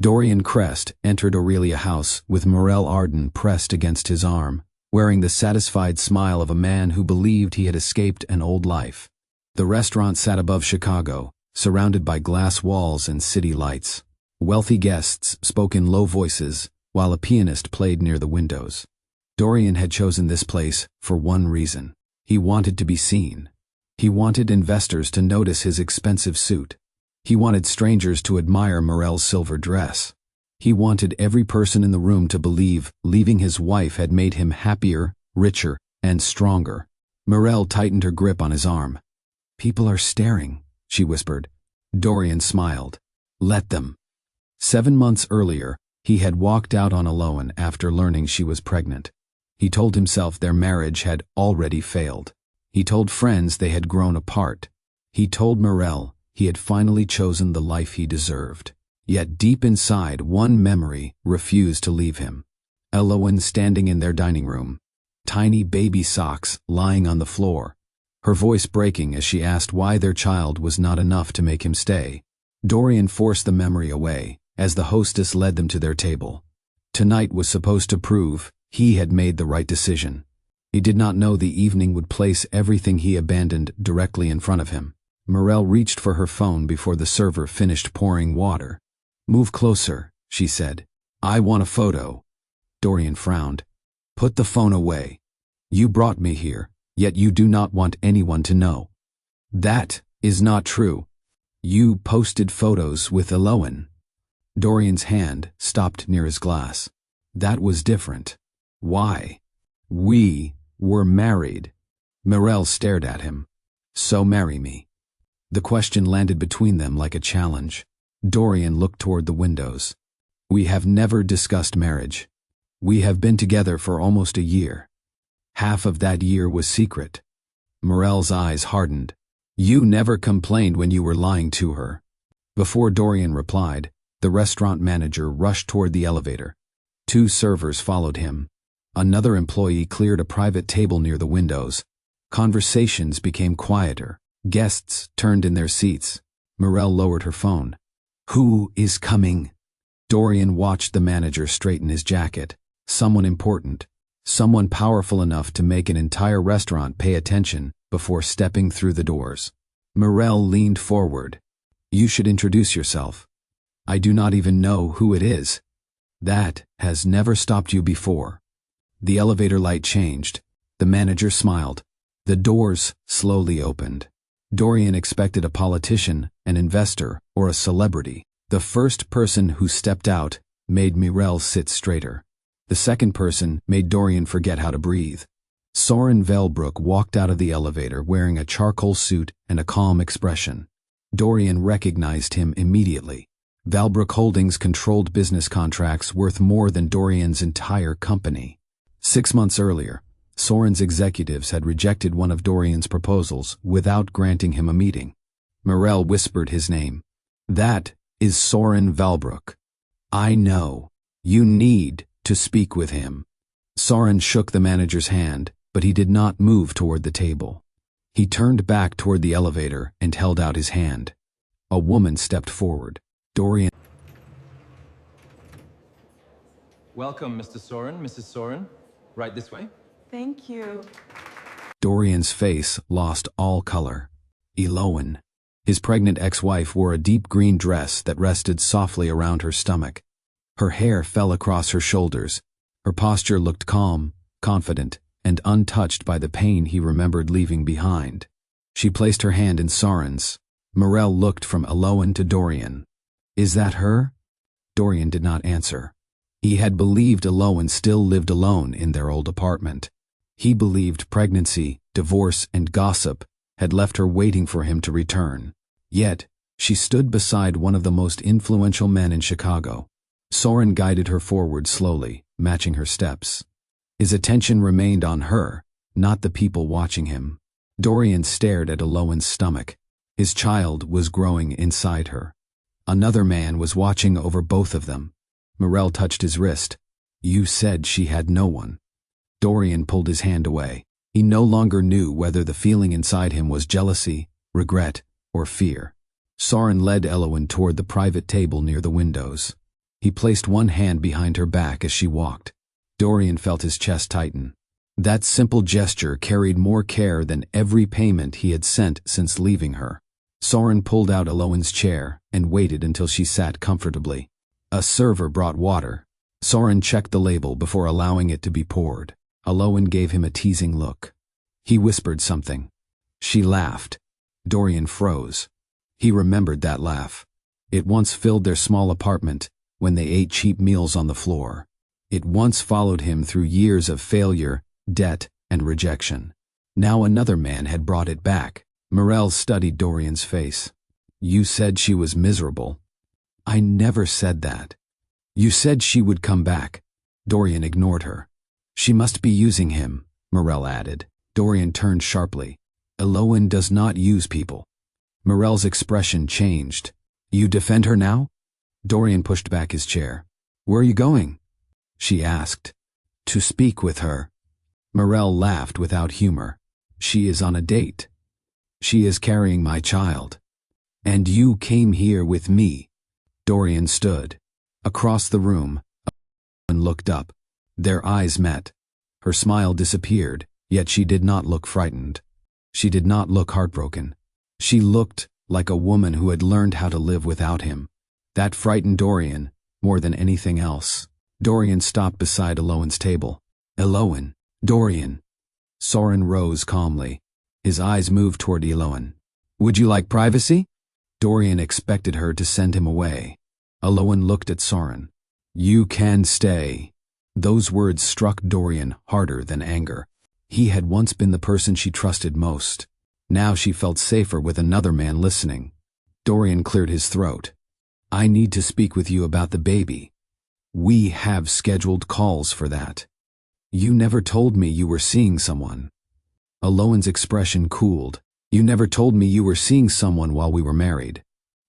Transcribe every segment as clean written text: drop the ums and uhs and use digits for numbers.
Dorian Crest entered Aurelia House with Morel Arden pressed against his arm, wearing the satisfied smile of a man who believed he had escaped an old life. The restaurant sat above Chicago, surrounded by glass walls and city lights. Wealthy guests spoke in low voices, while a pianist played near the windows. Dorian had chosen this place for one reason. He wanted to be seen. He wanted investors to notice his expensive suit. He wanted strangers to admire Morel's silver dress. He wanted every person in the room to believe leaving his wife had made him happier, richer, and stronger. Morel tightened her grip on his arm. "People are staring," she whispered. Dorian smiled. "Let them." 7 months earlier, he had walked out on Eloan after learning she was pregnant. He told himself their marriage had already failed. He told friends they had grown apart. He told Morel he had finally chosen the life he deserved. Yet deep inside, one memory refused to leave him. Eloan standing in their dining room, tiny baby socks lying on the floor, her voice breaking as she asked why their child was not enough to make him stay. Dorian forced the memory away as the hostess led them to their table. Tonight was supposed to prove he had made the right decision. He did not know the evening would place everything he abandoned directly in front of him. Morel reached for her phone before the server finished pouring water. "Move closer," she said. "I want a photo." Dorian frowned. "Put the phone away. You brought me here, yet you do not want anyone to know." "That is not true. You posted photos with Eloan." Dorian's hand stopped near his glass. "That was different." "Why?" "We were married." Morel stared at him. "So marry me." The question landed between them like a challenge. Dorian looked toward the windows. "We have never discussed marriage. We have been together for almost a year. Half of that year was secret." Morel's eyes hardened. "You never complained when you were lying to her." Before Dorian replied, the restaurant manager rushed toward the elevator. 2 servers followed him. Another employee cleared a private table near the windows. Conversations became quieter. Guests turned in their seats. Morel lowered her phone. "Who is coming?" Dorian watched the manager straighten his jacket. Someone important. Someone powerful enough to make an entire restaurant pay attention before stepping through the doors. Morel leaned forward. "You should introduce yourself." "I do not even know who it is." "That has never stopped you before." The elevator light changed. The manager smiled. The doors slowly opened. Dorian expected a politician, an investor, or a celebrity. The first person who stepped out made Morel sit straighter. The second person made Dorian forget how to breathe. Soren Velbrook walked out of the elevator wearing a charcoal suit and a calm expression. Dorian recognized him immediately. Velbrook Holdings controlled business contracts worth more than Dorian's entire company. 6 months earlier, Soren's executives had rejected one of Dorian's proposals without granting him a meeting. Morel whispered his name. "That is Soren Velbrook. I know. You need to speak with him." Soren shook the manager's hand, but he did not move toward the table. He turned back toward the elevator and held out his hand. A woman stepped forward. Dorian. "Welcome, Mr. Soren, Mrs. Soren. Right this way." Thank you. Dorian's face lost all color. Eloan. His pregnant ex-wife wore a deep green dress that rested softly around her stomach. Her hair fell across her shoulders. Her posture looked calm, confident, and untouched by the pain he remembered leaving behind. She placed her hand in Soren's. Morel looked from Eloan to Dorian. "Is that her?" Dorian did not answer. He had believed Eloan still lived alone in their old apartment. He believed pregnancy, divorce, and gossip had left her waiting for him to return. Yet, she stood beside one of the most influential men in Chicago. Soren guided her forward slowly, matching her steps. His attention remained on her, not the people watching him. Dorian stared at Eloan's stomach. His child was growing inside her. Another man was watching over both of them. Morel touched his wrist. "You said she had no one." Dorian pulled his hand away. He no longer knew whether the feeling inside him was jealousy, regret, or fear. Soren led Eloan toward the private table near the windows. He placed one hand behind her back as she walked. Dorian felt his chest tighten. That simple gesture carried more care than every payment he had sent since leaving her. Soren pulled out Elowen's chair and waited until she sat comfortably. A server brought water. Soren checked the label before allowing it to be poured. Elowen gave him a teasing look. He whispered something. She laughed. Dorian froze. He remembered that laugh. It once filled their small apartment when they ate cheap meals on the floor. It once followed him through years of failure, debt, and rejection. Now another man had brought it back. Morel studied Dorian's face. You said she was miserable. I never said that. You said she would come back. Dorian ignored her. She must be using him, Morel added. Dorian turned sharply. Elowen does not use people. Morel's expression changed. You defend her now? Dorian pushed back his chair. Where are you going? She asked. To speak with her. Morel laughed without humor. She is on a date. She is carrying my child. And you came here with me. Dorian stood. Across the room, and looked up. Their eyes met. Her smile disappeared, yet she did not look frightened. She did not look heartbroken. She looked like a woman who had learned how to live without him. That frightened Dorian more than anything else. Dorian stopped beside Elowen's table. Elowen. Dorian. Soren rose calmly. His eyes moved toward Elowen. Would you like privacy? Dorian expected her to send him away. Elowen looked at Soren. You can stay. Those words struck Dorian harder than anger. He had once been the person she trusted most. Now she felt safer with another man listening. Dorian cleared his throat. I need to speak with you about the baby. We have scheduled calls for that. You never told me you were seeing someone. Elowen's expression cooled. You never told me you were seeing someone while we were married.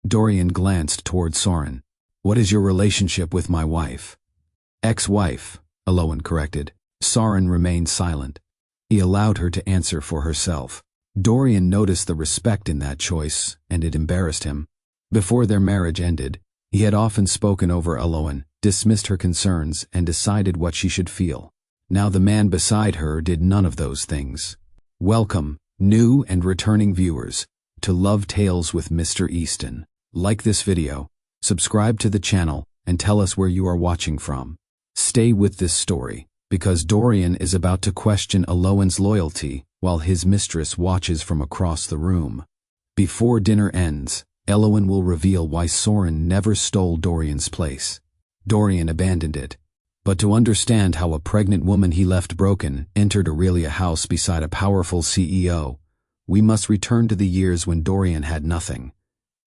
Dorian glanced toward Soren. What is your relationship with my wife? Ex-wife, Elowen corrected. Soren remained silent. He allowed her to answer for herself. Dorian noticed the respect in that choice, and it embarrassed him. Before their marriage ended, he had often spoken over Elowen, dismissed her concerns, and decided what she should feel. Now the man beside her did none of those things. Welcome, new and returning viewers, to Love Tales with Mr. Easton. Like this video, subscribe to the channel, and tell us where you are watching from. Stay with this story, because Dorian is about to question Elowen's loyalty while his mistress watches from across the room. Before dinner ends, Elowen will reveal why Soren never stole Dorian's place. Dorian abandoned it. But to understand how a pregnant woman he left broken entered Aurelia House beside a powerful CEO, we must return to the years when Dorian had nothing,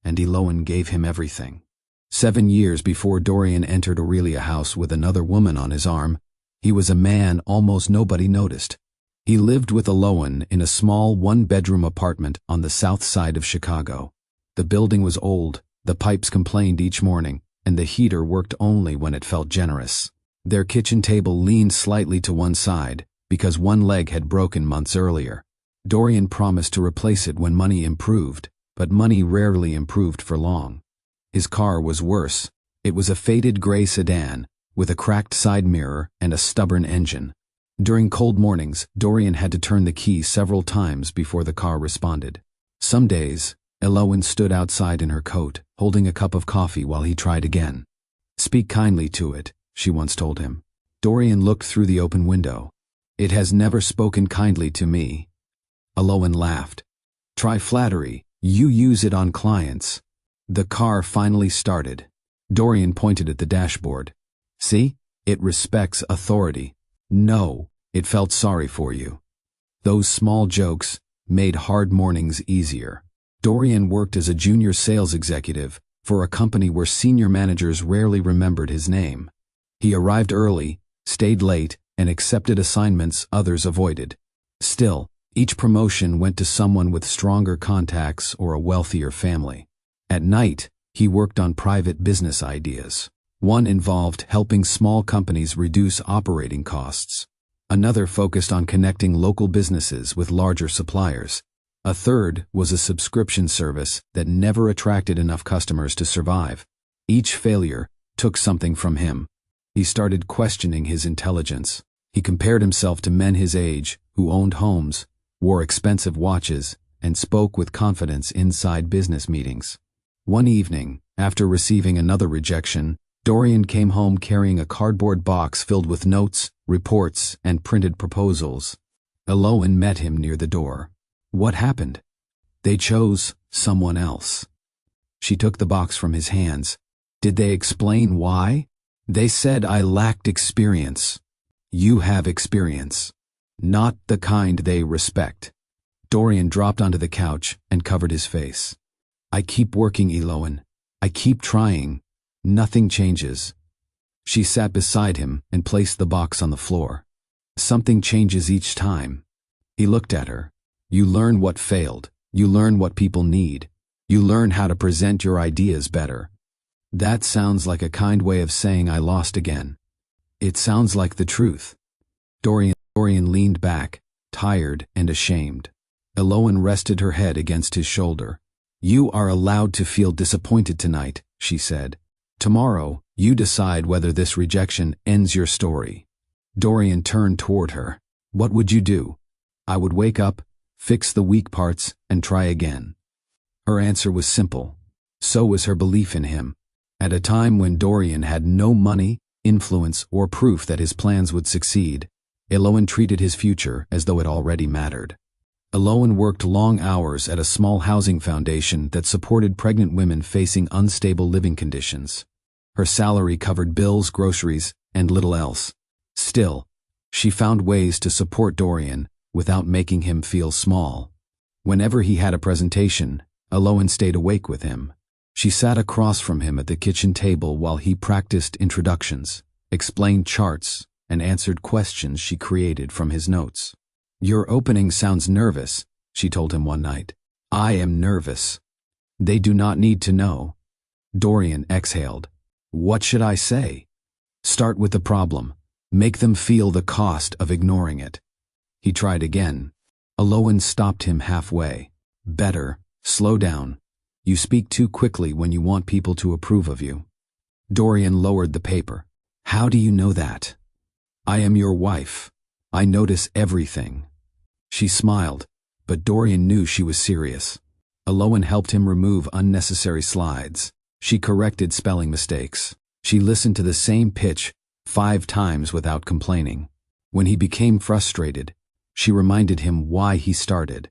and Elowen gave him everything. 7 years before Dorian entered Aurelia House with another woman on his arm, he was a man almost nobody noticed. He lived with Elowen in a small one-bedroom apartment on the south side of Chicago. The building was old, the pipes complained each morning, and the heater worked only when it felt generous. Their kitchen table leaned slightly to one side because one leg had broken months earlier. Dorian promised to replace it when money improved, but money rarely improved for long. His car was worse. It was a faded gray sedan with a cracked side mirror and a stubborn engine. During cold mornings, Dorian had to turn the key several times before the car responded. Some days, Elowen stood outside in her coat, holding a cup of coffee while he tried again. Speak kindly to it, she once told him. Dorian looked through the open window. It has never spoken kindly to me. Elowen laughed. Try flattery, you use it on clients. The car finally started. Dorian pointed at the dashboard. See? It respects authority. No, it felt sorry for you. Those small jokes made hard mornings easier. Dorian worked as a junior sales executive for a company where senior managers rarely remembered his name. He arrived early, stayed late, and accepted assignments others avoided. Still, each promotion went to someone with stronger contacts or a wealthier family. At night, he worked on private business ideas. One involved helping small companies reduce operating costs. Another focused on connecting local businesses with larger suppliers. A third was a subscription service that never attracted enough customers to survive. Each failure took something from him. He started questioning his intelligence. He compared himself to men his age who owned homes, wore expensive watches, and spoke with confidence inside business meetings. One evening, after receiving another rejection, Dorian came home carrying a cardboard box filled with notes, reports, and printed proposals. Elowen met him near the door. What happened? They chose someone else. She took the box from his hands. Did they explain why? They said I lacked experience. You have experience. Not the kind they respect. Dorian dropped onto the couch and covered his face. I keep working, Elowen. I keep trying. Nothing changes. She sat beside him and placed the box on the floor. Something changes each time. He looked at her. You learn what failed. You learn what people need. You learn how to present your ideas better. That sounds like a kind way of saying I lost again. It sounds like the truth. Dorian leaned back, tired and ashamed. Elowen rested her head against his shoulder. You are allowed to feel disappointed tonight, she said. Tomorrow, you decide whether this rejection ends your story. Dorian turned toward her. What would you do? I would wake up, fix the weak parts, and try again. Her answer was simple. So was her belief in him. At a time when Dorian had no money, influence, or proof that his plans would succeed, Elowen treated his future as though it already mattered. Elowen worked long hours at a small housing foundation that supported pregnant women facing unstable living conditions. Her salary covered bills, groceries, and little else. Still, she found ways to support Dorian without making him feel small. Whenever he had a presentation, Elowen stayed awake with him. She sat across from him at the kitchen table while he practiced introductions, explained charts, and answered questions she created from his notes. Your opening sounds nervous, she told him one night. I am nervous. They do not need to know. Dorian exhaled. What should I say? Start with the problem. Make them feel the cost of ignoring it. He tried again. Elowen stopped him halfway. Better, slow down. You speak too quickly when you want people to approve of you. Dorian lowered the paper. How do you know that? I am your wife. I notice everything. She smiled, but Dorian knew she was serious. Elowen helped him remove unnecessary slides. She corrected spelling mistakes. She listened to the same pitch 5 times without complaining. When he became frustrated, she reminded him why he started.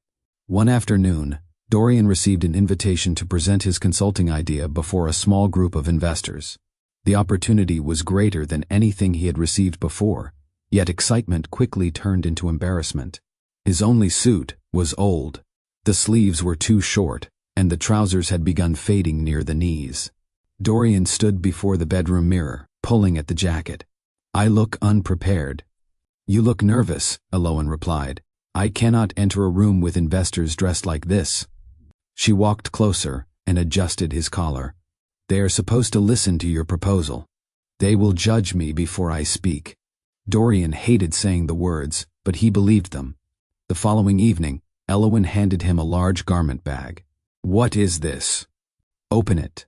One afternoon, Dorian received an invitation to present his consulting idea before a small group of investors. The opportunity was greater than anything he had received before, yet excitement quickly turned into embarrassment. His only suit was old. The sleeves were too short, and the trousers had begun fading near the knees. Dorian stood before the bedroom mirror, pulling at the jacket. I look unprepared. You look nervous, Elowen replied. I cannot enter a room with investors dressed like this. She walked closer and adjusted his collar. They are supposed to listen to your proposal. They will judge me before I speak. Dorian hated saying the words, but he believed them. The following evening, Elowen handed him a large garment bag. What is this? Open it.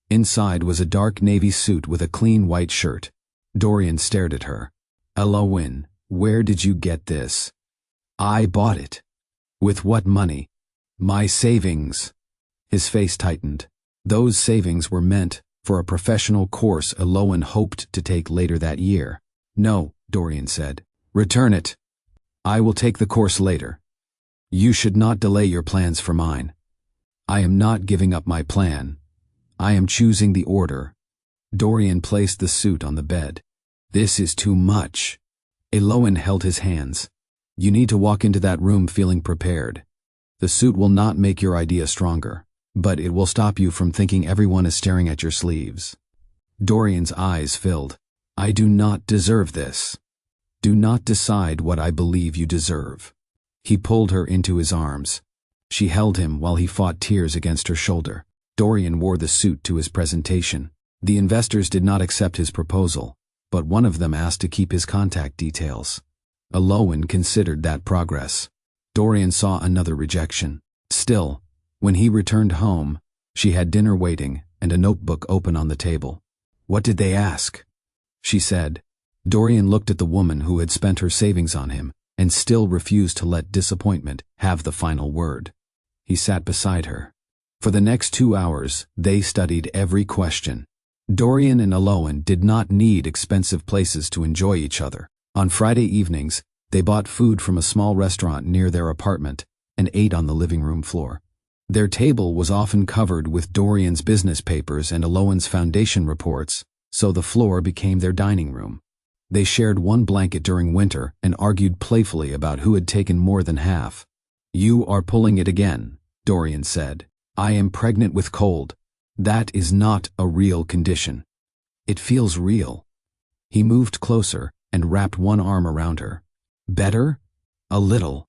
Inside was a dark navy suit with a clean white shirt. Dorian stared at her. Elowen, where did you get this? I bought it. With what money? My savings. His face tightened. Those savings were meant for a professional course Elowen hoped to take later that year. No, Dorian said. Return it. I will take the course later. You should not delay your plans for mine. I am not giving up my plan. I am choosing the order. Dorian placed the suit on the bed. This is too much. Elowen held his hands. You need to walk into that room feeling prepared. The suit will not make your idea stronger, but it will stop you from thinking everyone is staring at your sleeves. Dorian's eyes filled. I do not deserve this. Do not decide what I believe you deserve. He pulled her into his arms. She held him while he fought tears against her shoulder. Dorian wore the suit to his presentation. The investors did not accept his proposal, but one of them asked to keep his contact details. Elowen considered that progress. Dorian saw another rejection. Still, when he returned home, she had dinner waiting and a notebook open on the table. What did they ask? She said. Dorian looked at the woman who had spent her savings on him and still refused to let disappointment have the final word. He sat beside her. For the next 2 hours, they studied every question. Dorian and Elowen did not need expensive places to enjoy each other. On Friday evenings, they bought food from a small restaurant near their apartment and ate on the living room floor. Their table was often covered with Dorian's business papers and Elowen's foundation reports, so the floor became their dining room. They shared one blanket during winter and argued playfully about who had taken more than half. "You are pulling it again," Dorian said. "I am pregnant with cold. That is not a real condition." "It feels real." He moved closer and wrapped one arm around her. "Better?" "A little."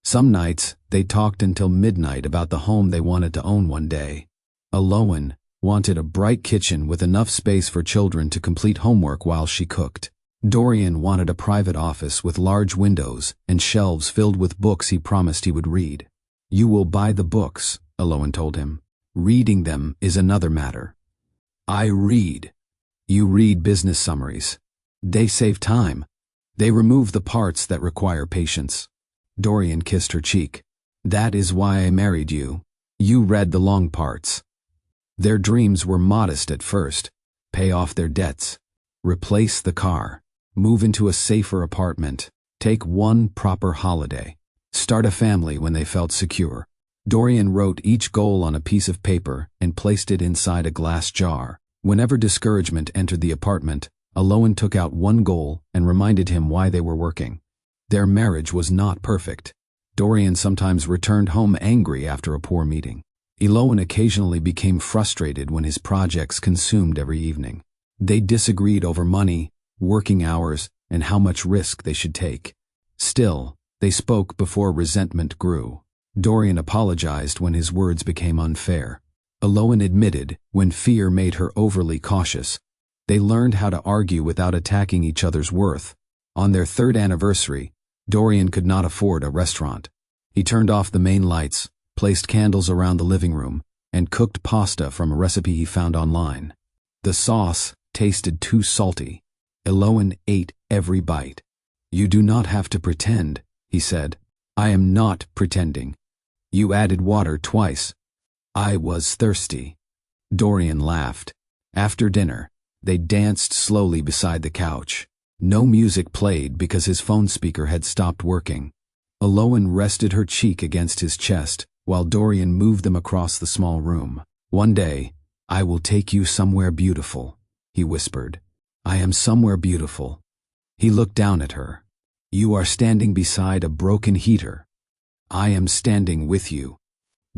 Some nights, they talked until midnight about the home they wanted to own one day. Elowen wanted a bright kitchen with enough space for children to complete homework while she cooked. Dorian wanted a private office with large windows and shelves filled with books he promised he would read. "You will buy the books," Elowen told him. "Reading them is another matter." "I read." "You read business summaries. They save time. They remove the parts that require patience." Dorian kissed her cheek. "That is why I married you. You read the long parts." Their dreams were modest at first. Pay off their debts. Replace the car. Move into a safer apartment. Take one proper holiday. Start a family when they felt secure. Dorian wrote each goal on a piece of paper and placed it inside a glass jar. Whenever discouragement entered the apartment, Elowen took out one goal and reminded him why they were working. Their marriage was not perfect. Dorian sometimes returned home angry after a poor meeting. Elowen occasionally became frustrated when his projects consumed every evening. They disagreed over money, working hours, and how much risk they should take. Still, they spoke before resentment grew. Dorian apologized when his words became unfair. Elowen admitted when fear made her overly cautious. They learned how to argue without attacking each other's worth. On their 3rd anniversary, Dorian could not afford a restaurant. He turned off the main lights, placed candles around the living room, and cooked pasta from a recipe he found online. The sauce tasted too salty. Elowen ate every bite. "You do not have to pretend," he said. "I am not pretending. You added water twice." "I was thirsty." Dorian laughed. After dinner, they danced slowly beside the couch. No music played because his phone speaker had stopped working. Elowen rested her cheek against his chest while Dorian moved them across the small room. "One day, I will take you somewhere beautiful," he whispered. "I am somewhere beautiful." He looked down at her. "You are standing beside a broken heater. I am standing with you."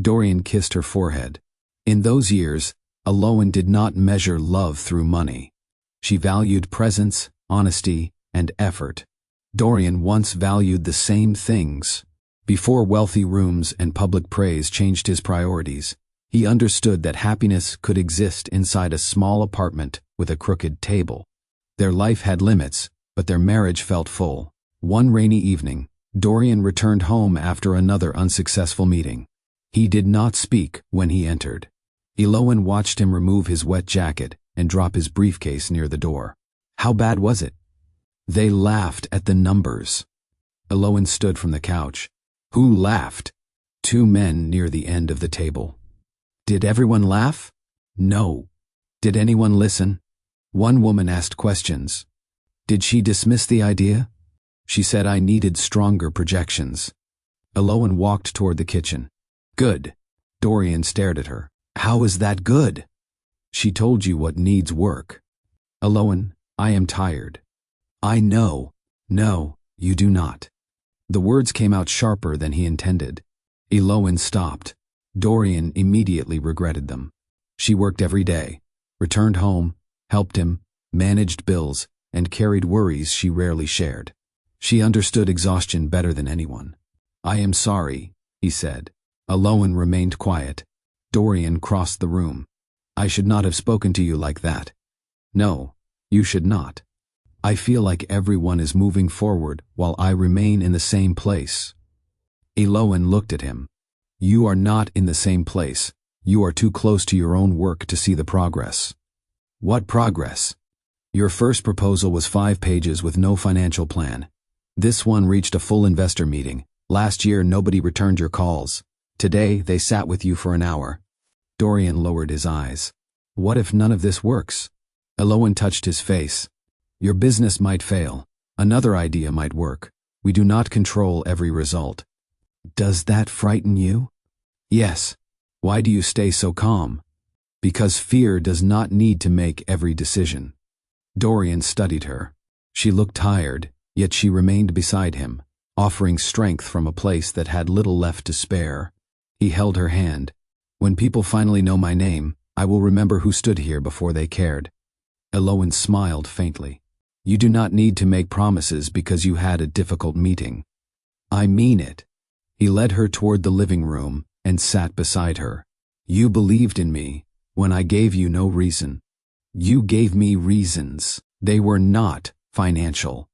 Dorian kissed her forehead. In those years, Elowen did not measure love through money. She valued presence, honesty, and effort. Dorian once valued the same things. Before wealthy rooms and public praise changed his priorities, he understood that happiness could exist inside a small apartment with a crooked table. Their life had limits, but their marriage felt full. One rainy evening, Dorian returned home after another unsuccessful meeting. He did not speak when he entered. Elowen watched him remove his wet jacket and drop his briefcase near the door. "How bad was it?" They laughed at the numbers. Elowen stood from the couch. "Who laughed?" "Two men near the end of the table." "Did everyone laugh?" "No." "Did anyone listen?" One woman asked questions. "Did she dismiss the idea?" "She said I needed stronger projections." Elowen walked toward the kitchen. "Good." Dorian stared at her. "How is that good?" "She told you what needs work." "Elowen, I am tired." "I know." "No, you do not." The words came out sharper than he intended. Elowen stopped. Dorian immediately regretted them. She worked every day, returned home, helped him, managed bills, and carried worries she rarely shared. She understood exhaustion better than anyone. "I am sorry," he said. Elowen remained quiet. Dorian crossed the room. "I should not have spoken to you like that." "No, you should not. I feel like everyone is moving forward while I remain in the same place." Elowen looked at him. "You are not in the same place. You are too close to your own work to see the progress." What progress? Your first proposal was 5 pages with no financial plan. This one reached a full investor meeting. Last year, nobody returned your calls. Today, they sat with you for an hour. Dorian lowered his eyes. What if none of this works? Elowen touched his face. Your business might fail. Another idea might work. We do not control every result. Does that frighten you? Yes. Why do you stay so calm? Because fear does not need to make every decision. Dorian studied her. She looked tired, yet she remained beside him, offering strength from a place that had little left to spare. He held her hand. When people finally know my name, I will remember who stood here before they cared. Elowen smiled faintly. You do not need to make promises because you had a difficult meeting. I mean it. He led her toward the living room and sat beside her. You believed in me when I gave you no reason. You gave me reasons. They were not financial.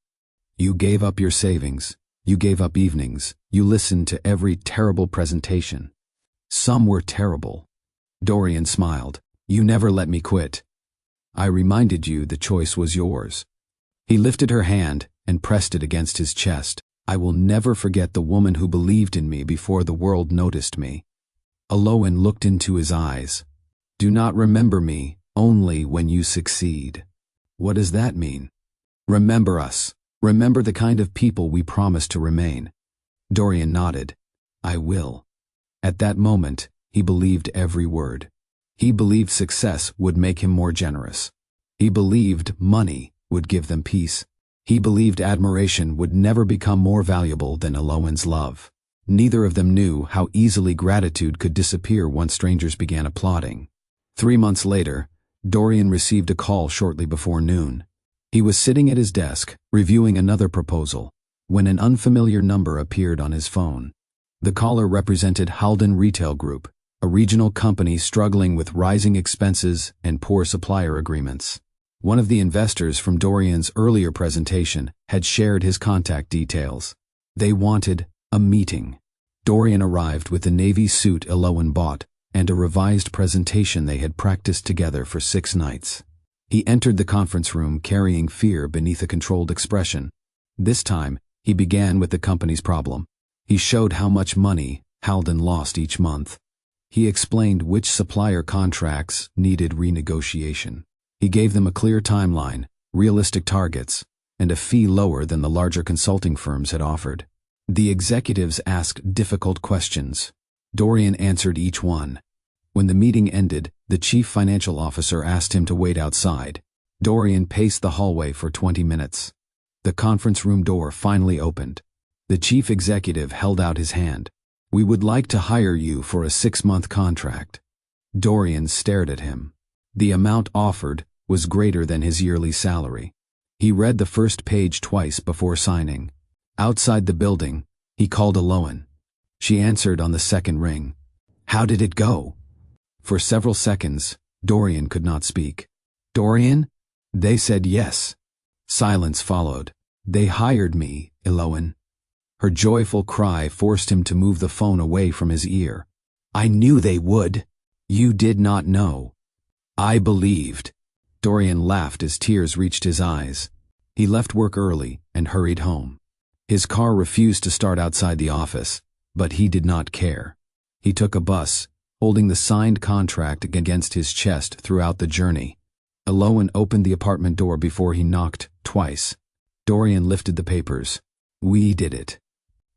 You gave up your savings. You gave up evenings. You listened to every terrible presentation. Some were terrible. Dorian smiled. You never let me quit. I reminded you the choice was yours. He lifted her hand and pressed it against his chest. I will never forget the woman who believed in me before the world noticed me. Elowen looked into his eyes. Do not remember me only when you succeed. What does that mean? Remember us. Remember the kind of people we promised to remain. Dorian nodded. I will. At that moment, he believed every word. He believed success would make him more generous. He believed money would give them peace. He believed admiration would never become more valuable than Elowen's love. Neither of them knew how easily gratitude could disappear once strangers began applauding. 3 months later, Dorian received a call shortly before noon. He was sitting at his desk, reviewing another proposal, when an unfamiliar number appeared on his phone. The caller represented Halden Retail Group, a regional company struggling with rising expenses and poor supplier agreements. One of the investors from Dorian's earlier presentation had shared his contact details. They wanted a meeting. Dorian arrived with the navy suit Elowen bought and a revised presentation they had practiced together for 6 nights. He entered the conference room carrying fear beneath a controlled expression. This time, he began with the company's problem. He showed how much money Halden lost each month. He explained which supplier contracts needed renegotiation. He gave them a clear timeline, realistic targets, and a fee lower than the larger consulting firms had offered. The executives asked difficult questions. Dorian answered each one. When the meeting ended, the chief financial officer asked him to wait outside. Dorian paced the hallway for 20 minutes. The conference room door finally opened. The chief executive held out his hand. We would like to hire you for a 6-month contract. Dorian stared at him. The amount offered was greater than his yearly salary. He read the first page twice before signing. Outside the building, he called Elowen. She answered on the second ring. How did it go? For several seconds, Dorian could not speak. Dorian? They said yes. Silence followed. They hired me, Elowen. Her joyful cry forced him to move the phone away from his ear. I knew they would. You did not know. I believed. Dorian laughed as tears reached his eyes. He left work early and hurried home. His car refused to start outside the office, but he did not care. He took a bus, holding the signed contract against his chest throughout the journey. Elowen opened the apartment door before he knocked twice. Dorian lifted the papers. We did it.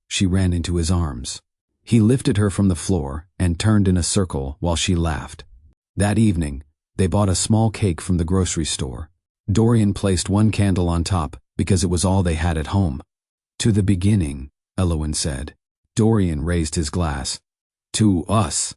She ran into his arms. He lifted her from the floor and turned in a circle while she laughed. That evening, they bought a small cake from the grocery store. Dorian placed one candle on top because it was all they had at home. To the beginning, Elowen said. Dorian raised his glass. To us.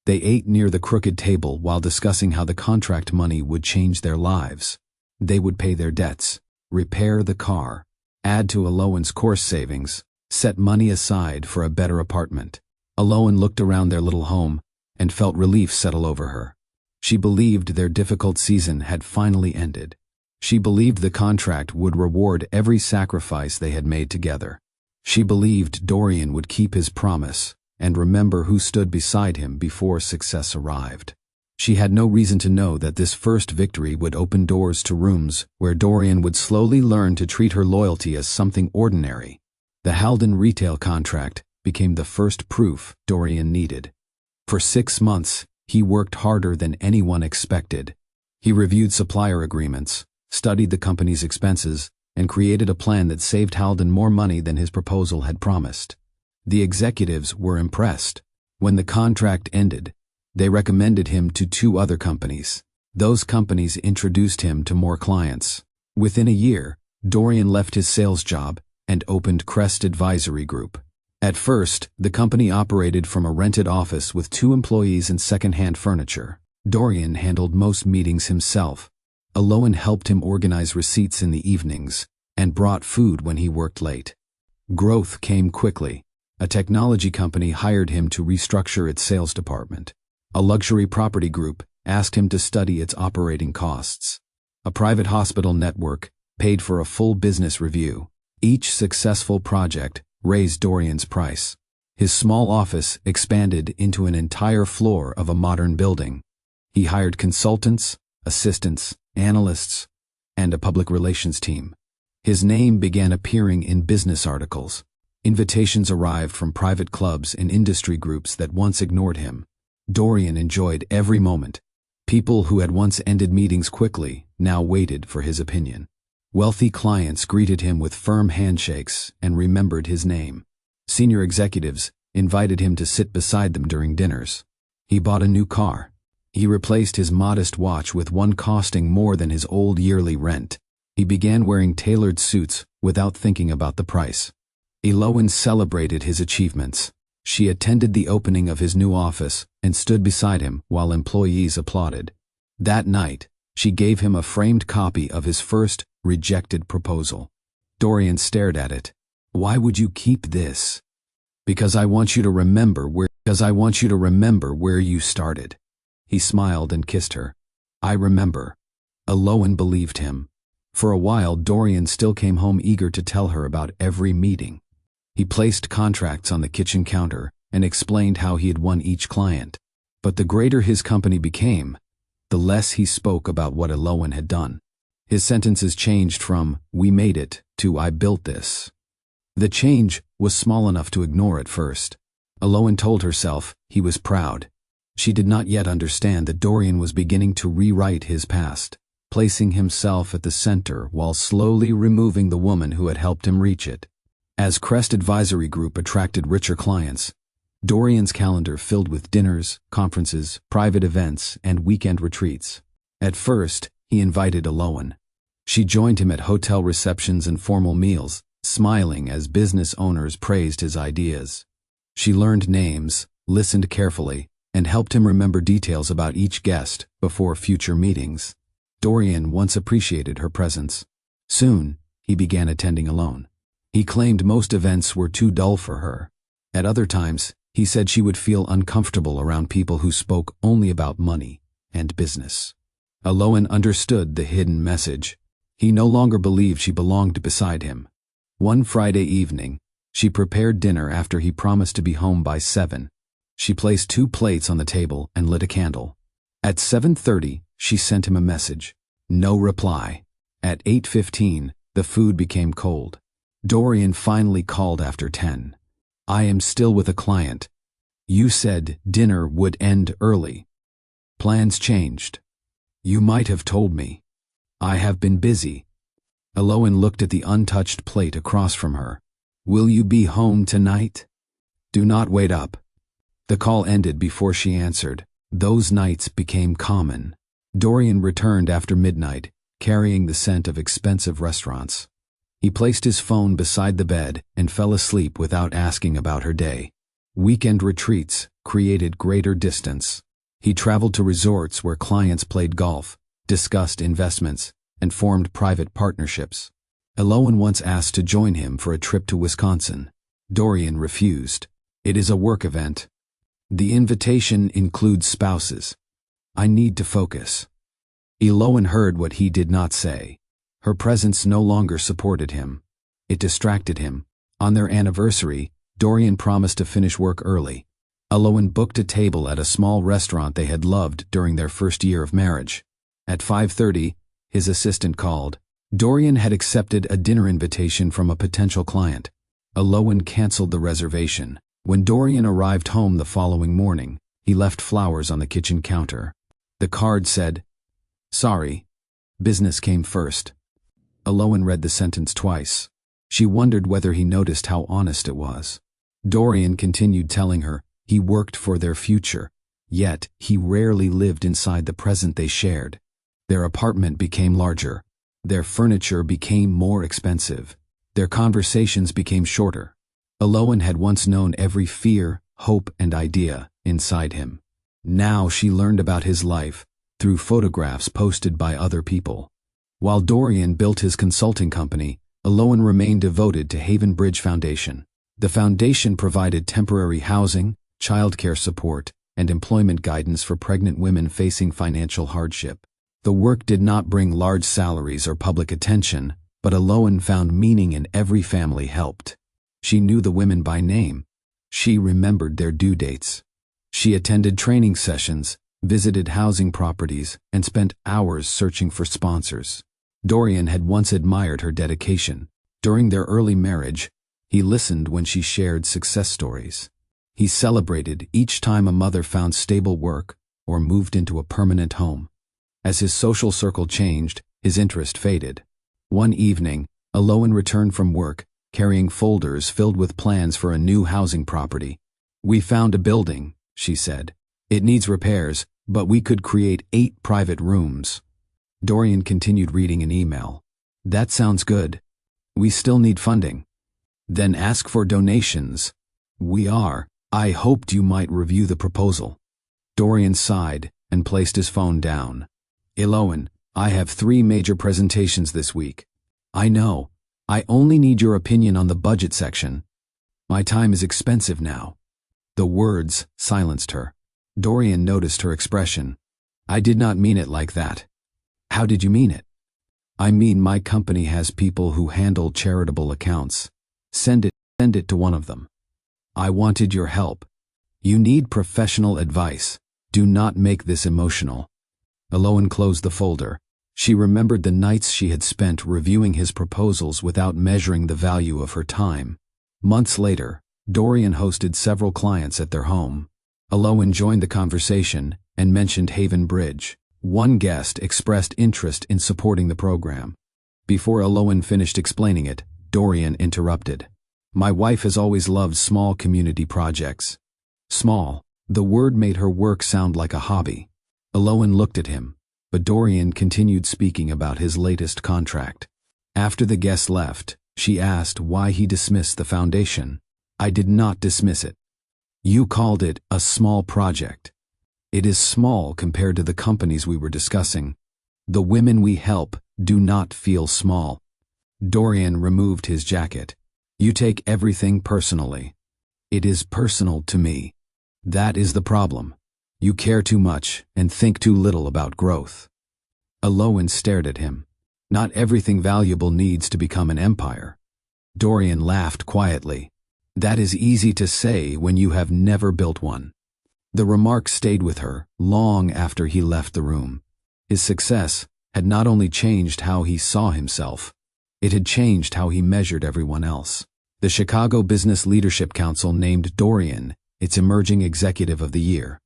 They ate near the crooked table while discussing how the contract money would change their lives. They would pay their debts, repair the car, add to Elowen's course savings, set money aside for a better apartment. Elowen looked around their little home and felt relief settle over her. She believed their difficult season had finally ended. She believed the contract would reward every sacrifice they had made together. She believed Dorian would keep his promise and remember who stood beside him before success arrived. She had no reason to know that this first victory would open doors to rooms where Dorian would slowly learn to treat her loyalty as something ordinary. The Halden retail contract became the first proof Dorian needed. For 6 months, he worked harder than anyone expected. He reviewed supplier agreements, studied the company's expenses, and created a plan that saved Halden more money than his proposal had promised. The executives were impressed. When the contract ended, they recommended him to 2 other companies. Those companies introduced him to more clients. Within a year, Dorian left his sales job and opened Crest Advisory Group. At first, the company operated from a rented office with 2 employees and second-hand furniture. Dorian handled most meetings himself. Aloan helped him organize receipts in the evenings and brought food when he worked late. Growth came quickly. A technology company hired him to restructure its sales department. A luxury property group asked him to study its operating costs. A private hospital network paid for a full business review. Each successful project raised Dorian's price. His small office expanded into an entire floor of a modern building. He hired consultants, assistants, analysts, and a public relations team. His name began appearing in business articles. Invitations arrived from private clubs and industry groups that once ignored him. Dorian enjoyed every moment. People who had once ended meetings quickly now waited for his opinion. Wealthy clients greeted him with firm handshakes and remembered his name. Senior executives invited him to sit beside them during dinners. He bought a new car. He replaced his modest watch with one costing more than his old yearly rent. He began wearing tailored suits without thinking about the price. Aloan celebrated his achievements. She attended the opening of his new office and stood beside him while employees applauded. That night, she gave him a framed copy of his first rejected proposal. Dorian stared at it. "Why would you keep this?" Because I want you to remember where you started." He smiled and kissed her. "I remember." Aloan believed him. For a while, Dorian still came home eager to tell her about every meeting. He placed contracts on the kitchen counter and explained how he had won each client. But the greater his company became, the less he spoke about what Aloan had done. His sentences changed from, "We made it," to "I built this." The change was small enough to ignore at first. Aloan told herself he was proud. She did not yet understand that Dorian was beginning to rewrite his past, placing himself at the center while slowly removing the woman who had helped him reach it. As Crest Advisory Group attracted richer clients, Dorian's calendar filled with dinners, conferences, private events, and weekend retreats. At first, he invited Aloan. She joined him at hotel receptions and formal meals, smiling as business owners praised his ideas. She learned names, listened carefully, and helped him remember details about each guest before future meetings. Dorian once appreciated her presence. Soon, he began attending alone. He claimed most events were too dull for her. At other times, he said she would feel uncomfortable around people who spoke only about money and business. Aloan understood the hidden message. He no longer believed she belonged beside him. One Friday evening, she prepared dinner after he promised to be home by 7. She placed 2 plates on the table and lit a candle. At 7:30, she sent him a message. No reply. At 8:15, the food became cold. Dorian finally called after 10. "I am still with a client. You said dinner would end early. Plans changed. You might have told me. I have been busy." Aloan looked at the untouched plate across from her. "Will you be home tonight? Do not wait up." The call ended before she answered. Those nights became common. Dorian returned after midnight, carrying the scent of expensive restaurants. He placed his phone beside the bed and fell asleep without asking about her day. Weekend retreats created greater distance. He traveled to resorts where clients played golf, discussed investments, and formed private partnerships. Aloan once asked to join him for a trip to Wisconsin. Dorian refused. "It is a work event. The invitation includes spouses. I need to focus." Aloan heard what he did not say. Her presence no longer supported him. It distracted him. On their anniversary, Dorian promised to finish work early. Alowan booked a table at a small restaurant they had loved during their first year of marriage. At 5:30, his assistant called. Dorian had accepted a dinner invitation from a potential client. Alowan canceled the reservation. When Dorian arrived home the following morning, he left flowers on the kitchen counter. The card said, "Sorry, business came first." Alowan read the sentence twice. She wondered whether he noticed how honest it was. Dorian continued telling her he worked for their future, yet he rarely lived inside the present they shared. Their apartment became larger. Their furniture became more expensive. Their conversations became shorter. Alowan had once known every fear, hope, and idea inside him. Now she learned about his life through photographs posted by other people. While Dorian built his consulting company, Alowan remained devoted to Haven Bridge Foundation. The foundation provided temporary housing, childcare support, and employment guidance for pregnant women facing financial hardship. The work did not bring large salaries or public attention, but Alowan found meaning in every family helped. She knew the women by name. She remembered their due dates. She attended training sessions, visited housing properties, and spent hours searching for sponsors. Dorian had once admired her dedication. During their early marriage, he listened when she shared success stories. He celebrated each time a mother found stable work or moved into a permanent home. As his social circle changed, his interest faded. One evening, Alowan returned from work, carrying folders filled with plans for a new housing property. "We found a building," she said. "It needs repairs, but we could create 8 private rooms." Dorian continued reading an email. "That sounds good. We still need funding." "Then ask for donations." "We are. I hoped you might review the proposal." Dorian sighed and placed his phone down. "Alowan, I have 3 major presentations this week." "I know. I only need your opinion on the budget section. My time is expensive now." The words silenced her. Dorian noticed her expression. "I did not mean it like that." "How did you mean it?" "I mean my company has people who handle charitable accounts. Send it to one of them." "I wanted your help. You need professional advice. Do not make this emotional." Alowan closed the folder. She remembered the nights she had spent reviewing his proposals without measuring the value of her time. Months later, Dorian hosted several clients at their home. Alowan joined the conversation and mentioned Haven Bridge. One guest expressed interest in supporting the program. Before Alowan finished explaining it, Dorian interrupted. "My wife has always loved small community projects." Small. The word made her work sound like a hobby. Alowan looked at him, but Dorian continued speaking about his latest contract. After the guest left, she asked why he dismissed the foundation. "I did not dismiss it. You called it a small project. It is small compared to the companies we were discussing. The women we help do not feel small." Dorian removed his jacket. "You take everything personally." "It is personal to me. That is the problem. You care too much and think too little about growth." Alowan stared at him. "Not everything valuable needs to become an empire." Dorian laughed quietly. "That is easy to say when you have never built one." The remark stayed with her long after he left the room. His success had not only changed how he saw himself, it had changed how he measured everyone else. The Chicago Business Leadership Council named Dorian its Emerging Executive of the Year.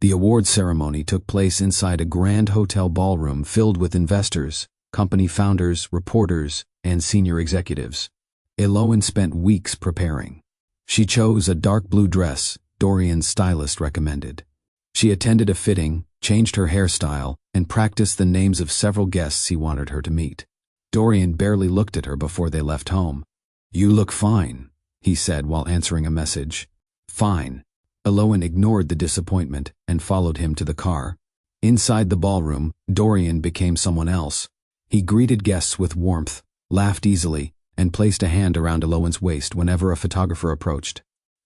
The award ceremony took place inside a grand hotel ballroom filled with investors, company founders, reporters, and senior executives. Alowan spent weeks preparing. She chose a dark blue dress Dorian's stylist recommended. She attended a fitting, changed her hairstyle, and practiced the names of several guests he wanted her to meet. Dorian barely looked at her before they left home. "You look fine," he said while answering a message. "Fine." Alowan ignored the disappointment and followed him to the car. Inside the ballroom, Dorian became someone else. He greeted guests with warmth, laughed easily, and placed a hand around Alowan's waist whenever a photographer approached.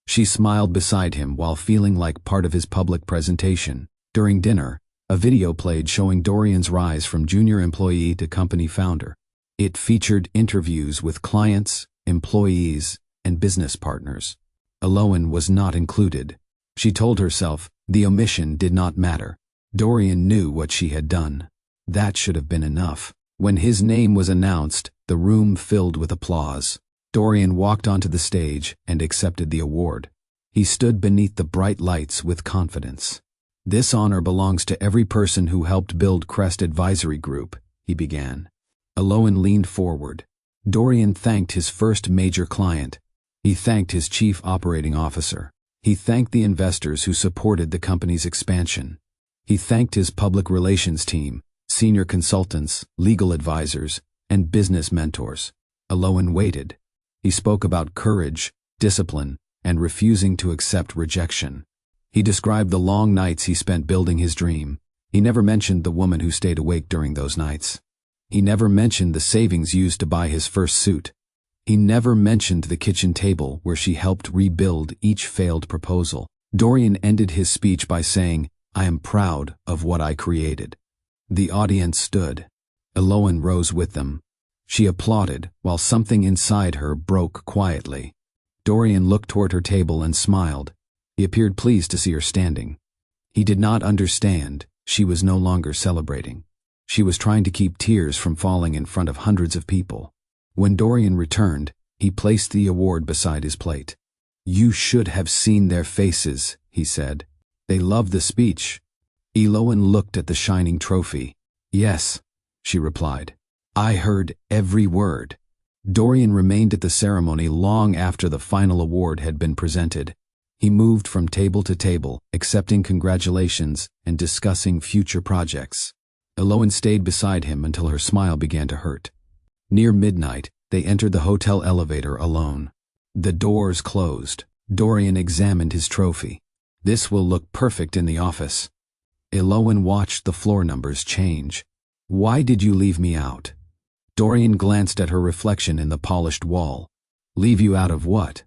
She smiled beside him while feeling like part of his public presentation. During dinner, a video played showing Dorian's rise from junior employee to company founder. It featured interviews with clients, employees, and business partners. Alowan was not included. She told herself the omission did not matter. Dorian knew what she had done. That should have been enough. When his name was announced, the room filled with applause. Dorian walked onto the stage and accepted the award. He stood beneath the bright lights with confidence. "This honor belongs to every person who helped build Crest Advisory Group," he began. Eloan leaned forward. Dorian thanked his first major client. He thanked his chief operating officer. He thanked the investors who supported the company's expansion. He thanked his public relations team, senior consultants, legal advisors, and business mentors. Eloan waited. He spoke about courage, discipline, and refusing to accept rejection. He described the long nights he spent building his dream. He never mentioned the woman who stayed awake during those nights. He never mentioned the savings used to buy his first suit. He never mentioned the kitchen table where she helped rebuild each failed proposal. Dorian ended his speech by saying, "I am proud of what I created." The audience stood. Eloan rose with them. She applauded while something inside her broke quietly. Dorian looked toward her table and smiled. He appeared pleased to see her standing. He did not understand. She was no longer celebrating. She was trying to keep tears from falling in front of hundreds of people. When Dorian returned, he placed the award beside his plate. "You should have seen their faces," he said. "They loved the speech." Eloan looked at the shining trophy. "Yes," she replied. "I heard every word." Dorian remained at the ceremony long after the final award had been presented. He moved from table to table, accepting congratulations and discussing future projects. Eloan stayed beside him until her smile began to hurt. Near midnight, they entered the hotel elevator alone. The doors closed. Dorian examined his trophy. "This will look perfect in the office." Eloan watched the floor numbers change. "Why did you leave me out?" Dorian glanced at her reflection in the polished wall. "Leave you out of what?"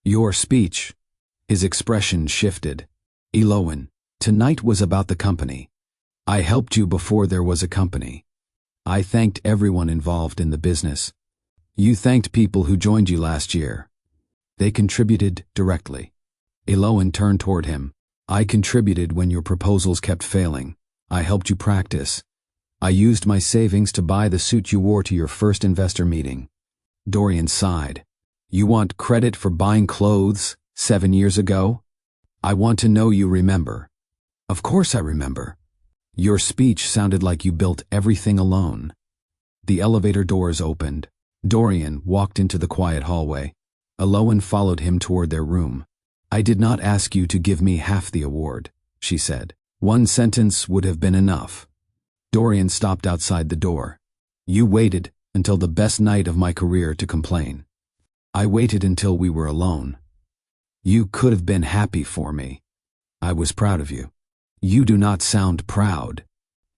"Your speech." His expression shifted. "Eloan, tonight was about the company. I helped you before there was a company. I thanked everyone involved in the business. You thanked people who joined you last year. They contributed directly." Eloan turned toward him. "I contributed when your proposals kept failing. I helped you practice. I used my savings to buy the suit you wore to your first investor meeting." Dorian sighed. "You want credit for buying clothes 7 years ago? I want to know you remember." "Of course I remember." "Your speech sounded like you built everything alone." The elevator doors opened. Dorian walked into the quiet hallway. Eloan followed him toward their room. "I did not ask you to give me half the award," she said. "One sentence would have been enough." Dorian stopped outside the door. "You waited until the best night of my career to complain. I waited until we were alone. You could have been happy for me. I was proud of you." "You do not sound proud."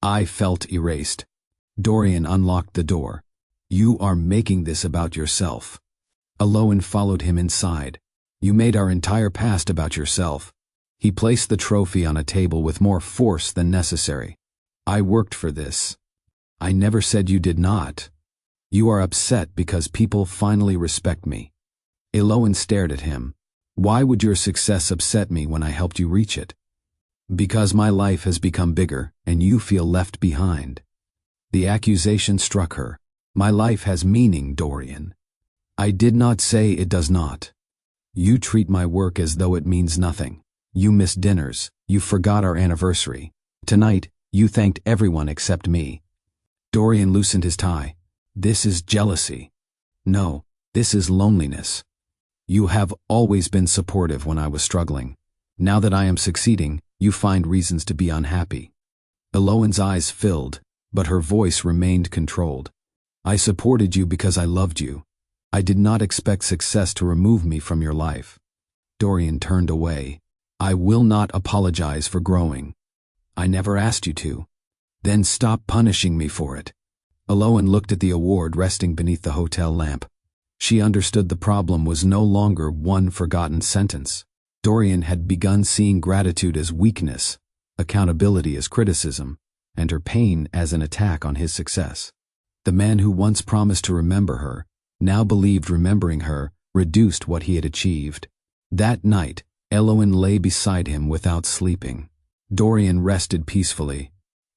I felt erased. Dorian unlocked the door. "You are making this about yourself." Eloan followed him inside. "You made our entire past about yourself." He placed the trophy on a table with more force than necessary. "I worked for this." "I never said you did not." "You are upset because people finally respect me." Eloan stared at him. "Why would your success upset me when I helped you reach it?" "Because my life has become bigger and you feel left behind." The accusation struck her. "My life has meaning, Dorian." "I did not say it does not." "You treat my work as though it means nothing. You miss dinners. You forgot our anniversary. Tonight, you thanked everyone except me." Dorian loosened his tie. "This is jealousy." "No, this is loneliness. You have always been supportive when I was struggling. Now that I am succeeding, you find reasons to be unhappy." Eloan's eyes filled, but her voice remained controlled. "I supported you because I loved you. I did not expect success to remove me from your life." Dorian turned away. "I will not apologize for growing. I never asked you to." "Then stop punishing me for it." Eloan looked at the award resting beneath the hotel lamp. She understood the problem was no longer one forgotten sentence. Dorian had begun seeing gratitude as weakness, accountability as criticism, and her pain as an attack on his success. The man who once promised to remember her, now believed remembering her reduced what he had achieved. That night, Eloin lay beside him without sleeping. Dorian rested peacefully.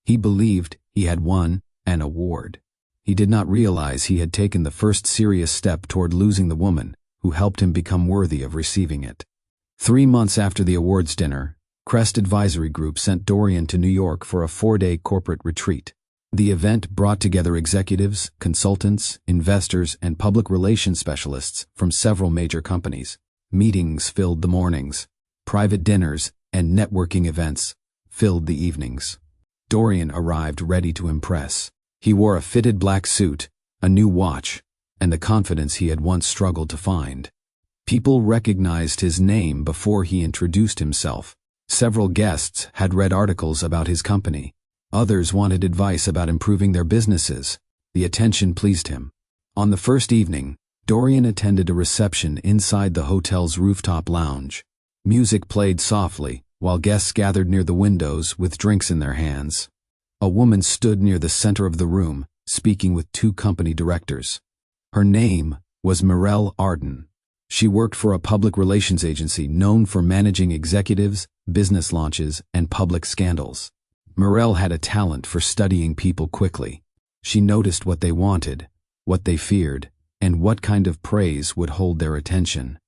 He believed he had won an award. He did not realize he had taken the first serious step toward losing the woman who helped him become worthy of receiving it. 3 months after the awards dinner, Crest Advisory Group sent Dorian to New York for a 4-day corporate retreat. The event brought together executives, consultants, investors, and public relations specialists from several major companies. Meetings filled the mornings. Private dinners and networking events filled the evenings. Dorian arrived ready to impress. He wore a fitted black suit, a new watch, and the confidence he had once struggled to find. People recognized his name before he introduced himself. Several guests had read articles about his company. Others wanted advice about improving their businesses. The attention pleased him. On the first evening, Dorian attended a reception inside the hotel's rooftop lounge. Music played softly, while guests gathered near the windows with drinks in their hands. A woman stood near the center of the room, speaking with 2 company directors. Her name was Mistress Arden. She worked for a public relations agency known for managing executives, business launches, and public scandals. Mistress had a talent for studying people quickly. She noticed what they wanted, what they feared, and what kind of praise would hold their attention.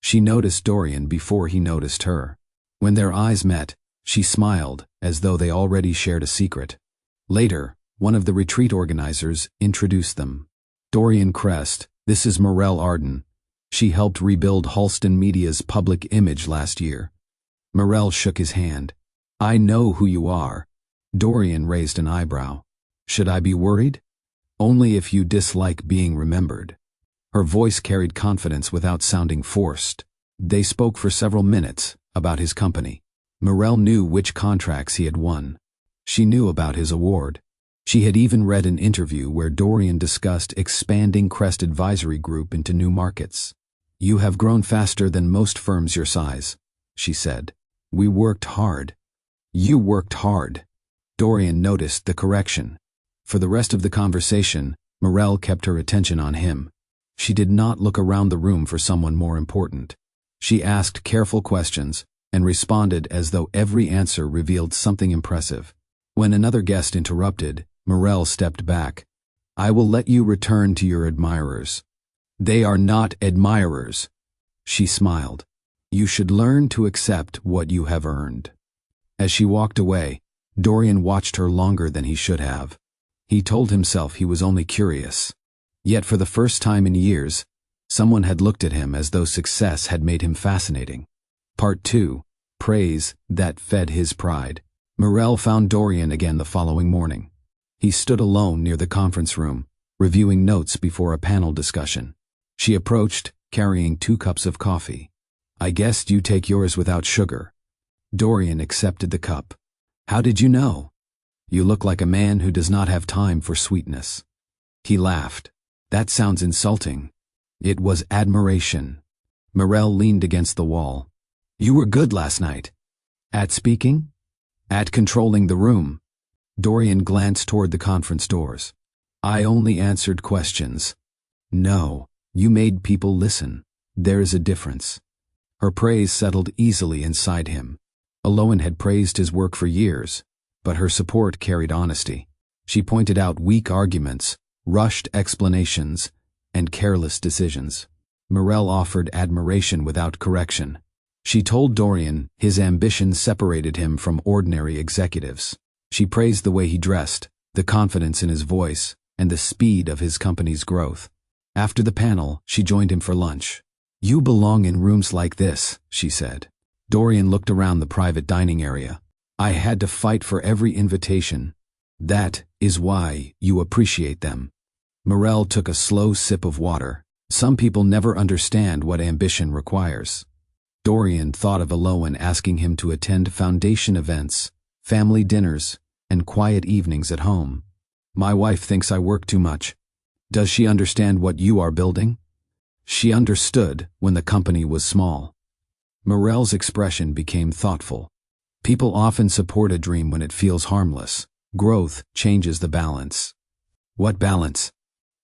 She noticed Dorian before he noticed her. When their eyes met, she smiled as though they already shared a secret. Later, one of the retreat organizers introduced them. Dorian Crest, this is Mistress Arden. She helped rebuild Halston Media's public image last year. Mistress shook his hand. I know who you are. Dorian raised an eyebrow. Should I be worried? Only if you dislike being remembered. Her voice carried confidence without sounding forced. They spoke for several minutes about his company. Mistress knew which contracts he had won. She knew about his award. She had even read an interview where Dorian discussed expanding Crest Advisory Group into new markets. You have grown faster than most firms your size, she said. We worked hard. You worked hard. Dorian noticed the correction. For the rest of the conversation, Mistress kept her attention on him. She did not look around the room for someone more important. She asked careful questions and responded as though every answer revealed something impressive. When another guest interrupted, Mistress stepped back. I will let you return to your admirers. They are not admirers. She smiled. You should learn to accept what you have earned. As she walked away, Dorian watched her longer than he should have. He told himself he was only curious. Yet for the first time in years, someone had looked at him as though success had made him fascinating. Part 2. Praise that fed his pride. Mistress found Dorian again the following morning. He stood alone near the conference room, reviewing notes before a panel discussion. She approached, carrying 2 cups of coffee. I guessed you take yours without sugar. Dorian accepted the cup. How did you know? You look like a man who does not have time for sweetness. He laughed. That sounds insulting. It was admiration. Mistress leaned against the wall. You were good last night. At speaking? At controlling the room. Dorian glanced toward the conference doors. I only answered questions. No, you made people listen. There is a difference. Her praise settled easily inside him. Eloin had praised his work for years, but her support carried honesty. She pointed out weak arguments, rushed explanations, and careless decisions. Mistress offered admiration without correction. She told Dorian his ambition separated him from ordinary executives. She praised the way he dressed, the confidence in his voice, and the speed of his company's growth. After the panel, she joined him for lunch. You belong in rooms like this, she said. Dorian looked around the private dining area. I had to fight for every invitation. That is why you appreciate them. Mistress took a slow sip of water. Some people never understand what ambition requires. Dorian thought of Eloin asking him to attend foundation events, family dinners, and quiet evenings at home. My wife thinks I work too much. Does she understand what you are building? She understood when the company was small. Mistress's expression became thoughtful. People often support a dream when it feels harmless. Growth changes the balance. What balance?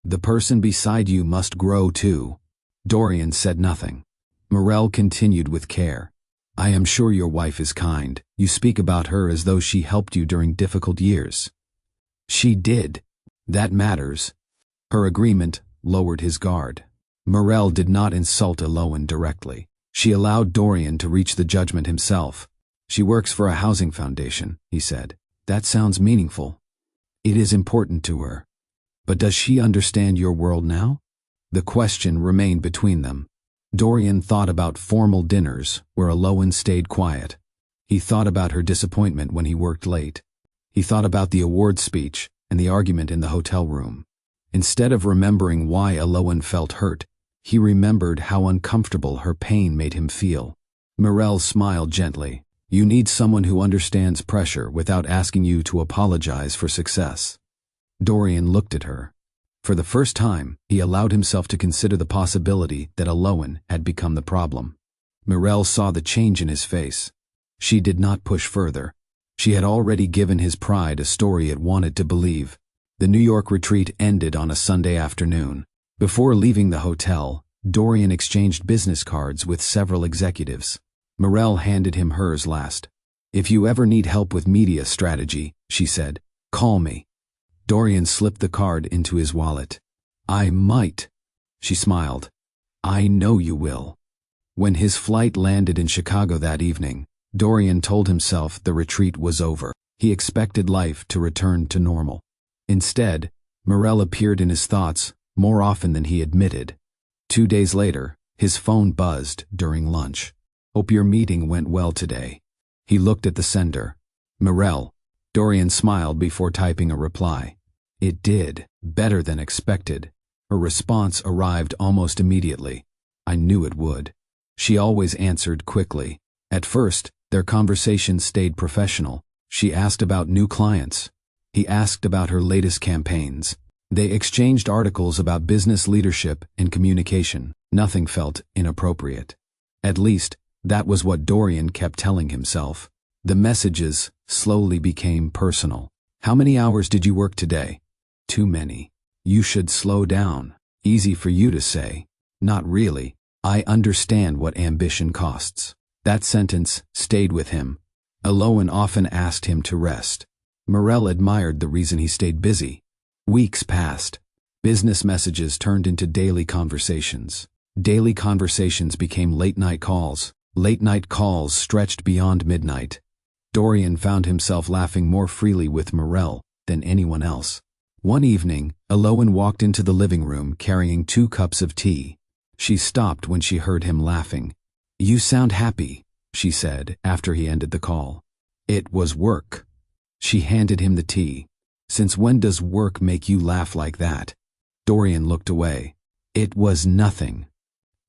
The person beside you must grow too. Dorian said nothing. Mistress continued with care. I am sure your wife is kind. You speak about her as though she helped you during difficult years. She did. That matters. Her agreement lowered his guard. Morel did not insult Elowen directly. She allowed Dorian to reach the judgment himself. She works for a housing foundation, he said. That sounds meaningful. It is important to her. But does she understand your world now? The question remained between them. Dorian thought about formal dinners where Elowen stayed quiet. He thought about her disappointment when he worked late. He thought about the award speech and the argument in the hotel room. Instead of remembering why Elowen felt hurt, he remembered how uncomfortable her pain made him feel. Morel smiled gently. You need someone who understands pressure without asking you to apologize for success. Dorian looked at her. For the first time, he allowed himself to consider the possibility that Elowen had become the problem. Morel saw the change in his face. She did not push further. She had already given his pride a story it wanted to believe. The New York retreat ended on a Sunday afternoon. Before leaving the hotel, Dorian exchanged business cards with several executives. Morel handed him hers last. If you ever need help with media strategy, she said, call me. Dorian slipped the card into his wallet. I might. She smiled. I know you will. When his flight landed in Chicago that evening, Dorian told himself the retreat was over. He expected life to return to normal. Instead, Morel appeared in his thoughts more often than he admitted. 2 days later, his phone buzzed during lunch. Hope your meeting went well today. He looked at the sender. Morel. Dorian smiled before typing a reply. It did, better than expected. Her response arrived almost immediately. I knew it would. She always answered quickly. At first, their conversation stayed professional. She asked about new clients. He asked about her latest campaigns. They exchanged articles about business leadership and communication. Nothing felt inappropriate. At least, that was what Dorian kept telling himself. The messages slowly became personal. How many hours did you work today? Too many. You should slow down. Easy for you to say. Not really. I understand what ambition costs. That sentence stayed with him. Elowen often asked him to rest. Morel admired the reason he stayed busy. Weeks passed. Business messages turned into daily conversations. Daily conversations became late-night calls. Late-night calls stretched beyond midnight. Dorian found himself laughing more freely with Morel than anyone else. One evening, Elowen walked into the living room carrying 2 cups of tea. She stopped when she heard him laughing. You sound happy, she said after he ended the call. It was work. She handed him the tea. Since when does work make you laugh like that? Dorian looked away. It was nothing.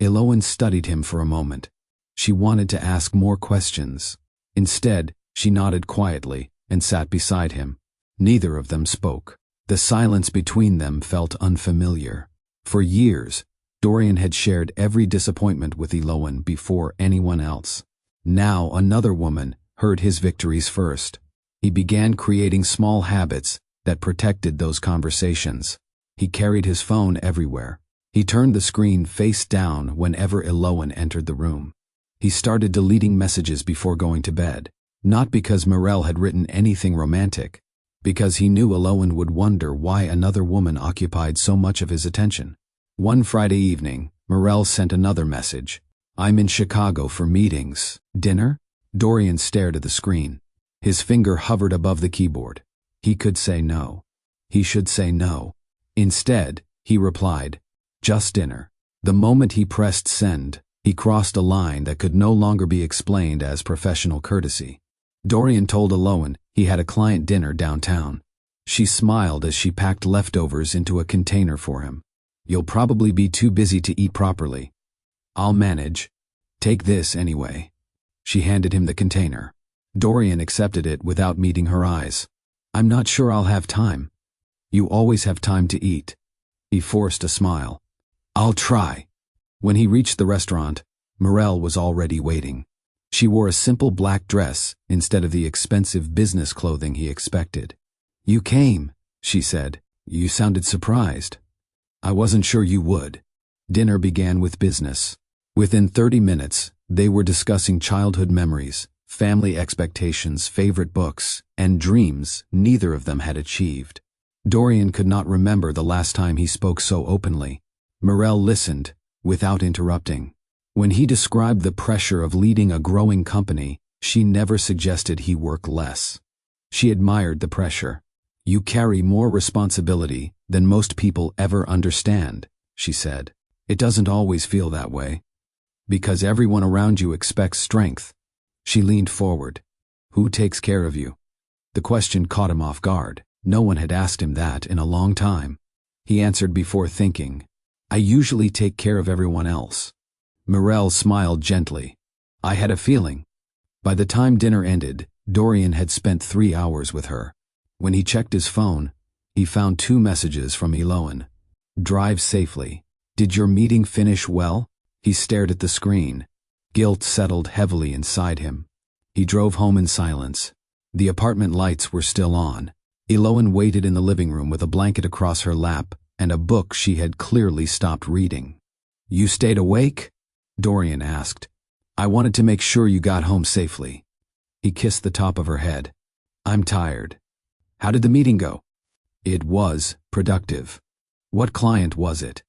Elowen studied him for a moment. She wanted to ask more questions. Instead, she nodded quietly and sat beside him. Neither of them spoke. The silence between them felt unfamiliar. For years, Dorian had shared every disappointment with Elowen before anyone else. Now another woman heard his victories first. He began creating small habits that protected those conversations. He carried his phone everywhere. He turned the screen face down whenever Elowen entered the room. He started deleting messages before going to bed, not because Morel had written anything romantic, because he knew Elowen would wonder why another woman occupied so much of his attention. One Friday evening, Morel sent another message. I'm in Chicago for meetings. Dinner? Dorian stared at the screen. His finger hovered above the keyboard. He could say no. He should say no. Instead, he replied, just dinner. The moment he pressed send, he crossed a line that could no longer be explained as professional courtesy. Dorian told Elowen he had a client dinner downtown. She smiled as she packed leftovers into a container for him. You'll probably be too busy to eat properly. I'll manage. Take this anyway. She handed him the container. Dorian accepted it without meeting her eyes. I'm not sure I'll have time. You always have time to eat. He forced a smile. I'll try. When he reached the restaurant, Morel was already waiting. She wore a simple black dress instead of the expensive business clothing he expected. You came, she said. You sounded surprised. I wasn't sure you would. Dinner began with business. Within 30 minutes, They were discussing childhood memories, family expectations, favorite books, and dreams neither of them had achieved. Dorian could not remember the last time he spoke so openly. Morel listened, without interrupting. When he described the pressure of leading a growing company, she never suggested he work less. She admired the pressure. "You carry more responsibility than most people ever understand," she said. "It doesn't always feel that way. Because everyone around you expects strength." She leaned forward. "Who takes care of you?" The question caught him off guard. No one had asked him that in a long time. He answered before thinking, "I usually take care of everyone else." Morel smiled gently. "I had a feeling." By the time dinner ended, Dorian had spent 3 hours with her. When he checked his phone, he found 2 messages from Eloan. "Drive safely. Did your meeting finish well?" He stared at the screen. Guilt settled heavily inside him. He drove home in silence. The apartment lights were still on. Eloan waited in the living room with a blanket across her lap and a book she had clearly stopped reading. "You stayed awake?" Dorian asked. "I wanted to make sure you got home safely." He kissed the top of her head. "I'm tired." "How did the meeting go?" "It was productive." "What client was it?"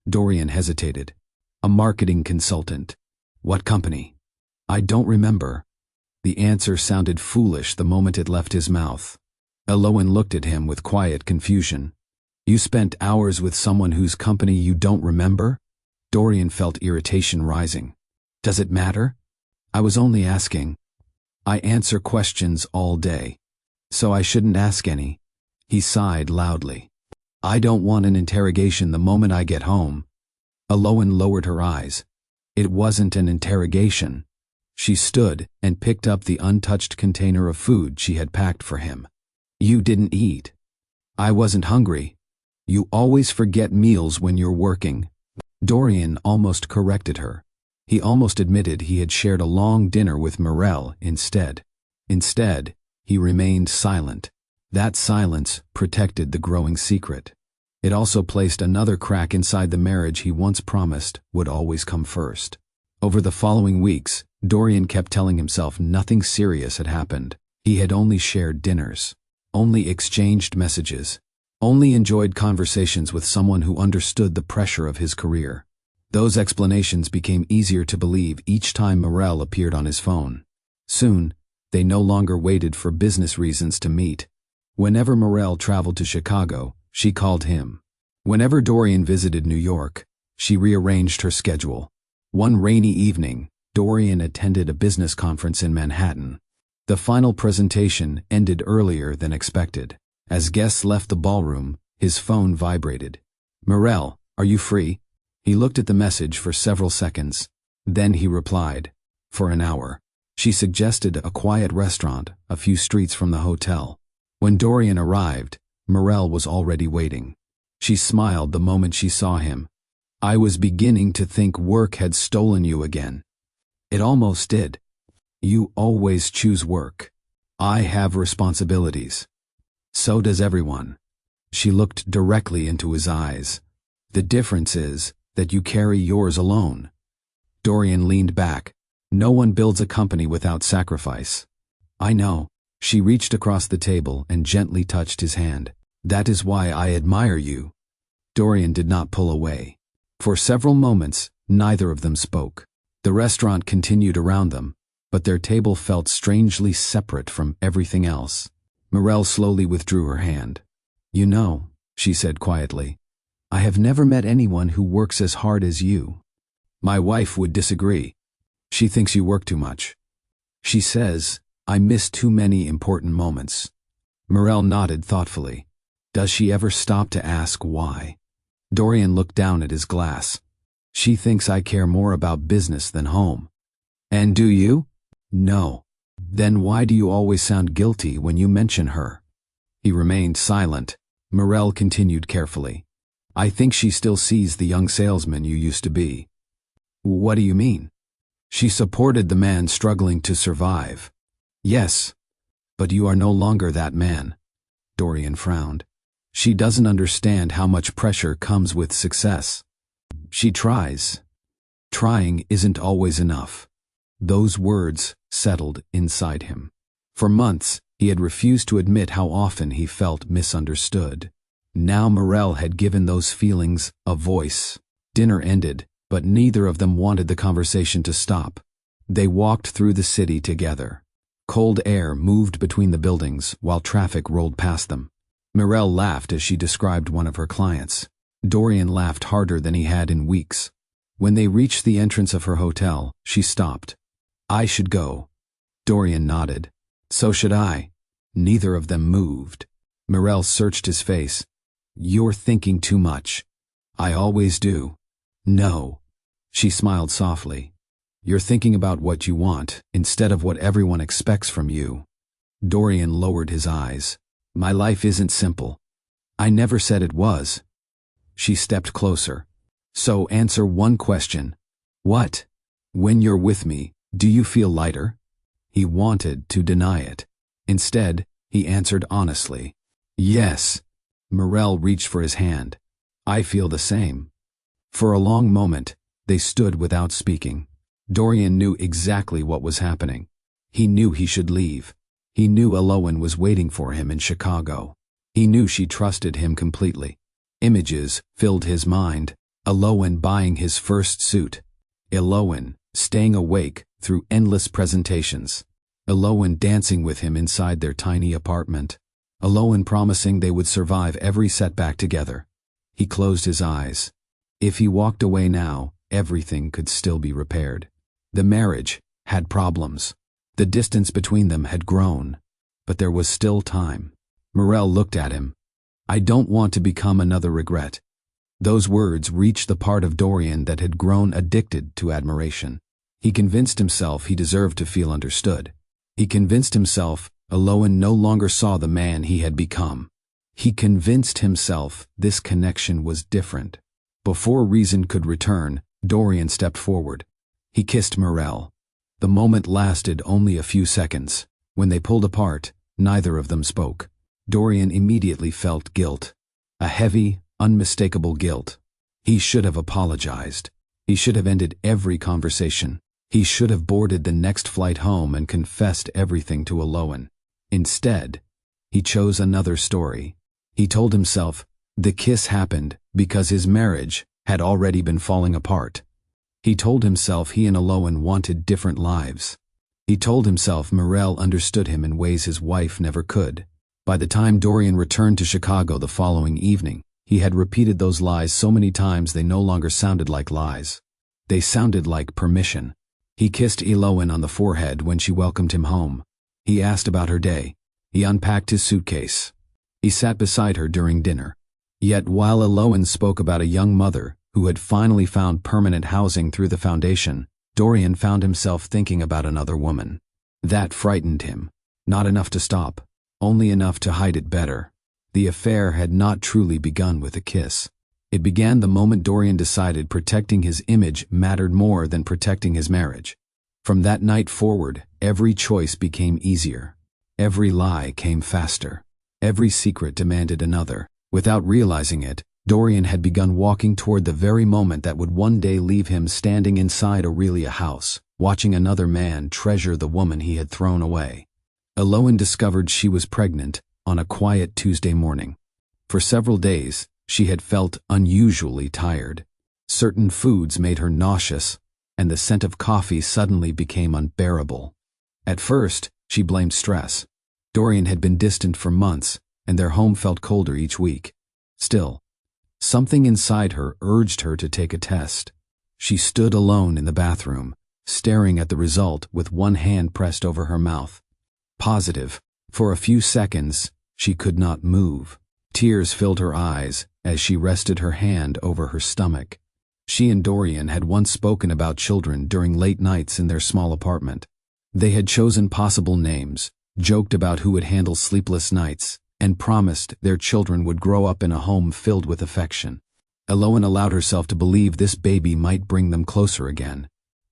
Dorian hesitated. "A marketing consultant." "What company?" "I don't remember." The answer sounded foolish the moment it left his mouth. Eloan looked at him with quiet confusion. "You spent hours with someone whose company you don't remember?" Dorian felt irritation rising. "Does it matter?" "I was only asking." "I answer questions all day. So I shouldn't ask any." He sighed loudly. "I don't want an interrogation the moment I get home." Eloan lowered her eyes. It wasn't an interrogation. She stood and picked up the untouched container of food she had packed for him. "You didn't eat." "I wasn't hungry." "You always forget meals when you're working." Dorian almost corrected her. He almost admitted he had shared a long dinner with Morel instead. Instead, he remained silent. That silence protected the growing secret. It also placed another crack inside the marriage he once promised would always come first. Over the following weeks, Dorian kept telling himself nothing serious had happened. He had only shared dinners, only exchanged messages, only enjoyed conversations with someone who understood the pressure of his career. Those explanations became easier to believe each time Morel appeared on his phone. Soon, they no longer waited for business reasons to meet. Whenever Morel traveled to Chicago, she called him. Whenever Dorian visited New York, she rearranged her schedule. One rainy evening, Dorian attended a business conference in Manhattan. The final presentation ended earlier than expected. As guests left the ballroom, his phone vibrated. "Morel, are you free?" He looked at the message for several seconds. Then he replied, "For an hour." She suggested a quiet restaurant a few streets from the hotel. When Dorian arrived, Morel was already waiting. She smiled the moment she saw him. "I was beginning to think work had stolen you again." "It almost did." "You always choose work." "I have responsibilities." "So does everyone." She looked directly into his eyes. "The difference is that you carry yours alone." Dorian leaned back. "No one builds a company without sacrifice." "I know." She reached across the table and gently touched his hand. "That is why I admire you." Dorian did not pull away. For several moments, neither of them spoke. The restaurant continued around them, but their table felt strangely separate from everything else. Morel slowly withdrew her hand. "You know," she said quietly, "I have never met anyone who works as hard as you." "My wife would disagree. She thinks you work too much." "She says I miss too many important moments." Morel nodded thoughtfully. "Does she ever stop to ask why?" Dorian looked down at his glass. "She thinks I care more about business than home." "And do you?" "No." "Then why do you always sound guilty when you mention her?" He remained silent. Morel continued carefully. "I think she still sees the young salesman you used to be." "What do you mean?" "She supported the man struggling to survive." "Yes, but you are no longer that man." Dorian frowned. "She doesn't understand how much pressure comes with success." "She tries." "Trying isn't always enough." Those words settled inside him. For months, he had refused to admit how often he felt misunderstood. Now Morel had given those feelings a voice. Dinner ended, but neither of them wanted the conversation to stop. They walked through the city together. Cold air moved between the buildings while traffic rolled past them. Morel laughed as she described one of her clients. Dorian laughed harder than he had in weeks. When they reached the entrance of her hotel, she stopped. "I should go." Dorian nodded. "So should I." Neither of them moved. Morel searched his face. "You're thinking too much." "I always do." "No." She smiled softly. "You're thinking about what you want, instead of what everyone expects from you." Dorian lowered his eyes. "My life isn't simple." "I never said it was." She stepped closer. "So answer one question." "What?" "When you're with me, do you feel lighter?" He wanted to deny it. Instead, he answered honestly. "Yes." Morel reached for his hand. "I feel the same." For a long moment, they stood without speaking. Dorian knew exactly what was happening. He knew he should leave. He knew Elowen was waiting for him in Chicago. He knew she trusted him completely. Images filled his mind. Elowen buying his first suit. Elowen staying awake through endless presentations. Elowen dancing with him inside their tiny apartment. Elowen promising they would survive every setback together. He closed his eyes. If he walked away now, everything could still be repaired. The marriage had problems. The distance between them had grown. But there was still time. Morel looked at him. "I don't want to become another regret." Those words reached the part of Dorian that had grown addicted to admiration. He convinced himself he deserved to feel understood. He convinced himself Elowen no longer saw the man he had become. He convinced himself this connection was different. Before reason could return, Dorian stepped forward. He kissed Morel. The moment lasted only a few seconds. When they pulled apart, neither of them spoke. Dorian immediately felt guilt. A heavy, unmistakable guilt. He should have apologized. He should have ended every conversation. He should have boarded the next flight home and confessed everything to Elowen. Instead, he chose another story. He told himself the kiss happened because his marriage had already been falling apart. He told himself he and Elowen wanted different lives. He told himself Morel understood him in ways his wife never could. By the time Dorian returned to Chicago the following evening, he had repeated those lies so many times they no longer sounded like lies. They sounded like permission. He kissed Elowen on the forehead when she welcomed him home. He asked about her day. He unpacked his suitcase. He sat beside her during dinner. Yet while Elowen spoke about a young mother who had finally found permanent housing through the foundation, Dorian found himself thinking about another woman. That frightened him. Not enough to stop, only enough to hide it better. The affair had not truly begun with a kiss. It began the moment Dorian decided protecting his image mattered more than protecting his marriage. From that night forward, every choice became easier. Every lie came faster. Every secret demanded another. Without realizing it, Dorian had begun walking toward the very moment that would one day leave him standing inside Aurelia House, watching another man treasure the woman he had thrown away. Elowen discovered she was pregnant on a quiet Tuesday morning. For several days, she had felt unusually tired. Certain foods made her nauseous, and the scent of coffee suddenly became unbearable. At first, she blamed stress. Dorian had been distant for months, and their home felt colder each week. Still, something inside her urged her to take a test. She stood alone in the bathroom, staring at the result with one hand pressed over her mouth. Positive. For a few seconds, she could not move. Tears filled her eyes as she rested her hand over her stomach. She and Dorian had once spoken about children during late nights in their small apartment. They had chosen possible names, joked about who would handle sleepless nights, and promised their children would grow up in a home filled with affection. Elowen allowed herself to believe this baby might bring them closer again.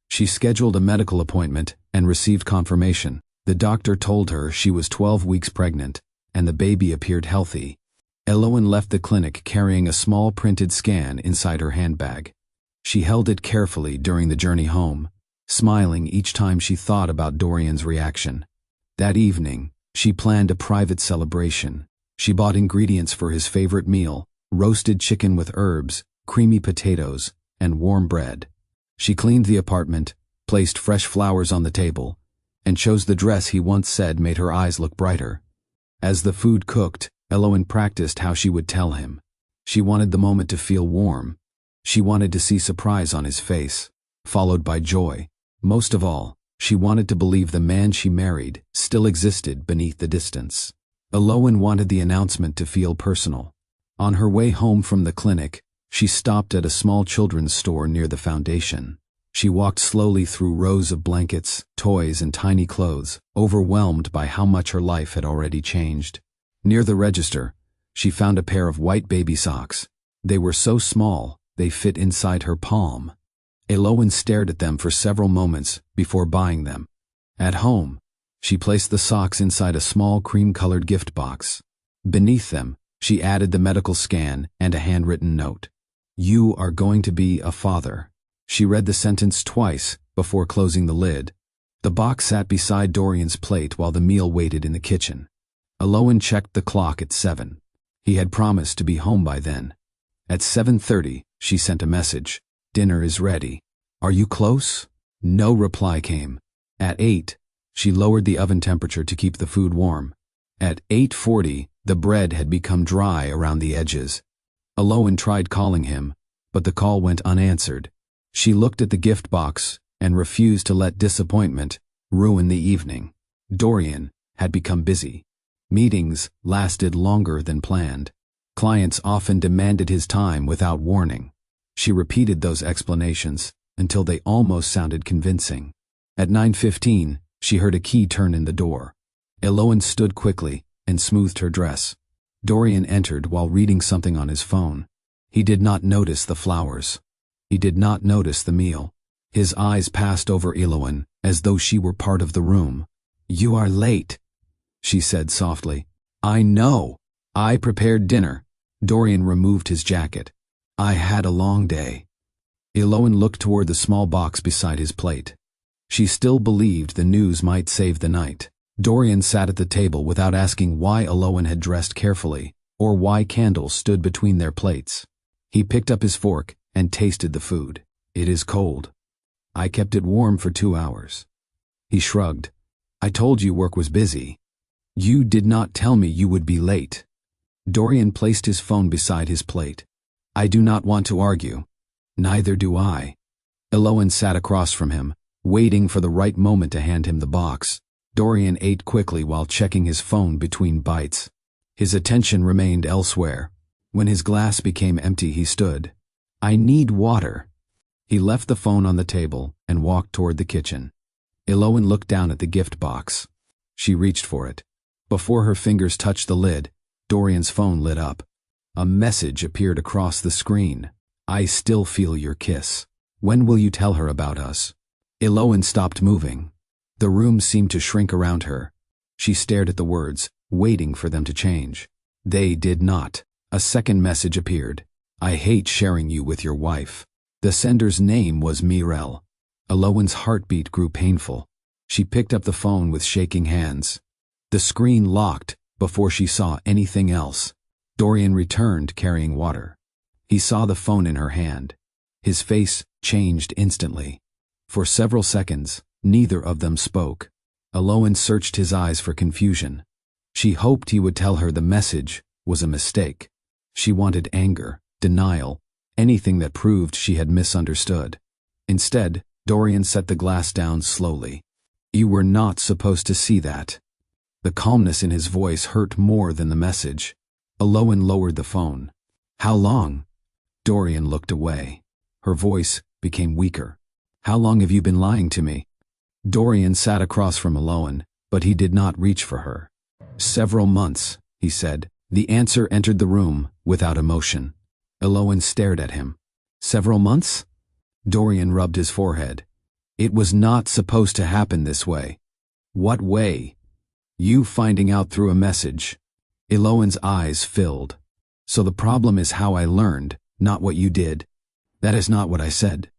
She scheduled a medical appointment and received confirmation. The doctor told her she was 12 weeks pregnant, and the baby appeared healthy. Elowen left the clinic carrying a small printed scan inside her handbag. She held it carefully during the journey home, smiling each time she thought about Dorian's reaction. That evening, she planned a private celebration. She bought ingredients for his favorite meal: roasted chicken with herbs, creamy potatoes, and warm bread. She cleaned the apartment, placed fresh flowers on the table, and chose the dress he once said made her eyes look brighter. As the food cooked, Elowen practiced how she would tell him. She wanted the moment to feel warm. She wanted to see surprise on his face, followed by joy. Most of all, she wanted to believe the man she married still existed beneath the distance. Elowen wanted the announcement to feel personal. On her way home from the clinic, she stopped at a small children's store near the foundation. She walked slowly through rows of blankets, toys, and tiny clothes, overwhelmed by how much her life had already changed. Near the register, she found a pair of white baby socks. They were so small, they fit inside her palm. Elowen stared at them for several moments before buying them. At home, she placed the socks inside a small cream-colored gift box. Beneath them, she added the medical scan and a handwritten note. "You are going to be a father." She read the sentence twice before closing the lid. The box sat beside Dorian's plate while the meal waited in the kitchen. Elowen checked the clock at 7. He had promised to be home by then. At 7:30, she sent a message. "Dinner is ready. Are you close?" No reply came. At 8, she lowered the oven temperature to keep the food warm. At 8:40, the bread had become dry around the edges. Elowen tried calling him, but the call went unanswered. She looked at the gift box and refused to let disappointment ruin the evening. Dorian had become busy. Meetings lasted longer than planned. Clients often demanded his time without warning. She repeated those explanations until they almost sounded convincing. At 9:15, she heard a key turn in the door. Elowen stood quickly and smoothed her dress. Dorian entered while reading something on his phone. He did not notice the flowers. He did not notice the meal. His eyes passed over Elowen as though she were part of the room. "You are late," she said softly. "I know. I prepared dinner." Dorian removed his jacket. "I had a long day." Elowen looked toward the small box beside his plate. She still believed the news might save the night. Dorian sat at the table without asking why Elowen had dressed carefully or why candles stood between their plates. He picked up his fork and tasted the food. "It is cold. I kept it warm for 2 hours." He shrugged. "I told you work was busy. You did not tell me you would be late." Dorian placed his phone beside his plate. "I do not want to argue." "Neither do I." Elowen sat across from him, waiting for the right moment to hand him the box. Dorian ate quickly while checking his phone between bites. His attention remained elsewhere. When his glass became empty, he stood. "I need water." He left the phone on the table and walked toward the kitchen. Elowen looked down at the gift box. She reached for it. Before her fingers touched the lid, Dorian's phone lit up. A message appeared across the screen. "I still feel your kiss. When will you tell her about us?" Elowen stopped moving. The room seemed to shrink around her. She stared at the words, waiting for them to change. They did not. A second message appeared. "I hate sharing you with your wife." The sender's name was Mirel. Elowen's heartbeat grew painful. She picked up the phone with shaking hands. The screen locked before she saw anything else. Dorian returned carrying water. He saw the phone in her hand. His face changed instantly. For several seconds, neither of them spoke. Elowen searched his eyes for confusion. She hoped he would tell her the message was a mistake. She wanted anger, denial, anything that proved she had misunderstood. Instead, Dorian set the glass down slowly. "You were not supposed to see that." The calmness in his voice hurt more than the message. Elowen lowered the phone. "How long?" Dorian looked away. Her voice became weaker. "How long have you been lying to me?" Dorian sat across from Elowen, but he did not reach for her. "Several months," he said. The answer entered the room without emotion. Elowen stared at him. "Several months?" Dorian rubbed his forehead. "It was not supposed to happen this way." "What way?" "You finding out through a message." Elowen's eyes filled. "So the problem is how I learned, not what you did." "That is not what I said."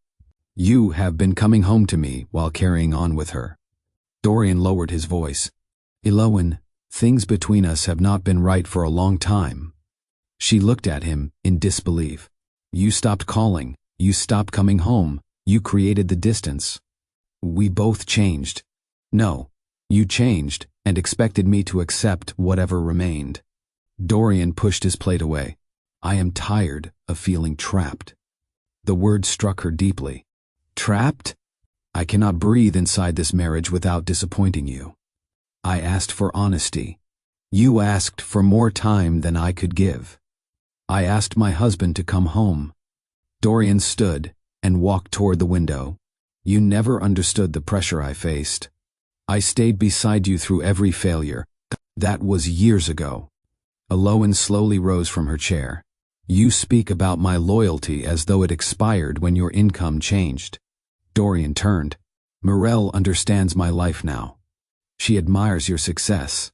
You have been coming home to me while carrying on with her. Dorian lowered his voice. Elowen, things between us have not been right for a long time. She looked at him in disbelief. You stopped calling. You stopped coming home. You created the distance. We both changed. No, you changed and expected me to accept whatever remained. Dorian pushed his plate away. I am tired of feeling trapped. The word struck her deeply. Trapped? I cannot breathe inside this marriage without disappointing you. I asked for honesty. You asked for more time than I could give. I asked my husband to come home. Dorian stood and walked toward the window. You never understood the pressure I faced. I stayed beside you through every failure. That was years ago. Elowen slowly rose from her chair. You speak about my loyalty as though it expired when your income changed. Dorian turned. Morel understands my life now. She admires your success.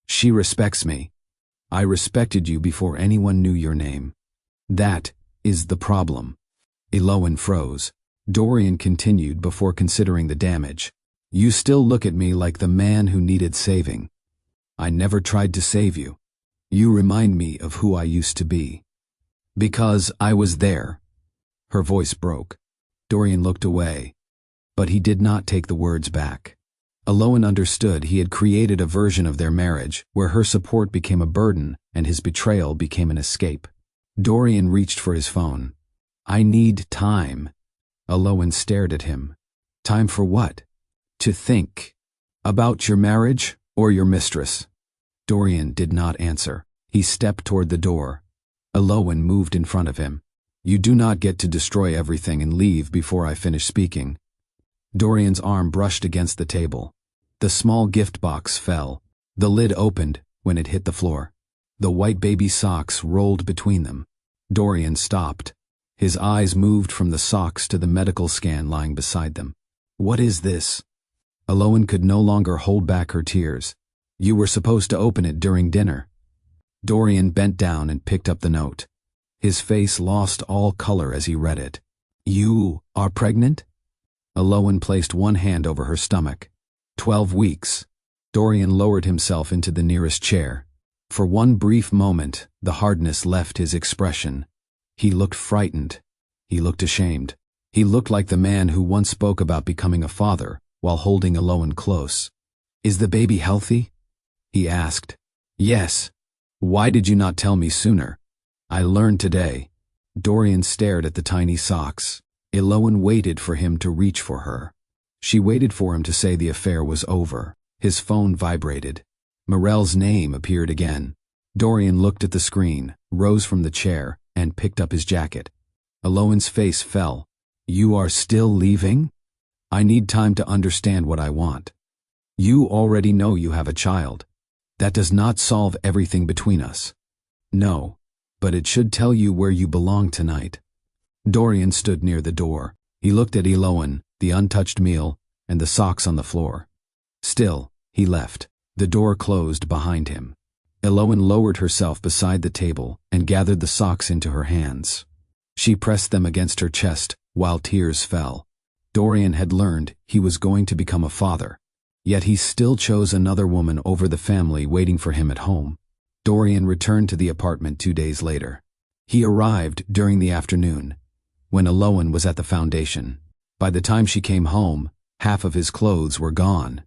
She respects me. I respected you before anyone knew your name. That is the problem. Elowen froze. Dorian continued before considering the damage. You still look at me like the man who needed saving. I never tried to save you. You remind me of who I used to be. Because I was there. Her voice broke. Dorian looked away, but he did not take the words back. Elowen understood he had created a version of their marriage where her support became a burden and his betrayal became an escape. Dorian reached for his phone. I need time. Elowen stared at him. Time for what? To think. About your marriage or your mistress? Dorian did not answer. He stepped toward the door. Elowen moved in front of him. You do not get to destroy everything and leave before I finish speaking. Dorian's arm brushed against the table. The small gift box fell. The lid opened when it hit the floor. The white baby socks rolled between them. Dorian stopped. His eyes moved from the socks to the medical scan lying beside them. What is this? Elowen could no longer hold back her tears. You were supposed to open it during dinner. Dorian bent down and picked up the note. His face lost all color as he read it. You are pregnant? Elowen placed one hand over her stomach. 12 weeks. Dorian lowered himself into the nearest chair. For one brief moment, the hardness left his expression. He looked frightened. He looked ashamed. He looked like the man who once spoke about becoming a father while holding Elowen close. Is the baby healthy? He asked. Yes. Why did you not tell me sooner? I learned today. Dorian stared at the tiny socks. Elowen waited for him to reach for her. She waited for him to say the affair was over. His phone vibrated. Morel's name appeared again. Dorian looked at the screen, rose from the chair, and picked up his jacket. Elowen's face fell. You are still leaving? I need time to understand what I want. You already know you have a child. That does not solve everything between us. No, but it should tell you where you belong tonight. Dorian stood near the door. He looked at Elowen, the untouched meal, and the socks on the floor. Still, he left. The door closed behind him. Elowen lowered herself beside the table and gathered the socks into her hands. She pressed them against her chest while tears fell. Dorian had learned he was going to become a father, yet he still chose another woman over the family waiting for him at home. Dorian returned to the apartment 2 days later. He arrived during the afternoon, when Elowen was at the foundation. By the time she came home, half of his clothes were gone.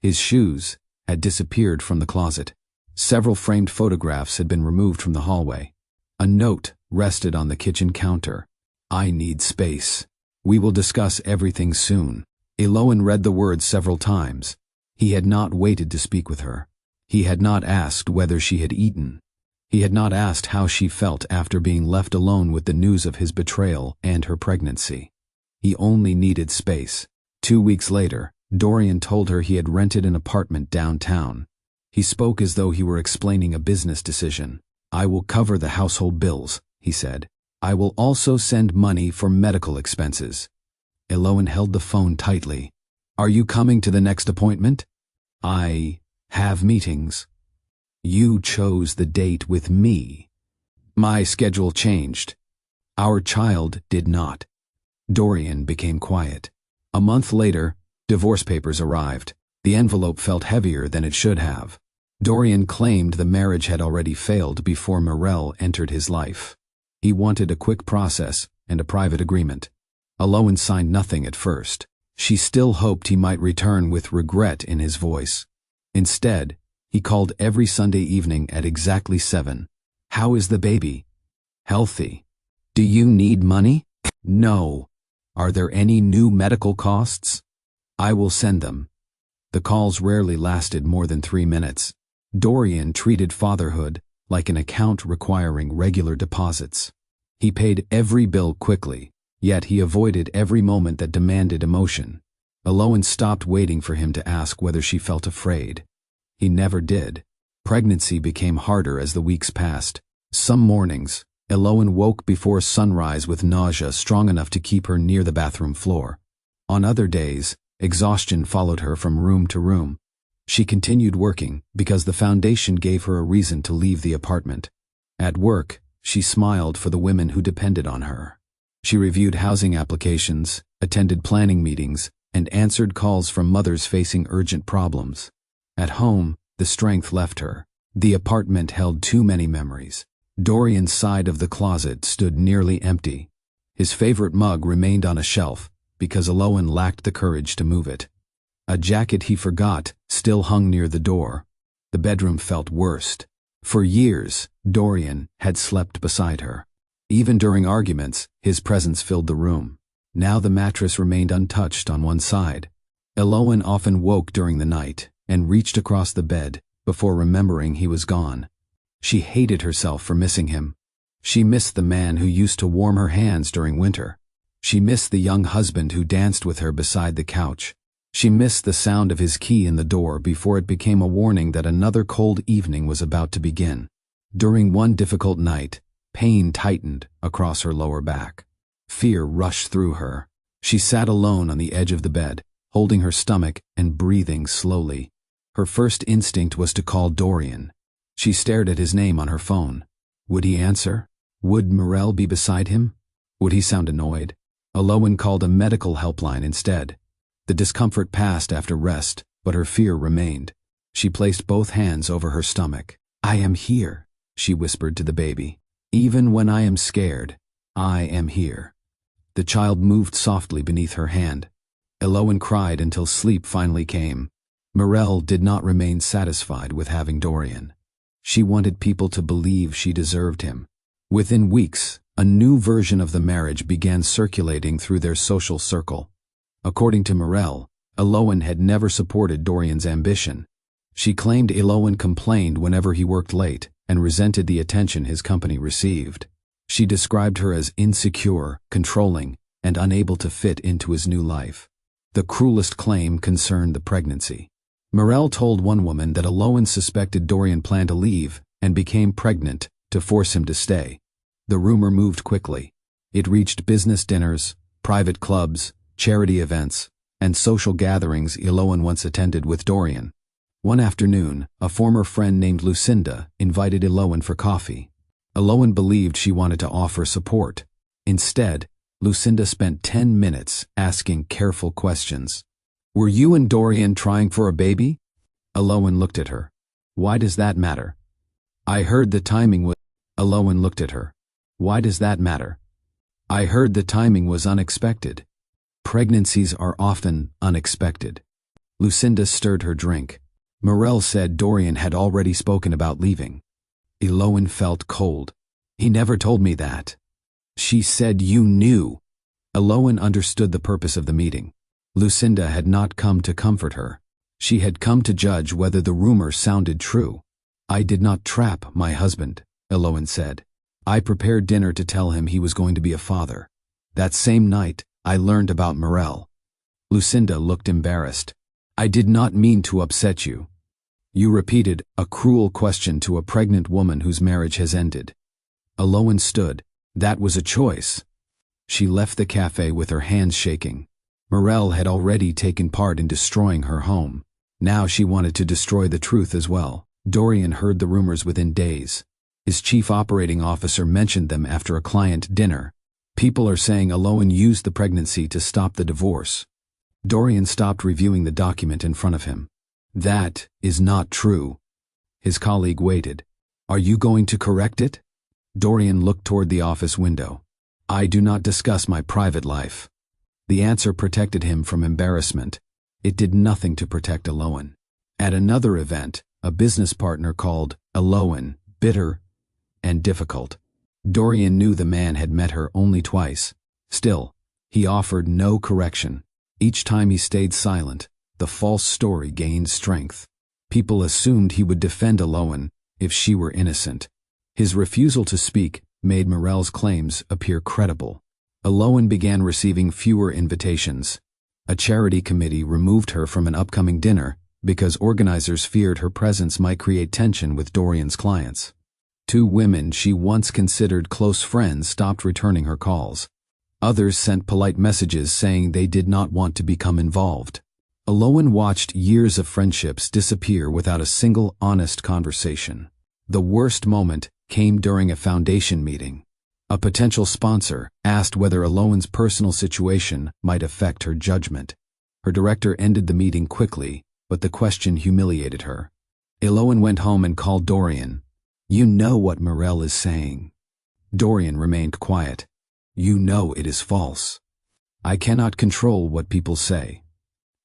His shoes had disappeared from the closet. Several framed photographs had been removed from the hallway. A note rested on the kitchen counter. I need space. We will discuss everything soon. Elowen read the words several times. He had not waited to speak with her. He had not asked whether she had eaten. He had not asked how she felt after being left alone with the news of his betrayal and her pregnancy. He only needed space. 2 weeks later, Dorian told her he had rented an apartment downtown. He spoke as though he were explaining a business decision. I will cover the household bills, he said. I will also send money for medical expenses. Elowen held the phone tightly. Are you coming to the next appointment? I have meetings. You chose the date with me. My schedule changed. Our child did not. Dorian became quiet. A month later, divorce papers arrived. The envelope felt heavier than it should have. Dorian claimed the marriage had already failed before Morel entered his life. He wanted a quick process and a private agreement. Aloan signed nothing at first. She still hoped he might return with regret in his voice. Instead, he called every Sunday evening at exactly 7. "How is the baby?" "Healthy." "Do you need money?" "No." "Are there any new medical costs?" "I will send them." The calls rarely lasted more than 3 minutes. Dorian treated fatherhood like an account requiring regular deposits. He paid every bill quickly, yet he avoided every moment that demanded emotion. Aloan stopped waiting for him to ask whether she felt afraid. He never did. Pregnancy became harder as the weeks passed. Some mornings, Aloan woke before sunrise with nausea strong enough to keep her near the bathroom floor. On other days, exhaustion followed her from room to room. She continued working because the foundation gave her a reason to leave the apartment. At work, she smiled for the women who depended on her. She reviewed housing applications, attended planning meetings, and answered calls from mothers facing urgent problems. At home, the strength left her. The apartment held too many memories. Dorian's side of the closet stood nearly empty. His favorite mug remained on a shelf because Aloan lacked the courage to move it. A jacket he forgot still hung near the door. The bedroom felt worst. For years, Dorian had slept beside her. Even during arguments, his presence filled the room. Now the mattress remained untouched on one side. Aloan often woke during the night and reached across the bed before remembering he was gone. She hated herself for missing him. She missed the man who used to warm her hands during winter. She missed the young husband who danced with her beside the couch. She missed the sound of his key in the door before it became a warning that another cold evening was about to begin. During one difficult night, pain tightened across her lower back. Fear rushed through her. She sat alone on the edge of the bed, holding her stomach and breathing slowly. Her first instinct was to call Dorian. She stared at his name on her phone. Would he answer? Would Morel be beside him? Would he sound annoyed? Aloan called a medical helpline instead. The discomfort passed after rest, but her fear remained. She placed both hands over her stomach. "I am here," she whispered to the baby. "Even when I am scared, I am here." The child moved softly beneath her hand. Aloan cried until sleep finally came. Morel did not remain satisfied with having Dorian. She wanted people to believe she deserved him. Within weeks, a new version of the marriage began circulating through their social circle. According to Morel, Aloan had never supported Dorian's ambition. She claimed Aloan complained whenever he worked late and resented the attention his company received. She described her as insecure, controlling, and unable to fit into his new life. The cruelest claim concerned the pregnancy. Morel told one woman that Aloan suspected Dorian planned to leave and became pregnant to force him to stay. The rumor moved quickly. It reached business dinners, private clubs, charity events, and social gatherings Aloan once attended with Dorian. One afternoon, a former friend named Lucinda invited Aloan for coffee. Aloan believed she wanted to offer support. Instead, Lucinda spent 10 minutes asking careful questions. "Were you and Dorian trying for a baby?" Aloan looked at her. "Why does that matter?" "I heard the timing was..." Aloan looked at her. "Why does that matter?" "I heard the timing was unexpected." Pregnancies are often unexpected. Lucinda stirred her drink. Morel said Dorian had already spoken about leaving. Aloan felt cold. "He never told me that." "She said you knew." Aloan understood the purpose of the meeting. Lucinda had not come to comfort her. She had come to judge whether the rumor sounded true. "I did not trap my husband," Aloan said. "I prepared dinner to tell him he was going to be a father. That same night, I learned about Morel." Lucinda looked embarrassed. "I did not mean to upset you." "You repeated a cruel question to a pregnant woman whose marriage has ended." Aloan stood. That was a choice. She left the cafe with her hands shaking. Morel had already taken part in destroying her home. Now she wanted to destroy the truth as well. Dorian heard the rumors within days. His chief operating officer mentioned them after a client dinner. People are saying Aloan used the pregnancy to stop the divorce. Dorian stopped reviewing the document in front of him. That is not true. His colleague waited. Are you going to correct it? Dorian looked toward the office window. I do not discuss my private life. The answer protected him from embarrassment. It did nothing to protect Aloan. At another event, a business partner called Aloan bitter and difficult. Dorian knew the man had met her only twice. Still, he offered no correction. Each time he stayed silent, the false story gained strength. People assumed he would defend Aloan if she were innocent. His refusal to speak made Morel's claims appear credible. Aloan began receiving fewer invitations. A charity committee removed her from an upcoming dinner because organizers feared her presence might create tension with Dorian's clients. 2 women she once considered close friends stopped returning her calls. Others sent polite messages saying they did not want to become involved. Aloan watched years of friendships disappear without a single honest conversation. The worst moment came during a foundation meeting. A potential sponsor asked whether Aloan's personal situation might affect her judgment. Her director ended the meeting quickly, but the question humiliated her. Aloan went home and called Dorian. You know what Morel is saying. Dorian remained quiet. You know it is false. I cannot control what people say.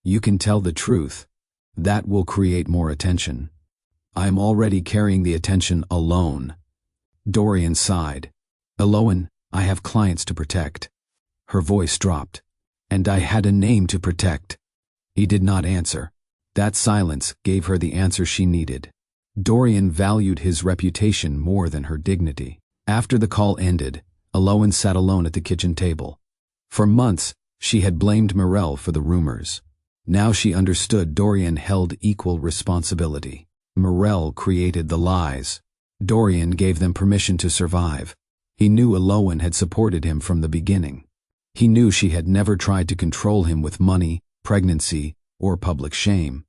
You can tell the truth. That will create more attention. I am already carrying the attention alone. Dorian sighed. Aloan, I have clients to protect. Her voice dropped. And I had a name to protect. He did not answer. That silence gave her the answer she needed. Dorian valued his reputation more than her dignity. After the call ended, Aloan sat alone at the kitchen table. For months, she had blamed Morel for the rumors. Now she understood Dorian held equal responsibility. Morel created the lies. Dorian gave them permission to survive. He knew Aloan had supported him from the beginning. He knew she had never tried to control him with money, pregnancy, or public shame.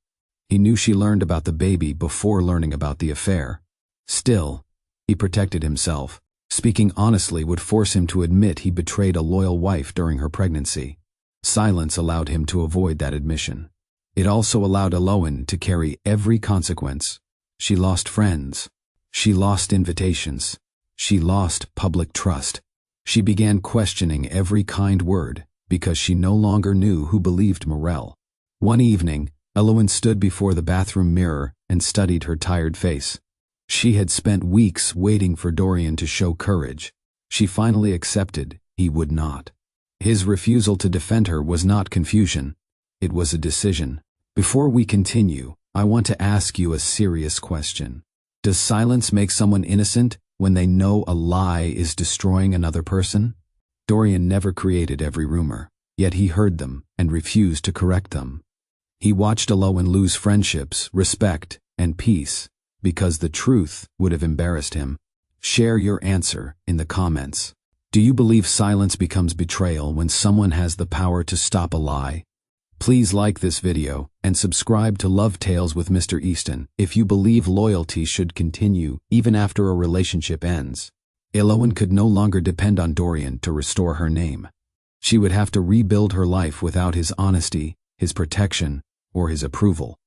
He knew she learned about the baby before learning about the affair. Still, he protected himself. Speaking honestly would force him to admit he betrayed a loyal wife during her pregnancy. Silence allowed him to avoid that admission. It also allowed Aloan to carry every consequence. She lost friends. She lost invitations. She lost public trust. She began questioning every kind word because she no longer knew who believed Morel. One evening, Aloan stood before the bathroom mirror and studied her tired face. She had spent weeks waiting for Dorian to show courage. She finally accepted he would not. His refusal to defend her was not confusion. It was a decision. Before we continue, I want to ask you a serious question. Does silence make someone innocent when they know a lie is destroying another person? Dorian never created every rumor, yet he heard them and refused to correct them. He watched Aloan lose friendships, respect, and peace because the truth would have embarrassed him. Share your answer in the comments. Do you believe silence becomes betrayal when someone has the power to stop a lie? Please like this video and subscribe to Love Tales with Mr. Easton if you believe loyalty should continue even after a relationship ends. Aloan could no longer depend on Dorian to restore her name. She would have to rebuild her life without his honesty, his protection, or his approval.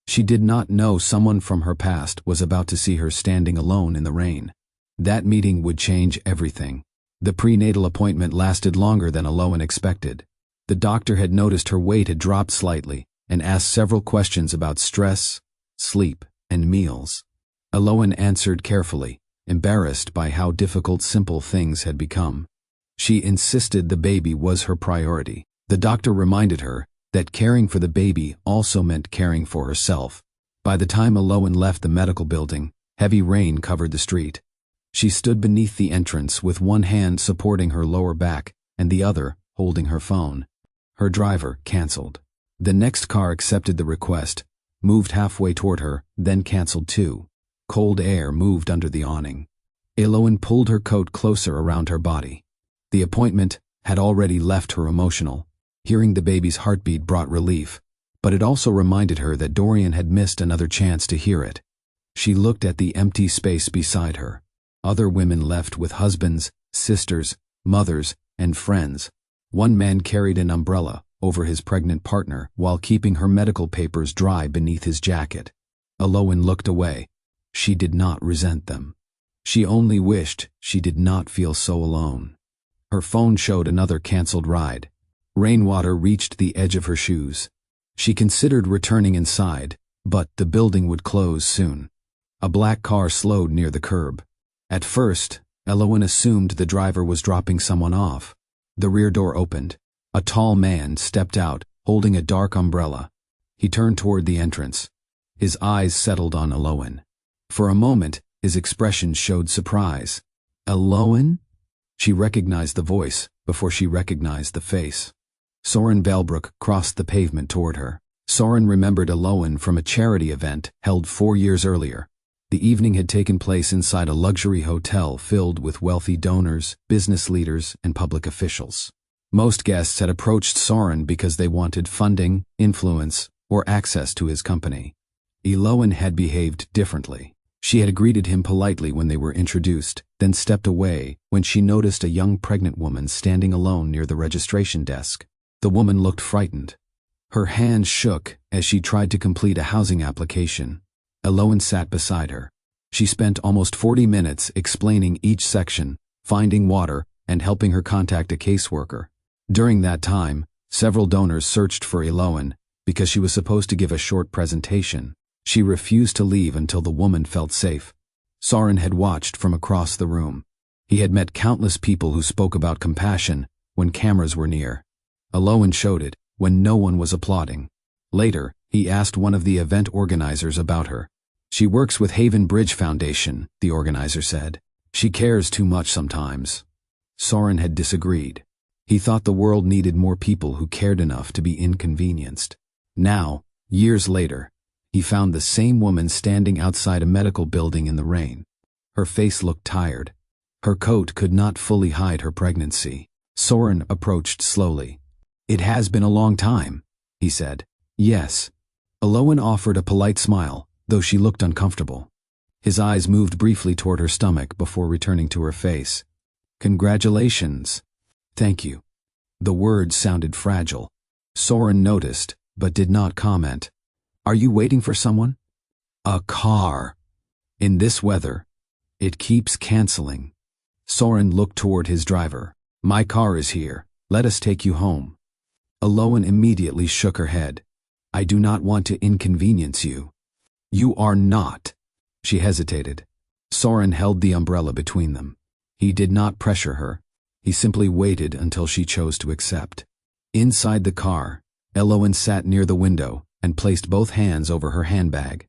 She did not know someone from her past was about to see her standing alone in the rain. That meeting would change everything. The prenatal appointment lasted longer than Aloan expected. The doctor had noticed her weight had dropped slightly and asked several questions about stress, sleep, and meals. Aloan answered carefully, embarrassed by how difficult simple things had become. She insisted the baby was her priority. The doctor reminded her that caring for the baby also meant caring for herself. By the time Aloan left the medical building, heavy rain covered the street. She stood beneath the entrance with one hand supporting her lower back and the other holding her phone. Her driver canceled. The next car accepted the request, moved halfway toward her, then canceled too. Cold air moved under the awning. Aloan pulled her coat closer around her body. The appointment had already left her emotional. Hearing the baby's heartbeat brought relief, but it also reminded her that Dorian had missed another chance to hear it. She looked at the empty space beside her. Other women left with husbands, sisters, mothers, and friends. One man carried an umbrella over his pregnant partner while keeping her medical papers dry beneath his jacket. Elowen looked away. She did not resent them. She only wished she did not feel so alone. Her phone showed another canceled ride. Rainwater reached the edge of her shoes. She considered returning inside, but the building would close soon. A black car slowed near the curb. At first, Elowen assumed the driver was dropping someone off. The rear door opened. A tall man stepped out, holding a dark umbrella. He turned toward the entrance. His eyes settled on Elowen. For a moment, his expression showed surprise. Elowen? She recognized the voice before she recognized the face. Soren Velbrook crossed the pavement toward her. Soren remembered Elowen from a charity event held 4 years earlier. The evening had taken place inside a luxury hotel filled with wealthy donors, business leaders, and public officials. Most guests had approached Soren because they wanted funding, influence, or access to his company. Elowen had behaved differently. She had greeted him politely when they were introduced, then stepped away when she noticed a young pregnant woman standing alone near the registration desk. The woman looked frightened. Her hands shook as she tried to complete a housing application. Elowen sat beside her. She spent almost 40 minutes explaining each section, finding water, and helping her contact a caseworker. During that time, several donors searched for Elowen because she was supposed to give a short presentation. She refused to leave until the woman felt safe. Soren had watched from across the room. He had met countless people who spoke about compassion when cameras were near. Elowen showed it when no one was applauding. Later, he asked one of the event organizers about her. She works with Haven Bridge Foundation, the organizer said. She cares too much sometimes. Soren had disagreed. He thought the world needed more people who cared enough to be inconvenienced. Now, years later, he found the same woman standing outside a medical building in the rain. Her face looked tired. Her coat could not fully hide her pregnancy. Soren approached slowly. "It has been a long time," he said. "Yes." Elowen offered a polite smile, though she looked uncomfortable. His eyes moved briefly toward her stomach before returning to her face. "Congratulations." "Thank you." The words sounded fragile. Soren noticed, but did not comment. "Are you waiting for someone?" "A car. In this weather, it keeps canceling." Soren looked toward his driver. "My car is here. Let us take you home." Elowen immediately shook her head. "I do not want to inconvenience you." "You are not." She hesitated. Soren held the umbrella between them. He did not pressure her. He simply waited until she chose to accept. Inside the car, Elowen sat near the window and placed both hands over her handbag.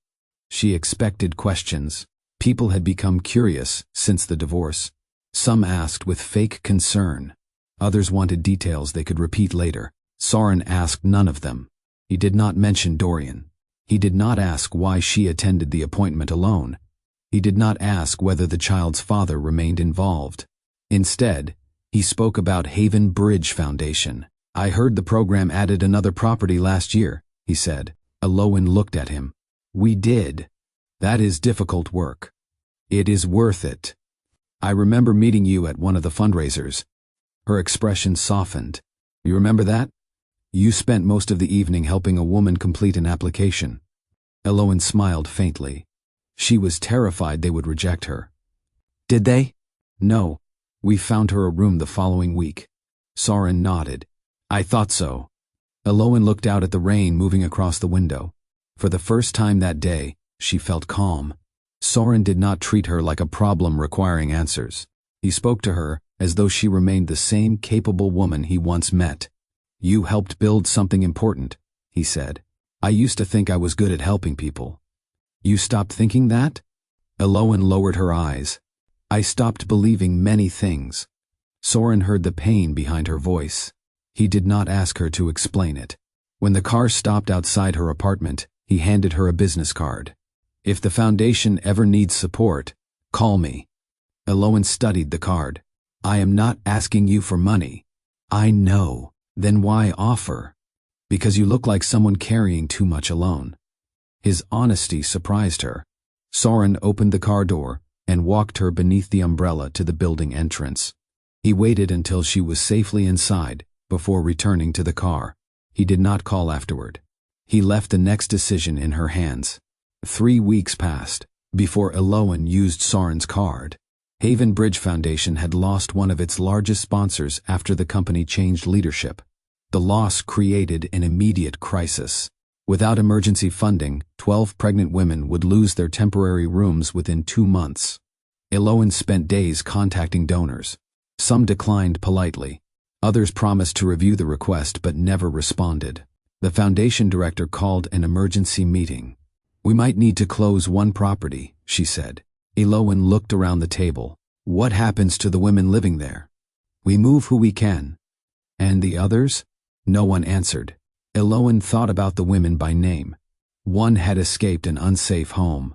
She expected questions. People had become curious since the divorce. Some asked with fake concern. Others wanted details they could repeat later. Soren asked none of them. He did not mention Dorian. He did not ask why she attended the appointment alone. He did not ask whether the child's father remained involved. Instead, he spoke about Haven Bridge Foundation. "I heard the program added another property last year," he said. Elowen looked at him. "We did. That is difficult work. It is worth it. I remember meeting you at one of the fundraisers." Her expression softened. "You remember that? You spent most of the evening helping a woman complete an application." Elowen smiled faintly. She was terrified they would reject her. "Did they?" "No. We found her a room the following week." Soren nodded. "I thought so." Elowen looked out at the rain moving across the window. For the first time that day, she felt calm. Soren did not treat her like a problem requiring answers. He spoke to her as though she remained the same capable woman he once met. "You helped build something important," he said. "I used to think I was good at helping people." "You stopped thinking that?" Elowen lowered her eyes. "I stopped believing many things." Soren heard the pain behind her voice. He did not ask her to explain it. When the car stopped outside her apartment, he handed her a business card. "If the foundation ever needs support, call me." Elowen studied the card. "I am not asking you for money." "I know. Then why offer?" "Because you look like someone carrying too much alone." His honesty surprised her. Soren opened the car door and walked her beneath the umbrella to the building entrance. He waited until she was safely inside before returning to the car. He did not call afterward. He left the next decision in her hands. 3 weeks passed before Elowen used Soren's card. Haven Bridge Foundation had lost one of its largest sponsors after the company changed leadership. The loss created an immediate crisis. Without emergency funding, 12 pregnant women would lose their temporary rooms within 2 months. Elowen spent days contacting donors. Some declined politely. Others promised to review the request but never responded. The foundation director called an emergency meeting. "We might need to close one property," she said. Elowen looked around the table. "What happens to the women living there?" "We move who we can." "And the others?" No one answered. Elowen thought about the women by name. One had escaped an unsafe home.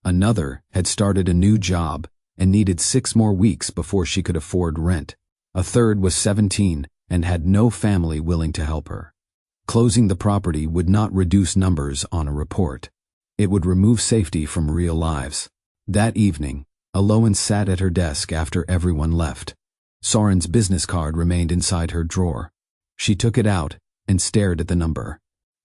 Another had started a new job and needed 6 more weeks before she could afford rent. A third was 17 and had no family willing to help her. Closing the property would not reduce numbers on a report. It would remove safety from real lives. That evening, Elowen sat at her desk after everyone left. Soren's business card remained inside her drawer. She took it out and stared at the number.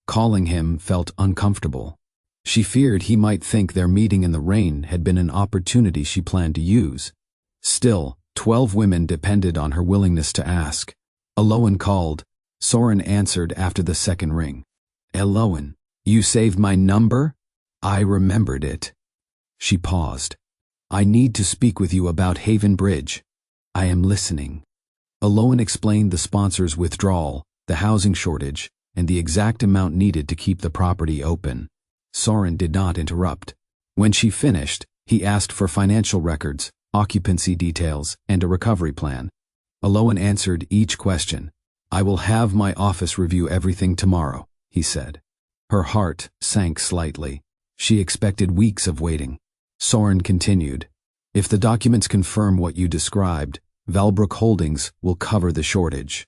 Calling him felt uncomfortable. She feared he might think their meeting in the rain had been an opportunity she planned to use. Still, 12 women depended on her willingness to ask. Elowen called. Soren answered after the second ring. "Elowen, you saved my number?" "I remembered it." She paused. "I need to speak with you about Haven Bridge." "I am listening." Elowen explained the sponsor's withdrawal, the housing shortage, and the exact amount needed to keep the property open. Soren did not interrupt. When she finished, he asked for financial records, occupancy details, and a recovery plan. Elowen answered each question. "I will have my office review everything tomorrow," he said. Her heart sank slightly. She expected weeks of waiting. Soren continued. "If the documents confirm what you described, Valbrook Holdings will cover the shortage."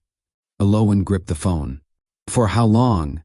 Elowen gripped the phone. "For how long?"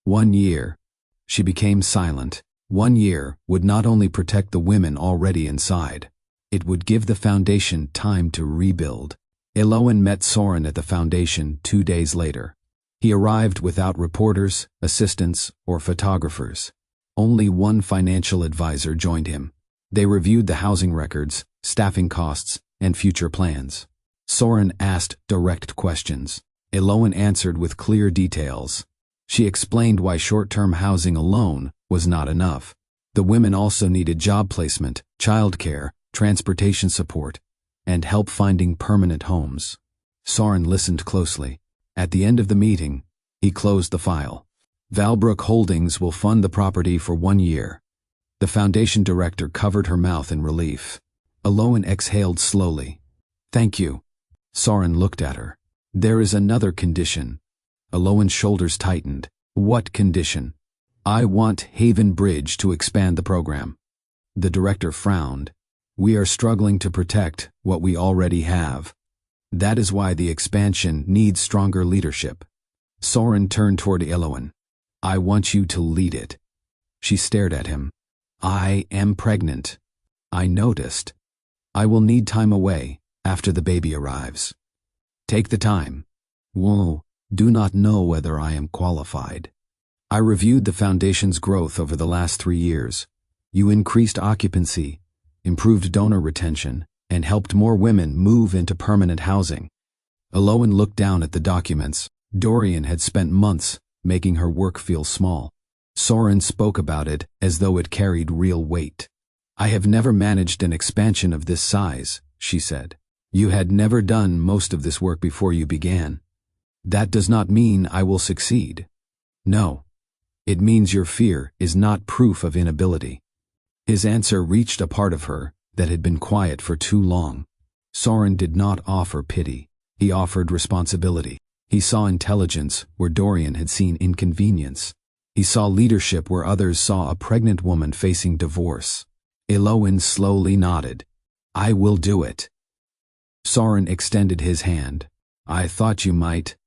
1 year. She became silent. 1 year would not only protect the women already inside. It would give the foundation time to rebuild. Elowen met Soren at the foundation 2 days later. He arrived without reporters, assistants, or photographers. Only one financial advisor joined him. They reviewed the housing records, staffing costs, and future plans. Soren asked direct questions. Elowen answered with clear details. She explained why short-term housing alone was not enough. The women also needed job placement, childcare, transportation support, and help finding permanent homes. Soren listened closely. At the end of the meeting, he closed the file. Valbrook Holdings will fund the property for 1 year. The foundation director covered her mouth in relief. Elowen exhaled slowly. "Thank you." Soren looked at her. "There is another condition." Elowen's shoulders tightened. "What condition?" "I want Haven Bridge to expand the program." The director frowned. "We are struggling to protect what we already have. That is why the expansion needs stronger leadership." Soren turned toward Elowen. "I want you to lead it." She stared at him. "I am pregnant." "I noticed." "I will need time away after the baby arrives." "Take the time." "Whoa, do not know whether I am qualified." "I reviewed the foundation's growth over the last 3 years. You increased occupancy, improved donor retention, and helped more women move into permanent housing." Elowen looked down at the documents. Dorian had spent months making her work feel small. Soren spoke about it as though it carried real weight. "I have never managed an expansion of this size," she said. "You had never done most of this work before you began. That does not mean I will succeed." "No. It means your fear is not proof of inability." His answer reached a part of her that had been quiet for too long. Soren did not offer pity. He offered responsibility. He saw intelligence where Dorian had seen inconvenience. He saw leadership where others saw a pregnant woman facing divorce. Elowen slowly nodded. "I will do it." Soren extended his hand. "I thought you might."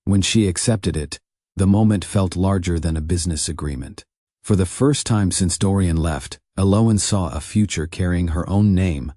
When she accepted it, the moment felt larger than a business agreement. For the first time since Dorian left, Elowen saw a future carrying her own name.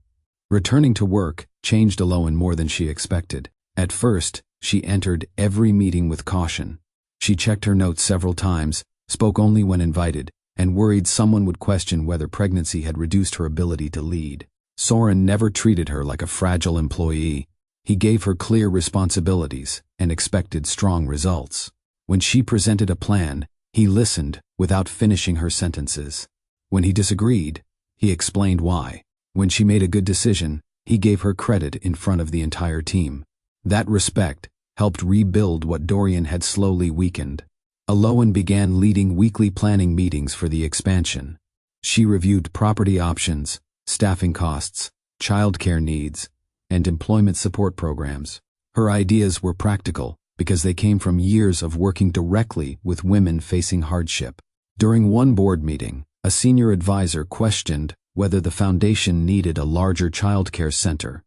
Returning to work changed Aloan more than she expected. At first, she entered every meeting with caution. She checked her notes several times, spoke only when invited, and worried someone would question whether pregnancy had reduced her ability to lead. Soren never treated her like a fragile employee. He gave her clear responsibilities and expected strong results. When she presented a plan, he listened without finishing her sentences. When he disagreed, he explained why. When she made a good decision, he gave her credit in front of the entire team. That respect helped rebuild what Dorian had slowly weakened. Aloan began leading weekly planning meetings for the expansion. She reviewed property options, staffing costs, childcare needs, and employment support programs. Her ideas were practical because they came from years of working directly with women facing hardship. During one board meeting, a senior advisor questioned whether the foundation needed a larger childcare center.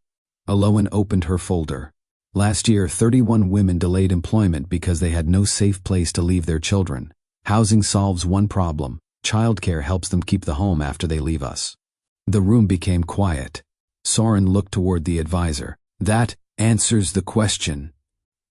Aloan opened her folder. Last year, 31 women delayed employment because they had no safe place to leave their children. Housing solves one problem. Childcare helps them keep the home after they leave us. The room became quiet. Soren looked toward the advisor. That answers the question.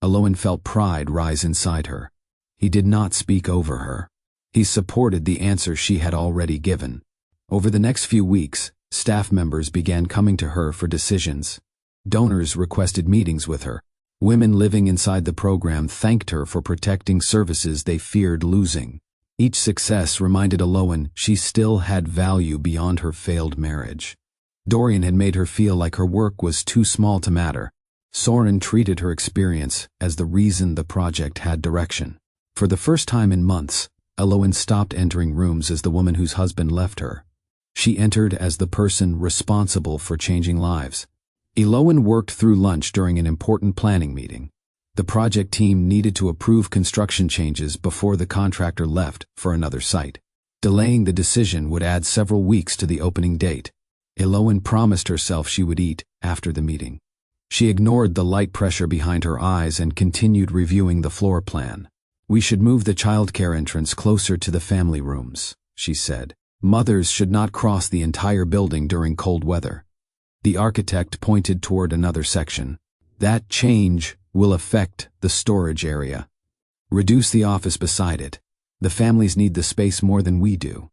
Aloan felt pride rise inside her. He did not speak over her. He supported the answer she had already given. Over the next few weeks, staff members began coming to her for decisions. Donors requested meetings with her. Women living inside the program thanked her for protecting services they feared losing. Each success reminded Aloan she still had value beyond her failed marriage. Dorian had made her feel like her work was too small to matter. Soren treated her experience as the reason the project had direction. For the first time in months, Aloan stopped entering rooms as the woman whose husband left her. She entered as the person responsible for changing lives. Aloan worked through lunch during an important planning meeting. The project team needed to approve construction changes before the contractor left for another site. Delaying the decision would add several weeks to the opening date. Aloan promised herself she would eat after the meeting. She ignored the light pressure behind her eyes and continued reviewing the floor plan. We should move the childcare entrance closer to the family rooms, she said. Mothers should not cross the entire building during cold weather. The architect pointed toward another section. That change will affect the storage area. Reduce the office beside it. The families need the space more than we do.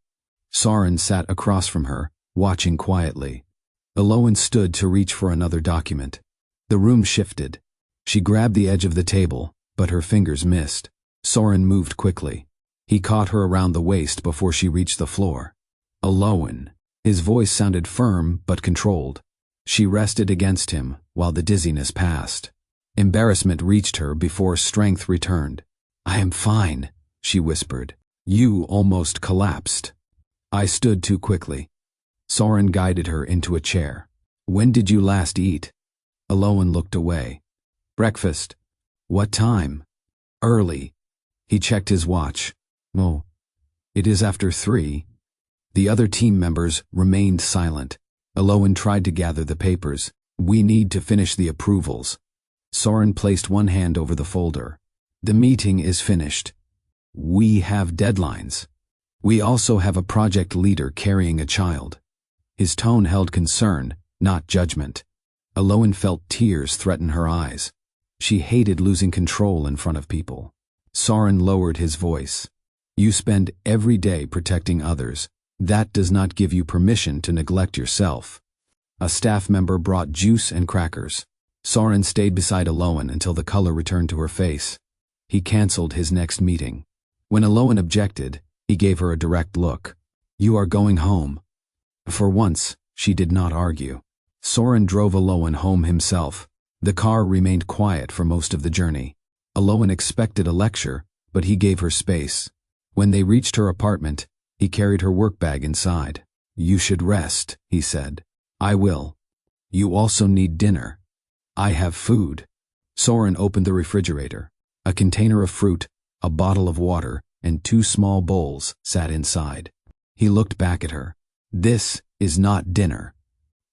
Soren sat across from her, watching quietly. Aloan stood to reach for another document. The room shifted. She grabbed the edge of the table, but her fingers missed. Soren moved quickly. He caught her around the waist before she reached the floor. Aloan. His voice sounded firm but controlled. She rested against him while the dizziness passed. Embarrassment reached her before strength returned. I am fine, she whispered. You almost collapsed. I stood too quickly. Soren guided her into a chair. When did you last eat? Aloan looked away. Breakfast. What time? Early. He checked his watch. Oh, it is after 3. The other team members remained silent. Aloan tried to gather the papers. We need to finish the approvals. Soren placed one hand over the folder. The meeting is finished. We have deadlines. We also have a project leader carrying a child. His tone held concern, not judgment. Aloan felt tears threaten her eyes. She hated losing control in front of people. Soren lowered his voice. You spend every day protecting others. That does not give you permission to neglect yourself. A staff member brought juice and crackers. Soren stayed beside Aloan until the color returned to her face. He canceled his next meeting. When Aloan objected, he gave her a direct look. You are going home. For once, she did not argue. Soren drove Aloan home himself. The car remained quiet for most of the journey. Aloan expected a lecture, but he gave her space. When they reached her apartment, he carried her work bag inside. You should rest, he said. I will. You also need dinner. I have food. Soren opened the refrigerator. A container of fruit, a bottle of water, and 2 small bowls sat inside. He looked back at her. This is not dinner.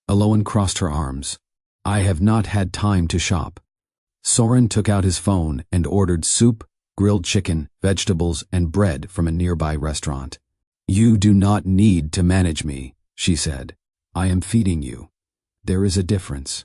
Aloan crossed her arms. I have not had time to shop. Soren took out his phone and ordered soup, grilled chicken, vegetables, and bread from a nearby restaurant. You do not need to manage me, she said. I am feeding you. There is a difference.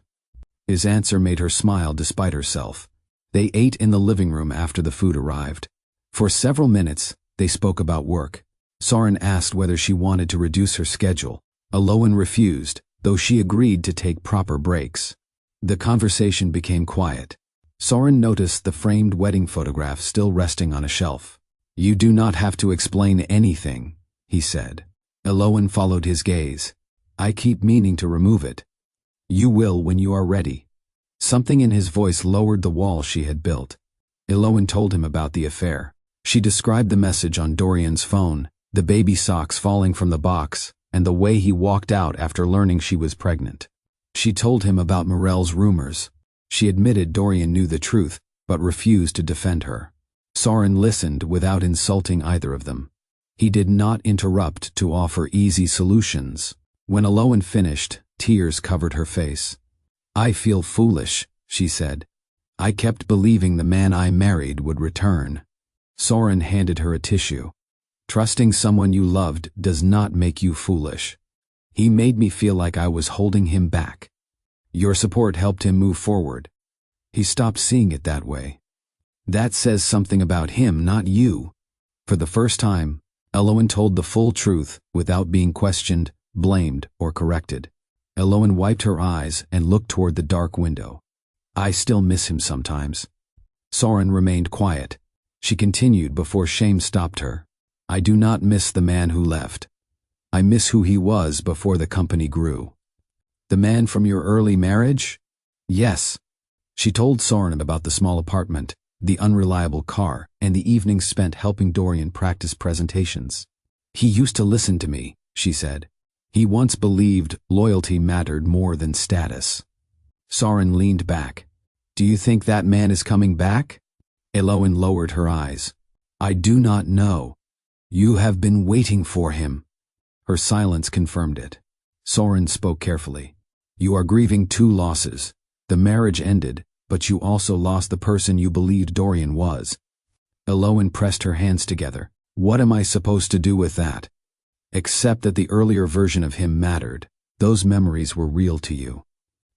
His answer made her smile despite herself. They ate in the living room after the food arrived. For several minutes, they spoke about work. Soren asked whether she wanted to reduce her schedule. Aloan refused, though she agreed to take proper breaks. The conversation became quiet. Soren noticed the framed wedding photograph still resting on a shelf. "You do not have to explain anything," he said. Aloan followed his gaze. "I keep meaning to remove it." "You will when you are ready." Something in his voice lowered the wall she had built. Aloan told him about the affair. She described the message on Dorian's phone, the baby socks falling from the box, and the way he walked out after learning she was pregnant. She told him about Morel's rumors. She admitted Dorian knew the truth, but refused to defend her. Soren listened without insulting either of them. He did not interrupt to offer easy solutions. When Aloan finished, tears covered her face. "I feel foolish," she said. "I kept believing the man I married would return." Soren handed her a tissue. "Trusting someone you loved does not make you foolish. He made me feel like I was holding him back. Your support helped him move forward." He stopped seeing it that way. "That says something about him, not you." For the first time, Aloan told the full truth without being questioned, blamed, or corrected. Aloan wiped her eyes and looked toward the dark window. "I still miss him sometimes." Soren remained quiet. She continued before shame stopped her. "I do not miss the man who left. I miss who he was before the company grew." "The man from your early marriage?" "Yes." She told Soren about the small apartment, the unreliable car, and the evenings spent helping Dorian practice presentations. "He used to listen to me," she said. "He once believed loyalty mattered more than status." Soren leaned back. "Do you think that man is coming back?" Aloan lowered her eyes. "I do not know. You have been waiting for him." Her silence confirmed it. Soren spoke carefully. "You are grieving two losses. The marriage ended, but you also lost the person you believed Dorian was." Aloan pressed her hands together. "What am I supposed to do with that?" "Accept that the earlier version of him mattered. Those memories were real to you."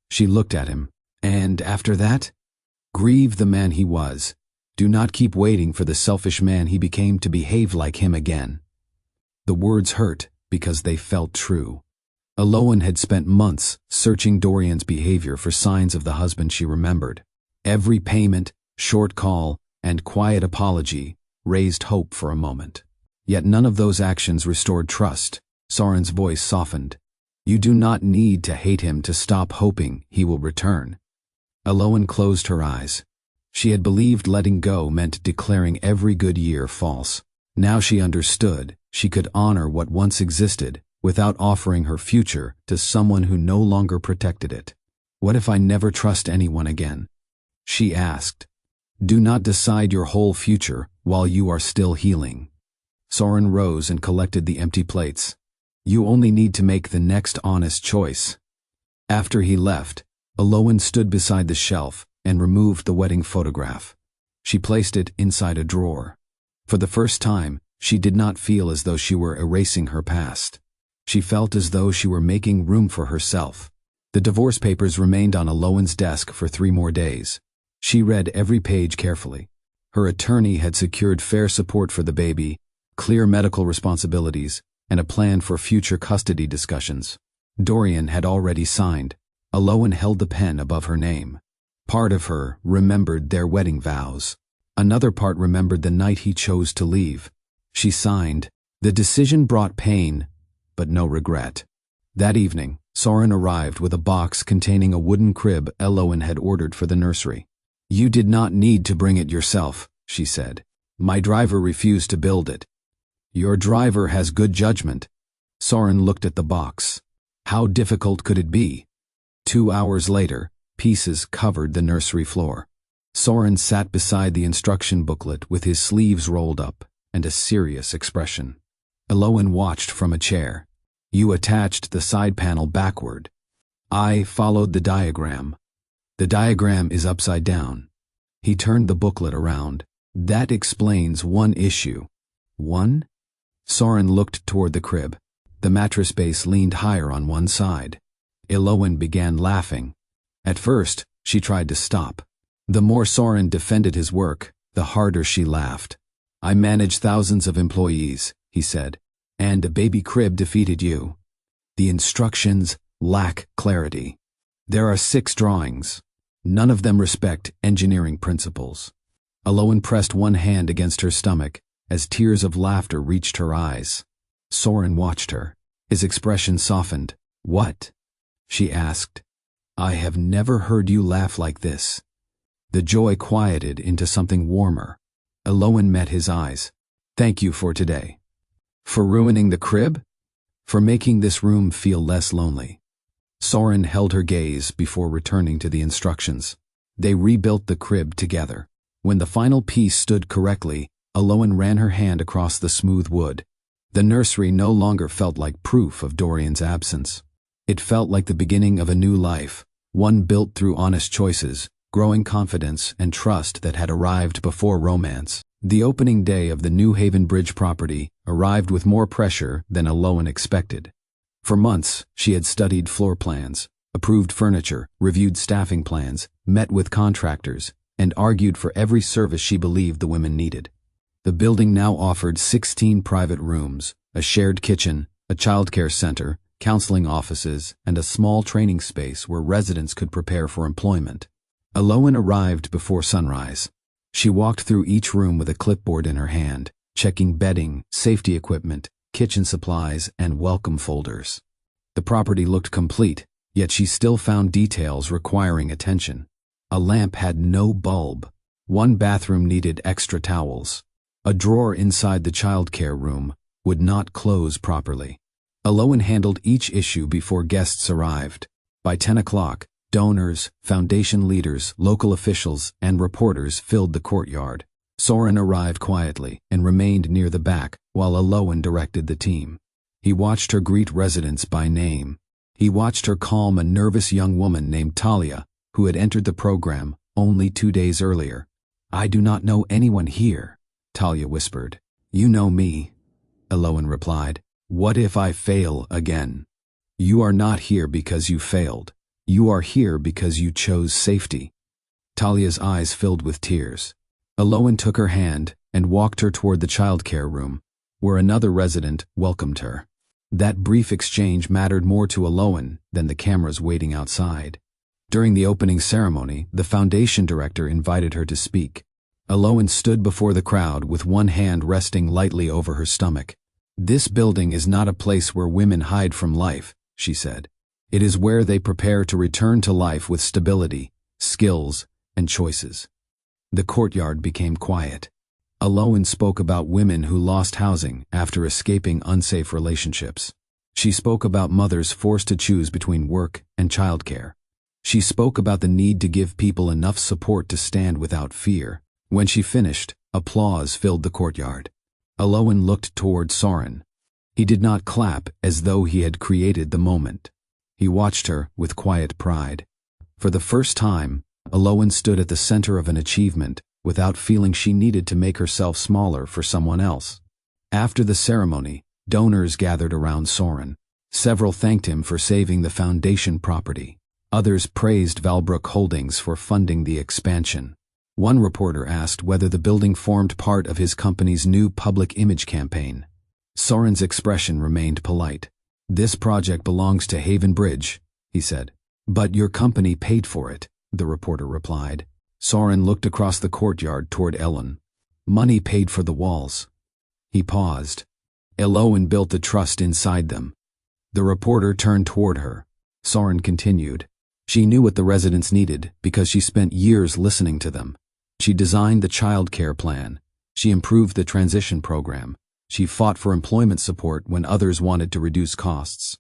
She looked at him. "And after that?" "Grieve the man he was. Do not keep waiting for the selfish man he became to behave like him again." The words hurt because they felt true. Aloan had spent months searching Dorian's behavior for signs of the husband she remembered. Every payment, short call, and quiet apology raised hope for a moment. Yet none of those actions restored trust. Soren's voice softened. "You do not need to hate him to stop hoping he will return." Aloan closed her eyes. She had believed letting go meant declaring every good year false. Now she understood she could honor what once existed without offering her future to someone who no longer protected it. "What if I never trust anyone again?" she asked. "Do not decide your whole future while you are still healing." Soren rose and collected the empty plates. "You only need to make the next honest choice." After he left, Aloan stood beside the shelf and removed the wedding photograph. She placed it inside a drawer. For the first time, she did not feel as though she were erasing her past. She felt as though she were making room for herself. The divorce papers remained on Aloan's desk for 3 more days. She read every page carefully. Her attorney had secured fair support for the baby, clear medical responsibilities, and a plan for future custody discussions. Dorian had already signed. Aloan held the pen above her name. Part of her remembered their wedding vows. Another part remembered the night he chose to leave. She signed. The decision brought pain, but no regret. That evening, Soren arrived with a box containing a wooden crib Aloan had ordered for the nursery. "You did not need to bring it yourself," she said. "My driver refused to build it." "Your driver has good judgment." Soren looked at the box. How difficult could it be? 2 hours later, pieces covered the nursery floor. Soren sat beside the instruction booklet with his sleeves rolled up and a serious expression. Aloan watched from a chair. "You attached the side panel backward." "I followed the diagram." "The diagram is upside down." He turned the booklet around. "That explains one issue." "One?" Soren looked toward the crib. The mattress base leaned higher on one side. Elowen began laughing. At first, she tried to stop. The more Soren defended his work, the harder she laughed. I manage thousands of employees, he said, and a baby crib defeated you. The instructions lack clarity. There are 6 drawings. None of them respect engineering principles. Elowen pressed one hand against her stomach as tears of laughter reached her eyes. Soren watched her. His expression softened. What? She asked. I have never heard you laugh like this. The joy quieted into something warmer. Elowen met his eyes. Thank you for today. For ruining the crib? For making this room feel less lonely. Soren held her gaze before returning to the instructions. They rebuilt the crib together. When the final piece stood correctly, Elowen ran her hand across the smooth wood. The nursery no longer felt like proof of Dorian's absence. It felt like the beginning of a new life, one built through honest choices, growing confidence and trust that had arrived before romance. The opening day of the New Haven Bridge property arrived with more pressure than Elowen expected. For months, she had studied floor plans, approved furniture, reviewed staffing plans, met with contractors, and argued for every service she believed the women needed. The building now offered 16 private rooms, a shared kitchen, a childcare center, counseling offices, and a small training space where residents could prepare for employment. Elowen arrived before sunrise. She walked through each room with a clipboard in her hand, checking bedding, safety equipment, kitchen supplies, and welcome folders. The property looked complete, yet she still found details requiring attention. A lamp had no bulb. One bathroom needed extra towels. A drawer inside the childcare room would not close properly. Elowen handled each issue before guests arrived. By 10 o'clock, donors, foundation leaders, local officials, and reporters filled the courtyard. Soren arrived quietly and remained near the back while Elowen directed the team. He watched her greet residents by name. He watched her calm a nervous young woman named Talia, who had entered the program only 2 days earlier. I do not know anyone here, Talia whispered. You know me, Elowen replied. What if I fail again? You are not here because you failed. You are here because you chose safety. Talia's eyes filled with tears. Elowen took her hand and walked her toward the childcare room, where another resident welcomed her. That brief exchange mattered more to Elowen than the cameras waiting outside. During the opening ceremony, the foundation director invited her to speak. Elowen stood before the crowd with one hand resting lightly over her stomach. This building is not a place where women hide from life, she said. It is where they prepare to return to life with stability, skills, and choices. The courtyard became quiet. Elowen spoke about women who lost housing after escaping unsafe relationships. She spoke about mothers forced to choose between work and childcare. She spoke about the need to give people enough support to stand without fear. When she finished, applause filled the courtyard. Elowen looked toward Soren. He did not clap as though he had created the moment. He watched her with quiet pride. For the first time, Elowen stood at the center of an achievement without feeling she needed to make herself smaller for someone else. After the ceremony, donors gathered around Soren. Several thanked him for saving the foundation property. Others praised Valbrook Holdings for funding the expansion. One reporter asked whether the building formed part of his company's new public image campaign. Soren's expression remained polite. This project belongs to Haven Bridge, he said. But your company paid for it, the reporter replied. Soren looked across the courtyard toward Ellen. Money paid for the walls. He paused. Elowen built the trust inside them. The reporter turned toward her. Soren continued. She knew what the residents needed because she spent years listening to them. She designed the child care plan. She improved the transition program. She fought for employment support when others wanted to reduce costs.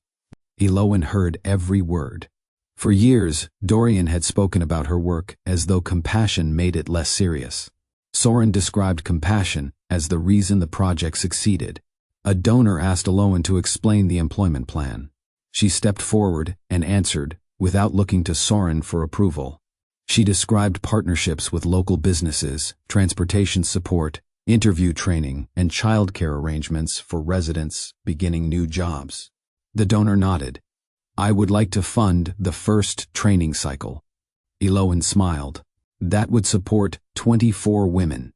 Elowen heard every word. For years, Dorian had spoken about her work as though compassion made it less serious. Soren described compassion as the reason the project succeeded. A donor asked Elowen to explain the employment plan. She stepped forward and answered, without looking to Soren for approval. She described partnerships with local businesses, transportation support, interview training, and childcare arrangements for residents beginning new jobs. The donor nodded. I would like to fund the first training cycle. Elowen smiled. That would support 24 women.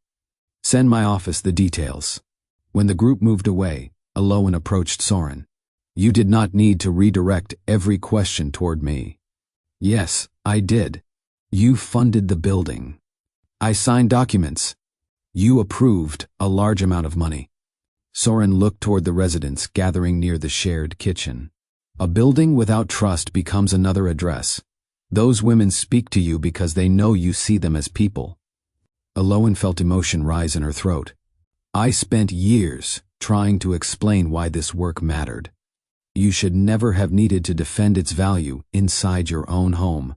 Send my office the details. When the group moved away, Elowen approached Soren. You did not need to redirect every question toward me. Yes, I did. You funded the building. I signed documents. You approved a large amount of money. Soren looked toward the residents gathering near the shared kitchen. A building without trust becomes another address. Those women speak to you because they know you see them as people. Elowen felt emotion rise in her throat. I spent years trying to explain why this work mattered. You should never have needed to defend its value inside your own home.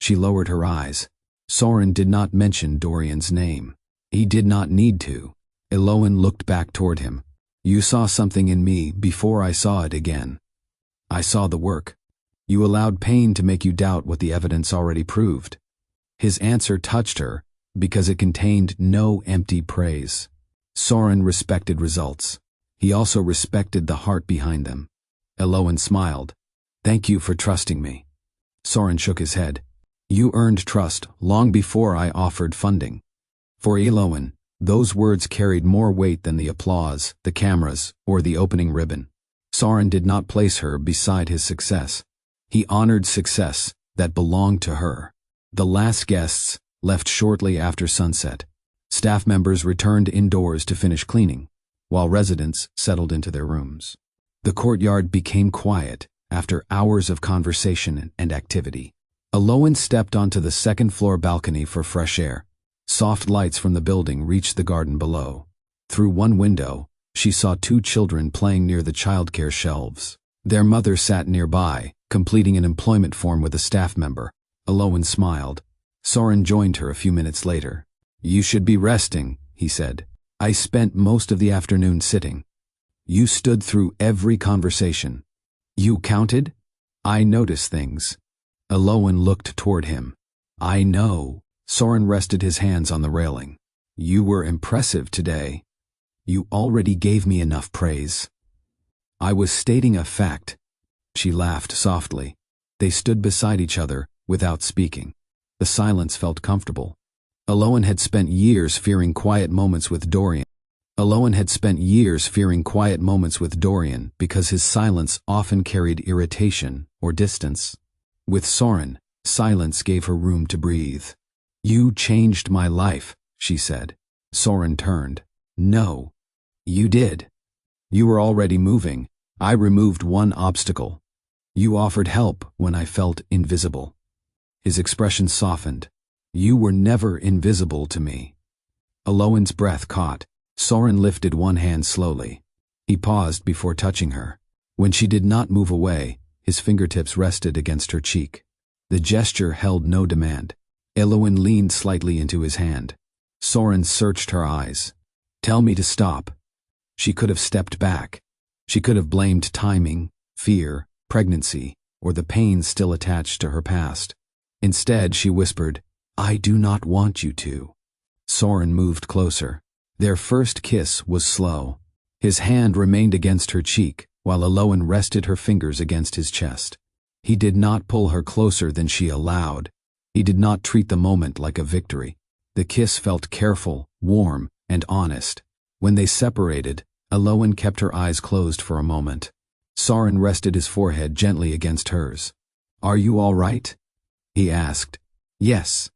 She lowered her eyes. Soren did not mention Dorian's name. He did not need to. Elowen looked back toward him. You saw something in me before I saw it again. I saw the work. You allowed pain to make you doubt what the evidence already proved. His answer touched her because it contained no empty praise. Soren respected results. He also respected the heart behind them. Elowen smiled. Thank you for trusting me. Soren shook his head. You earned trust long before I offered funding. For Elowen, those words carried more weight than the applause, the cameras, or the opening ribbon. Soren did not place her beside his success. He honored success that belonged to her. The last guests left shortly after sunset. Staff members returned indoors to finish cleaning, while residents settled into their rooms. The courtyard became quiet after hours of conversation and activity. Elowen stepped onto the second-floor balcony for fresh air. Soft lights from the building reached the garden below. Through one window, she saw two children playing near the childcare shelves. Their mother sat nearby, completing an employment form with a staff member. Elowen smiled. Soren joined her a few minutes later. You should be resting, he said. I spent most of the afternoon sitting. You stood through every conversation. You counted? I noticed things. Elowen looked toward him. I know. Soren rested his hands on the railing. You were impressive today. You already gave me enough praise. I was stating a fact. She laughed softly. They stood beside each other without speaking. The silence felt comfortable. Elowen had spent years fearing quiet moments with Dorian. Because his silence often carried irritation or distance. With Soren, silence gave her room to breathe. You changed my life, she said. Soren turned. No. You did. You were already moving. I removed one obstacle. You offered help when I felt invisible. His expression softened. You were never invisible to me. Elowen's breath caught. Soren lifted one hand slowly. He paused before touching her. When she did not move away, his fingertips rested against her cheek. The gesture held no demand. Elowen leaned slightly into his hand. Soren searched her eyes. Tell me to stop. She could have stepped back. She could have blamed timing, fear, pregnancy, or the pain still attached to her past. Instead, she whispered, I do not want you to. Soren moved closer. Their first kiss was slow. His hand remained against her cheek, while Elowen rested her fingers against his chest. He did not pull her closer than she allowed. He did not treat the moment like a victory. The kiss felt careful, warm, and honest. When they separated, Elowen kept her eyes closed for a moment. Soren rested his forehead gently against hers. Are you all right? He asked. Yes.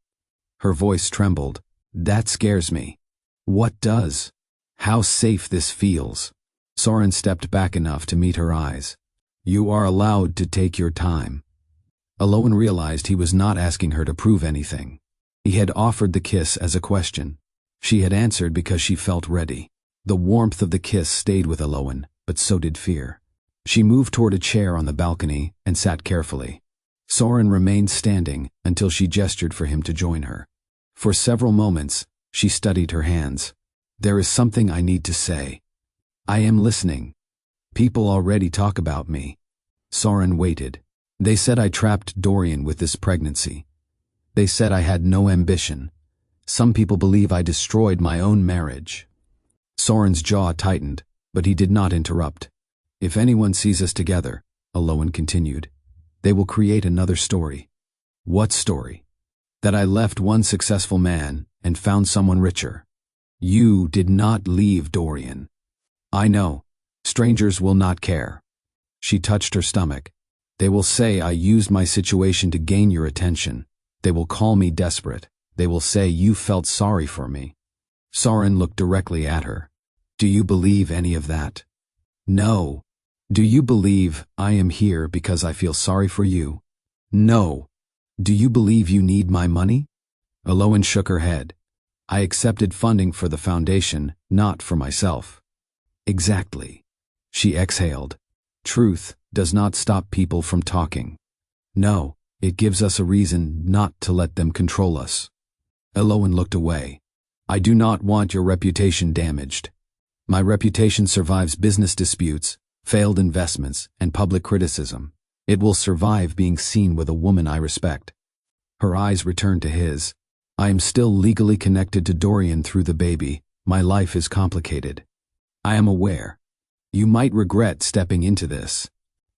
Her voice trembled. That scares me. What does? How safe this feels. Soren stepped back enough to meet her eyes. You are allowed to take your time. Elowen realized he was not asking her to prove anything. He had offered the kiss as a question. She had answered because she felt ready. The warmth of the kiss stayed with Elowen, but so did fear. She moved toward a chair on the balcony and sat carefully. Soren remained standing until she gestured for him to join her. For several moments, she studied her hands. There is something I need to say. I am listening. People already talk about me. Soren waited. They said I trapped Dorian with this pregnancy. They said I had no ambition. Some people believe I destroyed my own marriage. Soren's jaw tightened, but he did not interrupt. If anyone sees us together, Elowen continued, They will create another story. What story? That I left one successful man and found someone richer. You did not leave Dorian. I know. Strangers will not care. She touched her stomach. They will say I used my situation to gain your attention. They will call me desperate. They will say you felt sorry for me. Soren looked directly at her. Do you believe any of that? No. Do you believe I am here because I feel sorry for you? No. Do you believe you need my money? Elowen shook her head. I accepted funding for the foundation, not for myself. Exactly. She exhaled. Truth does not stop people from talking. No, it gives us a reason not to let them control us. Elowen looked away. I do not want your reputation damaged. My reputation survives business disputes, failed investments, and public criticism. It will survive being seen with a woman I respect. Her eyes returned to his. I am still legally connected to Dorian through the baby. My life is complicated. I am aware. You might regret stepping into this.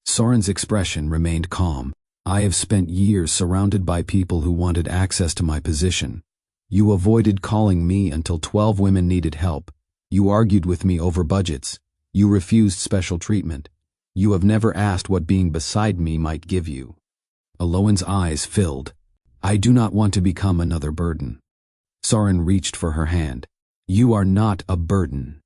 Soren's expression remained calm. I have spent years surrounded by people who wanted access to my position. You avoided calling me until 12 women needed help. You argued with me over budgets. You refused special treatment. You have never asked what being beside me might give you. Elowen's eyes filled. I do not want to become another burden. Soren reached for her hand. You are not a burden.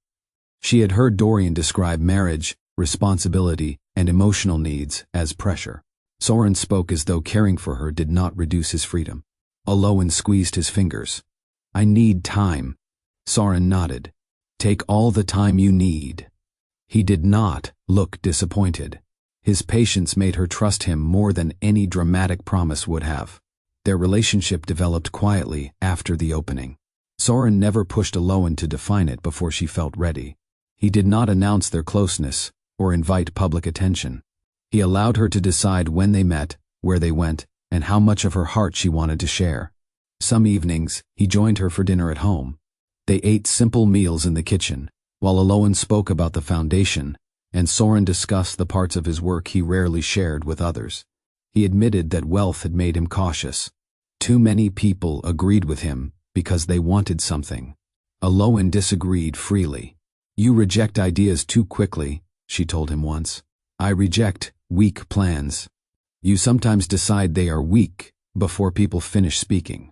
She had heard Dorian describe marriage, responsibility, and emotional needs as pressure. Soren spoke as though caring for her did not reduce his freedom. Elowen squeezed his fingers. I need time. Soren nodded. Take all the time you need. He did not look disappointed. His patience made her trust him more than any dramatic promise would have. Their relationship developed quietly after the opening. Soren never pushed Elowen to define it before she felt ready. He did not announce their closeness or invite public attention. He allowed her to decide when they met, where they went, and how much of her heart she wanted to share. Some evenings, he joined her for dinner at home. They ate simple meals in the kitchen, while Elowen spoke about the foundation, and Soren discussed the parts of his work he rarely shared with others. He admitted that wealth had made him cautious. Too many people agreed with him because they wanted something. Elowen disagreed freely. You reject ideas too quickly, she told him once. I reject weak plans. You sometimes decide they are weak before people finish speaking.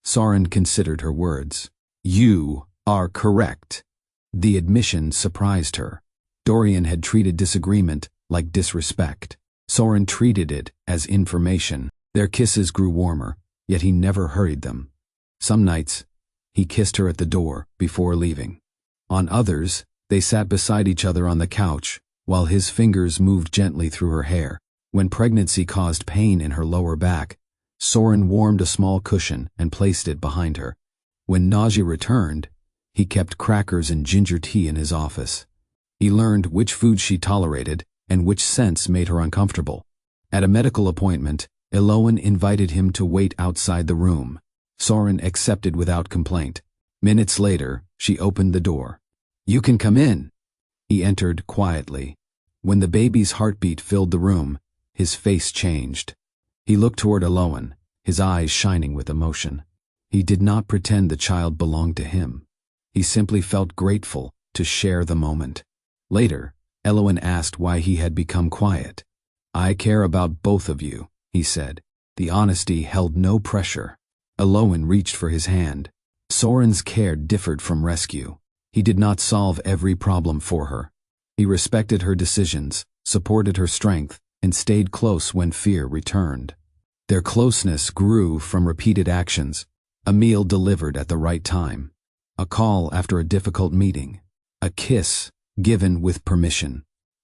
Soren considered her words. You are correct. The admission surprised her. Dorian had treated disagreement like disrespect. Soren treated it as information. Their kisses grew warmer, yet he never hurried them. Some nights, he kissed her at the door before leaving. On others, they sat beside each other on the couch, while his fingers moved gently through her hair. When pregnancy caused pain in her lower back, Soren warmed a small cushion and placed it behind her. When nausea returned, he kept crackers and ginger tea in his office. He learned which foods she tolerated and which scents made her uncomfortable. At a medical appointment, Elowen invited him to wait outside the room. Soren accepted without complaint. Minutes later, she opened the door. You can come in. He entered quietly. When the baby's heartbeat filled the room, his face changed. He looked toward Elowen, his eyes shining with emotion. He did not pretend the child belonged to him. He simply felt grateful to share the moment. Later, Elowen asked why he had become quiet. I care about both of you, he said. The honesty held no pressure. Elowen reached for his hand. Soren's care differed from rescue. He did not solve every problem for her. He respected her decisions, supported her strength, and stayed close when fear returned. Their closeness grew from repeated actions, a meal delivered at the right time, a call after a difficult meeting, a kiss given with permission,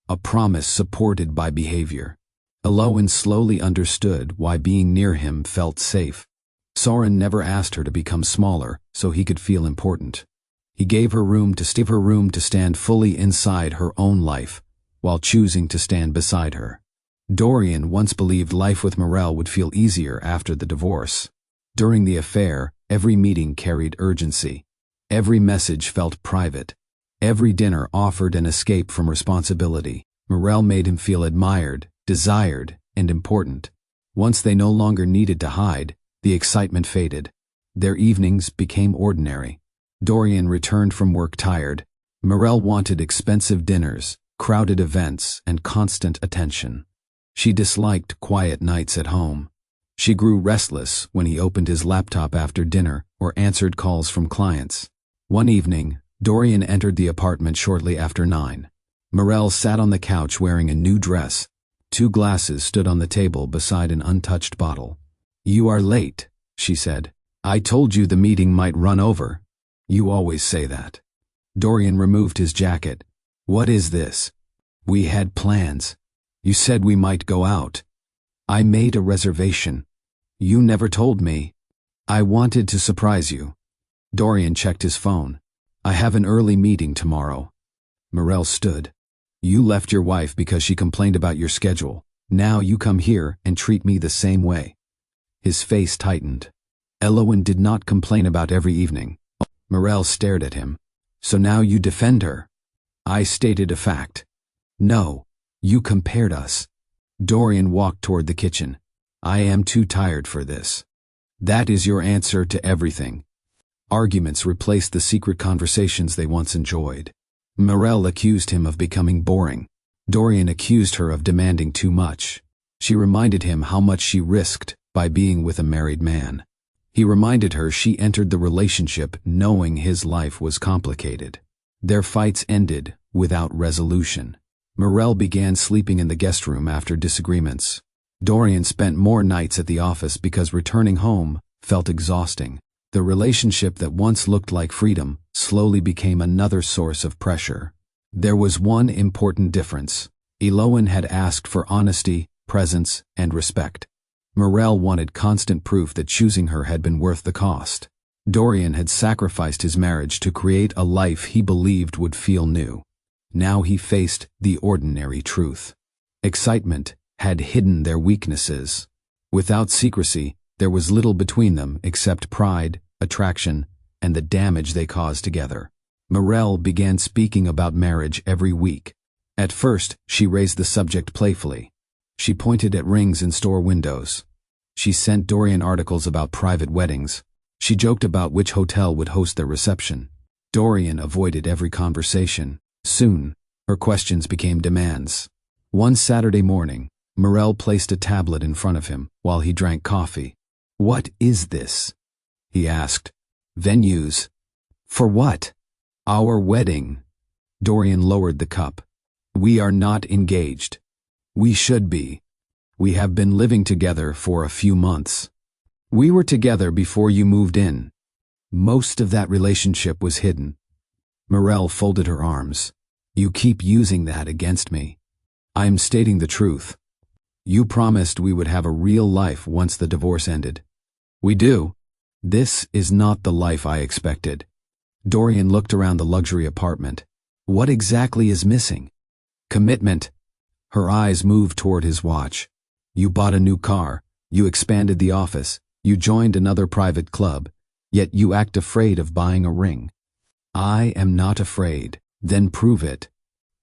a promise supported by behavior. Elowen slowly understood why being near him felt safe. Soren never asked her to become smaller so he could feel important. He gave her room to stand fully inside her own life, while choosing to stand beside her. Dorian once believed life with Morel would feel easier after the divorce. During the affair, every meeting carried urgency. Every message felt private. Every dinner offered an escape from responsibility. Morel made him feel admired, desired, and important. Once they no longer needed to hide, the excitement faded. Their evenings became ordinary. Dorian returned from work tired. Morel wanted expensive dinners, crowded events, and constant attention. She disliked quiet nights at home. She grew restless when he opened his laptop after dinner or answered calls from clients. One evening, Dorian entered the apartment shortly after 9. Morel sat on the couch wearing a new dress. 2 glasses stood on the table beside an untouched bottle. "You are late," she said. "I told you the meeting might run over." "You always say that." Dorian removed his jacket. "What is this?" "We had plans. You said we might go out. I made a reservation. You never told me. I wanted to surprise you." Dorian checked his phone. "I have an early meeting tomorrow." Morel stood. "You left your wife because she complained about your schedule. Now you come here and treat me the same way." His face tightened. "Elowen did not complain about every evening." Morel stared at him. "So now you defend her?" "I stated a fact." "No, you compared us." Dorian walked toward the kitchen. "I am too tired for this." "That is your answer to everything." Arguments replaced the secret conversations they once enjoyed. Morel accused him of becoming boring. Dorian accused her of demanding too much. She reminded him how much she risked by being with a married man. He reminded her she entered the relationship knowing his life was complicated. Their fights ended without resolution. Morel began sleeping in the guest room after disagreements. Dorian spent more nights at the office because returning home felt exhausting. The relationship that once looked like freedom slowly became another source of pressure. There was one important difference. Elowen had asked for honesty, presence, and respect. Morel wanted constant proof that choosing her had been worth the cost. Dorian had sacrificed his marriage to create a life he believed would feel new. Now he faced the ordinary truth. Excitement had hidden their weaknesses. Without secrecy, there was little between them except pride, attraction, and the damage they caused together. Morel began speaking about marriage every week. At first, she raised the subject playfully. She pointed at rings in store windows. She sent Dorian articles about private weddings. She joked about which hotel would host their reception. Dorian avoided every conversation. Soon, her questions became demands. One Saturday morning, Morel placed a tablet in front of him while he drank coffee. "What is this?" he asked. "Venues." "For what?" "Our wedding." Dorian lowered the cup. "We are not engaged." "We should be. We have been living together for a few months." "We were together before you moved in." "Most of that relationship was hidden." Morel folded her arms. "You keep using that against me." "I am stating the truth. You promised we would have a real life once the divorce ended." "We do." "This is not the life I expected." Dorian looked around the luxury apartment. "What exactly is missing?" "Commitment." Her eyes moved toward his watch. "You bought a new car. You expanded the office. You joined another private club. Yet you act afraid of buying a ring." "I am not afraid." "Then prove it."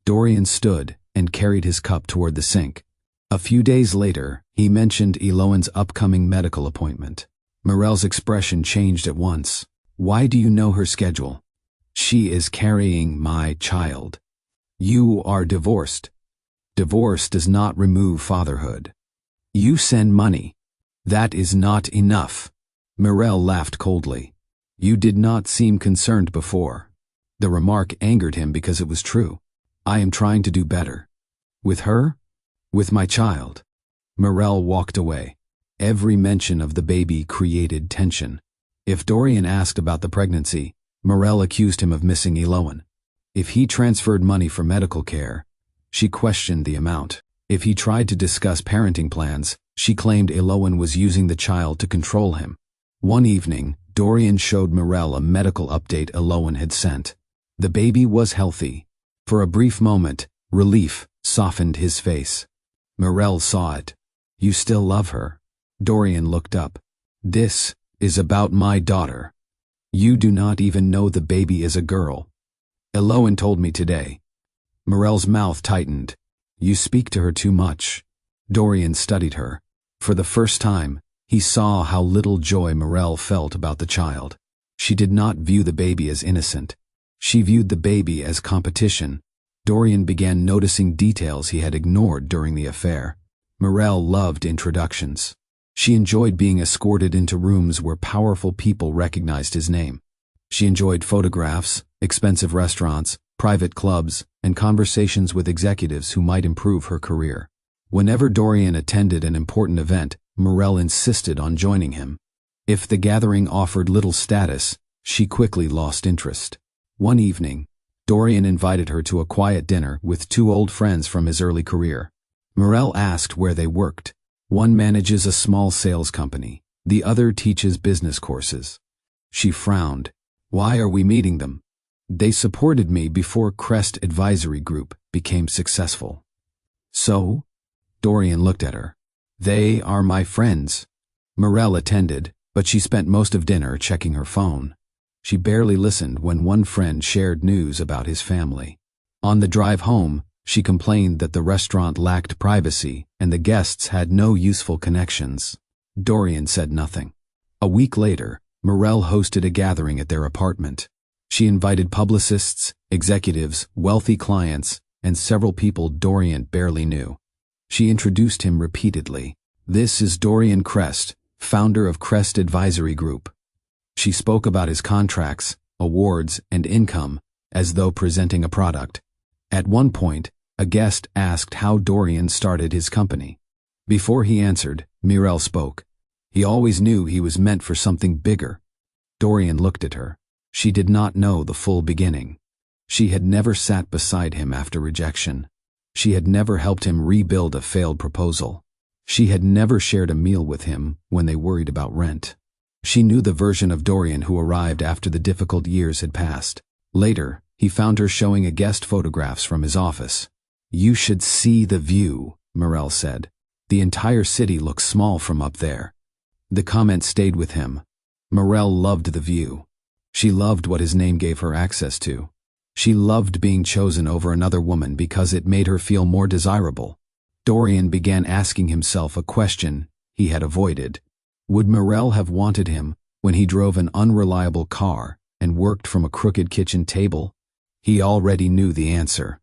Dorian stood and carried his cup toward the sink. A few days later, he mentioned Elowen's upcoming medical appointment. Morel's expression changed at once. "Why do you know her schedule?" "She is carrying my child." "You are divorced." "Divorce does not remove fatherhood." "You send money." "That is not enough." Morel laughed coldly. "You did not seem concerned before." The remark angered him because it was true. "I am trying to do better." "With her?" "With my child." Morel walked away. Every mention of the baby created tension. If Dorian asked about the pregnancy, Morel accused him of missing Elowen. If he transferred money for medical care, she questioned the amount. If he tried to discuss parenting plans, she claimed Elowen was using the child to control him. One evening, Dorian showed Morel a medical update Elowen had sent. The baby was healthy. For a brief moment, relief softened his face. Morel saw it. "You still love her." Dorian looked up. "This is about my daughter. You do not even know the baby is a girl." "Elowen told me today." Morel's mouth tightened. "You speak to her too much." Dorian studied her. For the first time, he saw how little joy Morel felt about the child. She did not view the baby as innocent. She viewed the baby as competition. Dorian began noticing details he had ignored during the affair. Morel loved introductions. She enjoyed being escorted into rooms where powerful people recognized his name. She enjoyed photographs, expensive restaurants, private clubs, and conversations with executives who might improve her career. Whenever Dorian attended an important event, Morel insisted on joining him. If the gathering offered little status, she quickly lost interest. One evening, Dorian invited her to a quiet dinner with two old friends from his early career. Morel asked where they worked. One manages a small sales company. The other teaches business courses. She frowned. Why are we meeting them? They supported me before Crest Advisory Group became successful. So? Dorian looked at her. They are my friends. Morel attended, but she spent most of dinner checking her phone. She barely listened when one friend shared news about his family. On the drive home, she complained that the restaurant lacked privacy and the guests had no useful connections. Dorian said nothing. A week later, Morel hosted a gathering at their apartment. She invited publicists, executives, wealthy clients, and several people Dorian barely knew. She introduced him repeatedly. This is Dorian Crest, founder of Crest Advisory Group. She spoke about his contracts, awards, and income, as though presenting a product. At one point, a guest asked how Dorian started his company. Before he answered, Morel spoke. He always knew he was meant for something bigger. Dorian looked at her. She did not know the full beginning. She had never sat beside him after rejection. She had never helped him rebuild a failed proposal. She had never shared a meal with him when they worried about rent. She knew the version of Dorian who arrived after the difficult years had passed. Later, he found her showing a guest photographs from his office. You should see the view, Morel said. The entire city looks small from up there. The comment stayed with him. Morel loved the view. She loved what his name gave her access to. She loved being chosen over another woman because it made her feel more desirable. Dorian began asking himself a question he had avoided. Would Morel have wanted him when he drove an unreliable car and worked from a crooked kitchen table? He already knew the answer.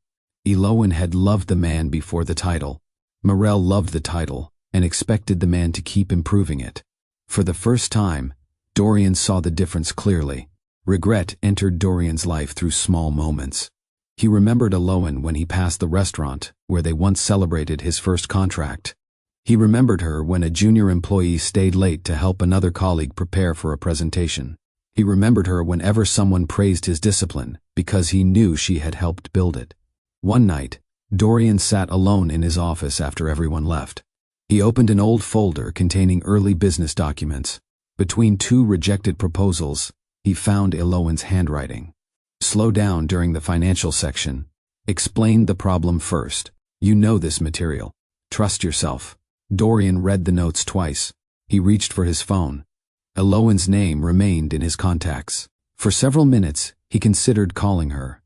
Elowen had loved the man before the title. Morel loved the title and expected the man to keep improving it. For the first time, Dorian saw the difference clearly. Regret entered Dorian's life through small moments. He remembered Elowen when he passed the restaurant where they once celebrated his first contract. He remembered her when a junior employee stayed late to help another colleague prepare for a presentation. He remembered her whenever someone praised his discipline because he knew she had helped build it. One night, Dorian sat alone in his office after everyone left. He opened an old folder containing early business documents. Between two rejected proposals, he found Elowen's handwriting. Slow down during the financial section. Explain the problem first. You know this material. Trust yourself. Dorian read the notes twice. He reached for his phone. Elowen's name remained in his contacts. For several minutes, he considered calling her.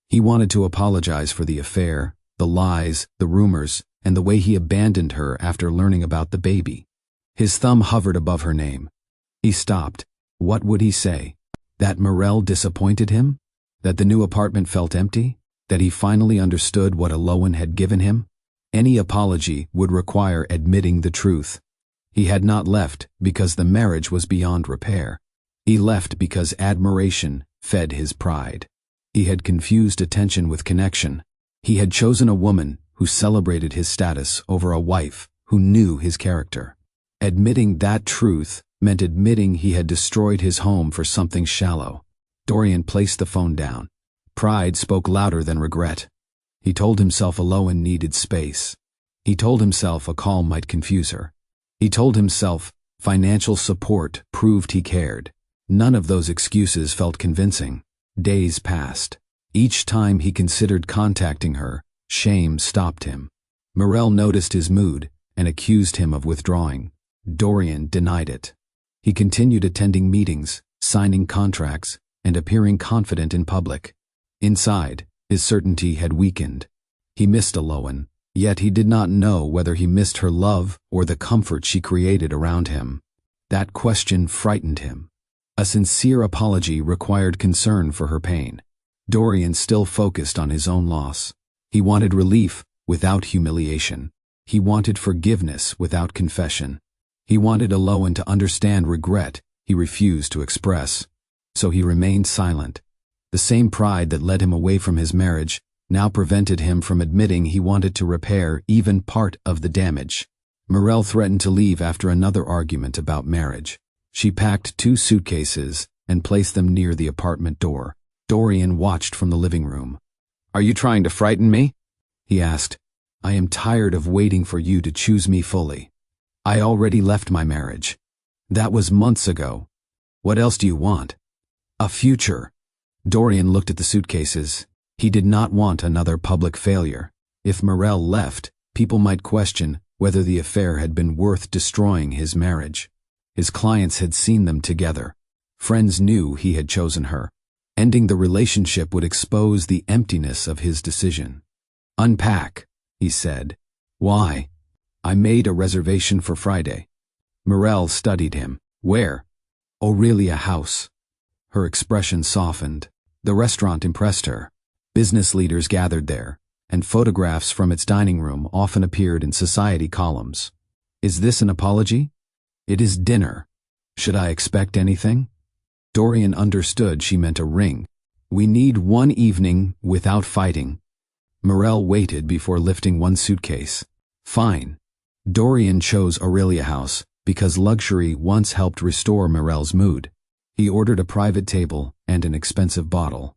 He wanted to apologize for the affair, the lies, the rumors, and the way he abandoned her after learning about the baby. His thumb hovered above her name. He stopped. What would he say? That Morel disappointed him? That the new apartment felt empty? That he finally understood what Elowen had given him? Any apology would require admitting the truth. He had not left because the marriage was beyond repair. He left because admiration fed his pride. He had confused attention with connection. He had chosen a woman who celebrated his status over a wife who knew his character. Admitting that truth meant admitting he had destroyed his home for something shallow. Dorian placed the phone down. Pride spoke louder than regret. He told himself Elowen needed space. He told himself a call might confuse her. He told himself financial support proved he cared. None of those excuses felt convincing. Days passed. Each time he considered contacting her, shame stopped him. Morel noticed his mood and accused him of withdrawing. Dorian denied it. He continued attending meetings, signing contracts, and appearing confident in public. Inside, his certainty had weakened. He missed Elowen, Yet he did not know whether he missed her love or the comfort she created around him. That question frightened him. A sincere apology required concern for her pain. Dorian still focused on his own loss. He wanted relief without humiliation. He wanted forgiveness without confession. He wanted Elowen to understand regret he refused to express. So he remained silent. The same pride that led him away from his marriage now prevented him from admitting he wanted to repair even part of the damage. Morel threatened to leave after another argument about marriage. She packed 2 suitcases and placed them near the apartment door. Dorian watched from the living room. "Are you trying to frighten me?" he asked. "I am tired of waiting for you to choose me fully. I already left my marriage. That was months ago. What else do you want?" "A future." Dorian looked at the suitcases. He did not want another public failure. If Morel left, people might question whether the affair had been worth destroying his marriage. His clients had seen them together. Friends knew he had chosen her. Ending the relationship would expose the emptiness of his decision. "Unpack," he said. "Why?" "I made a reservation for Friday." Morel studied him. "Where?" "Aurelia House." Her expression softened. The restaurant impressed her. Business leaders gathered there, and photographs from its dining room often appeared in society columns. "Is this an apology?" "It is dinner. Should I expect anything?" Dorian understood she meant a ring. "We need one evening without fighting." Morel waited before lifting one suitcase. "Fine." Dorian chose Aurelia House because luxury once helped restore Morel's mood. He ordered a private table and an expensive bottle.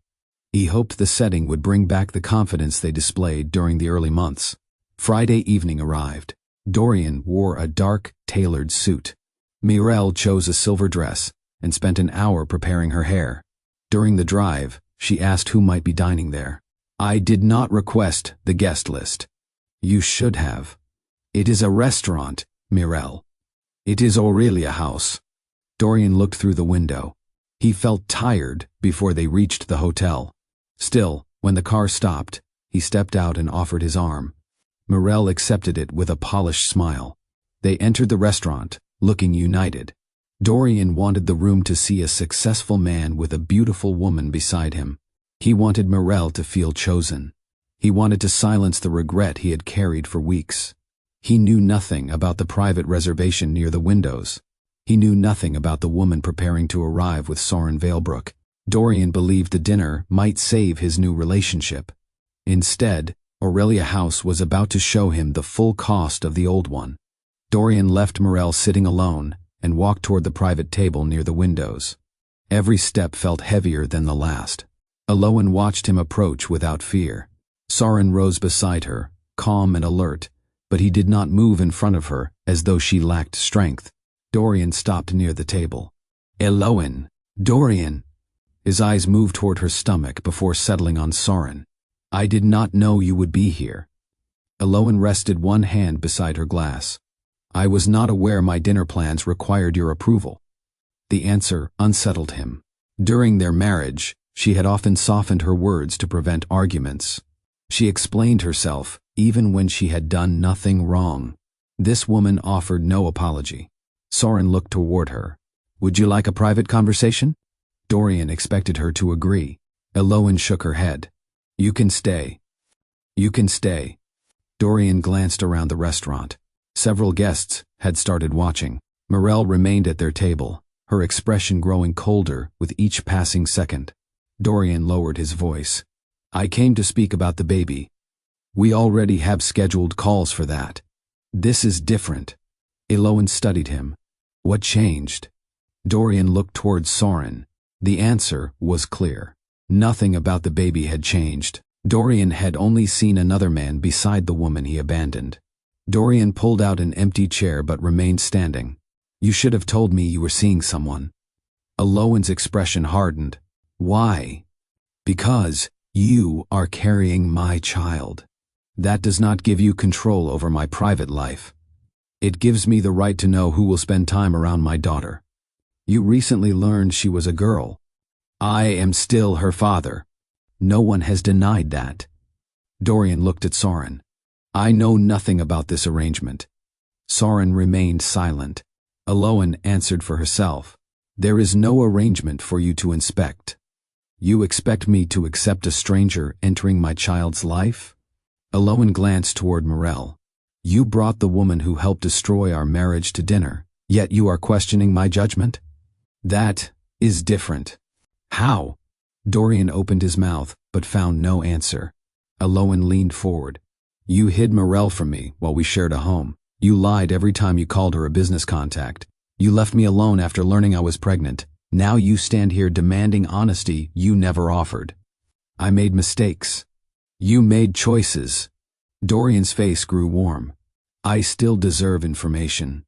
He hoped the setting would bring back the confidence they displayed during the early months. Friday evening arrived. Dorian wore a dark, tailored suit. Morel chose a silver dress and spent an hour preparing her hair. During the drive, she asked who might be dining there. "I did not request the guest list." "You should have." "It is a restaurant, Morel." "It is Aurelia House." Dorian looked through the window. He felt tired before they reached the hotel. Still, when the car stopped, he stepped out and offered his arm. Morel accepted it with a polished smile. They entered the restaurant, looking united. Dorian wanted the room to see a successful man with a beautiful woman beside him. He wanted Morel to feel chosen. He wanted to silence the regret he had carried for weeks. He knew nothing about the private reservation near the windows. He knew nothing about the woman preparing to arrive with Soren Valebrook. Dorian believed the dinner might save his new relationship. Instead, Aurelia House was about to show him the full cost of the old one. Dorian left Morel sitting alone and walked toward the private table near the windows. Every step felt heavier than the last. Elowen watched him approach without fear. Soren rose beside her, calm and alert, but he did not move in front of her as though she lacked strength. Dorian stopped near the table. "Elowen! Dorian!" His eyes moved toward her stomach before settling on Soren. "I did not know you would be here." Elowen rested one hand beside her glass. "I was not aware my dinner plans required your approval." The answer unsettled him. During their marriage, she had often softened her words to prevent arguments. She explained herself, even when she had done nothing wrong. This woman offered no apology. Soren looked toward her. "Would you like a private conversation?" Dorian expected her to agree. Elowen shook her head. "You can stay." "You can stay." Dorian glanced around the restaurant. Several guests had started watching. Morel remained at their table, her expression growing colder with each passing second. Dorian lowered his voice. "I came to speak about the baby. We already have scheduled calls for that. This is different." Elowen studied him. "What changed?" Dorian looked towards Soren. The answer was clear. Nothing about the baby had changed. Dorian had only seen another man beside the woman he abandoned. Dorian pulled out an empty chair but remained standing. "You should have told me you were seeing someone." Elowen's expression hardened. "Why?" "Because you are carrying my child. That does not give you control over my private life. It gives me the right to know who will spend time around my daughter. You recently learned she was a girl. I am still her father. No one has denied that." Dorian looked at Soren. I know nothing about this arrangement. Soren remained silent. Eloan answered for herself. There is no arrangement for you to inspect. You expect me to accept a stranger entering my child's life? Eloan glanced toward Morel. You brought the woman who helped destroy our marriage to dinner, yet you are questioning my judgment? That is different. How? Dorian opened his mouth, but found no answer. Eloan leaned forward. You hid Morel from me while we shared a home. You lied every time you called her a business contact. You left me alone after learning I was pregnant. Now you stand here demanding honesty you never offered. I made mistakes. You made choices. Dorian's face grew warm. I still deserve information.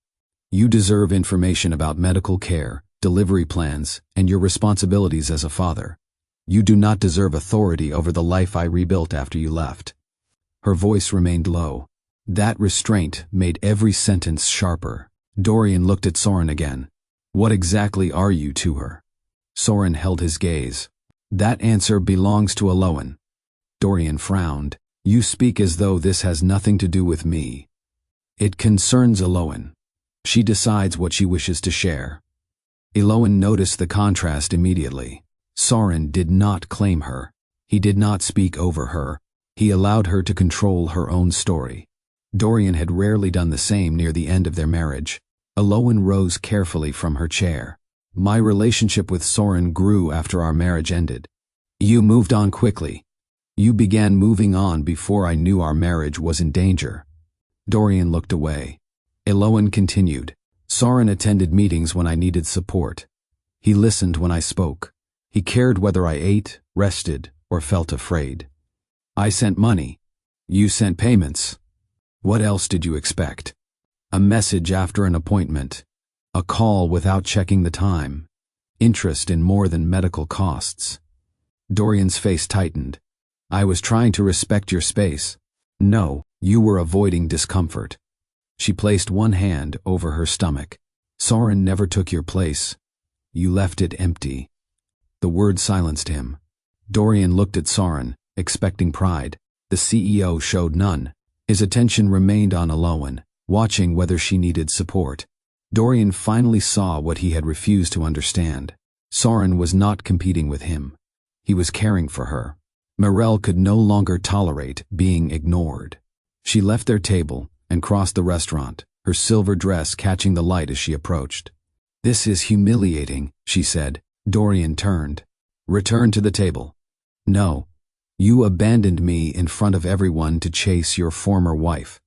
You deserve information about medical care, delivery plans, and your responsibilities as a father. You do not deserve authority over the life I rebuilt after you left. Her voice remained low. That restraint made every sentence sharper. Dorian looked at Soren again. What exactly are you to her? Soren held his gaze. That answer belongs to Eloan. Dorian frowned. You speak as though this has nothing to do with me. It concerns Eloan. She decides what she wishes to share. Eloan noticed the contrast immediately. Soren did not claim her. He did not speak over her. He allowed her to control her own story. Dorian had rarely done the same near the end of their marriage. Eloan rose carefully from her chair. My relationship with Soren grew after our marriage ended. You moved on quickly. You began moving on before I knew our marriage was in danger. Dorian looked away. Eloan continued. Soren attended meetings when I needed support. He listened when I spoke. He cared whether I ate, rested, or felt afraid. I sent money. You sent payments. What else did you expect? A message after an appointment. A call without checking the time. Interest in more than medical costs. Dorian's face tightened. I was trying to respect your space. No, you were avoiding discomfort. She placed one hand over her stomach. Soren never took your place. You left it empty. The word silenced him. Dorian looked at Soren, expecting pride. The CEO showed none. His attention remained on Eloan, watching whether she needed support. Dorian finally saw what he had refused to understand. Soren was not competing with him. He was caring for her. Morel could no longer tolerate being ignored. She left their table and crossed the restaurant, her silver dress catching the light as she approached. This is humiliating, she said. Dorian turned. Return to the table. No. You abandoned me in front of everyone to chase your former wife.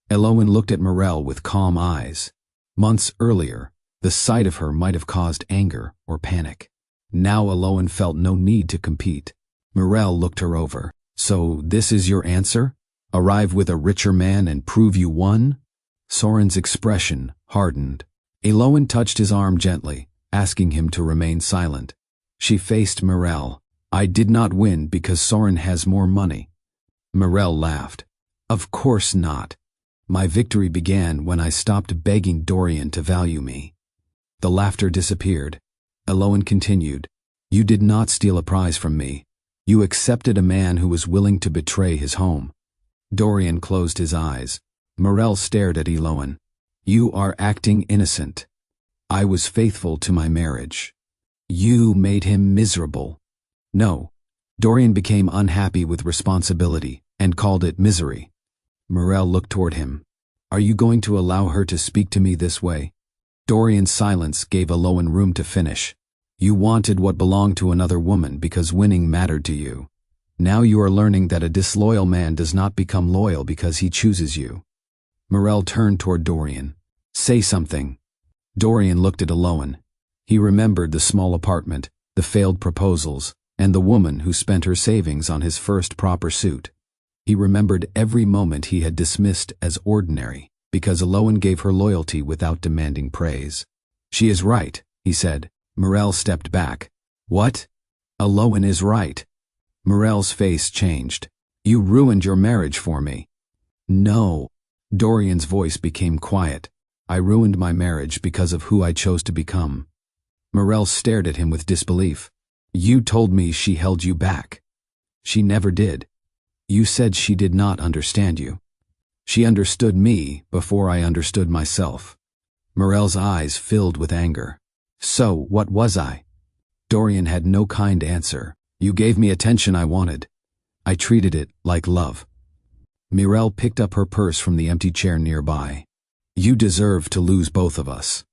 Eloan looked at Morel with calm eyes. Months earlier, the sight of her might have caused anger or panic. Now Eloan felt no need to compete. Morel looked her over. So this is your answer? Arrive with a richer man and prove you won? Soren's expression hardened. Eloan touched his arm gently, asking him to remain silent. She faced Morel. I did not win because Soren has more money. Morel laughed. Of course not. My victory began when I stopped begging Dorian to value me. The laughter disappeared. Eloan continued. You did not steal a prize from me. You accepted a man who was willing to betray his home. Dorian closed his eyes. Morel stared at Eloan. You are acting innocent. I was faithful to my marriage. You made him miserable. No. Dorian became unhappy with responsibility and called it misery. Morel looked toward him. Are you going to allow her to speak to me this way? Dorian's silence gave Eloan room to finish. You wanted what belonged to another woman because winning mattered to you. Now you are learning that a disloyal man does not become loyal because he chooses you. Morel turned toward Dorian. Say something. Dorian looked at Eloan. He remembered the small apartment, the failed proposals, and the woman who spent her savings on his first proper suit. He remembered every moment he had dismissed as ordinary because Eloan gave her loyalty without demanding praise. She is right, he said. Morel stepped back. What? Eloan is right. Morel's face changed. You ruined your marriage for me. No. Dorian's voice became quiet. I ruined my marriage because of who I chose to become. Morel stared at him with disbelief. You told me she held you back. She never did. You said she did not understand you. She understood me before I understood myself. Morel's eyes filled with anger. So, what was I? Dorian had no kind answer. You gave me attention I wanted. I treated it like love. Morel picked up her purse from the empty chair nearby. You deserve to lose both of us.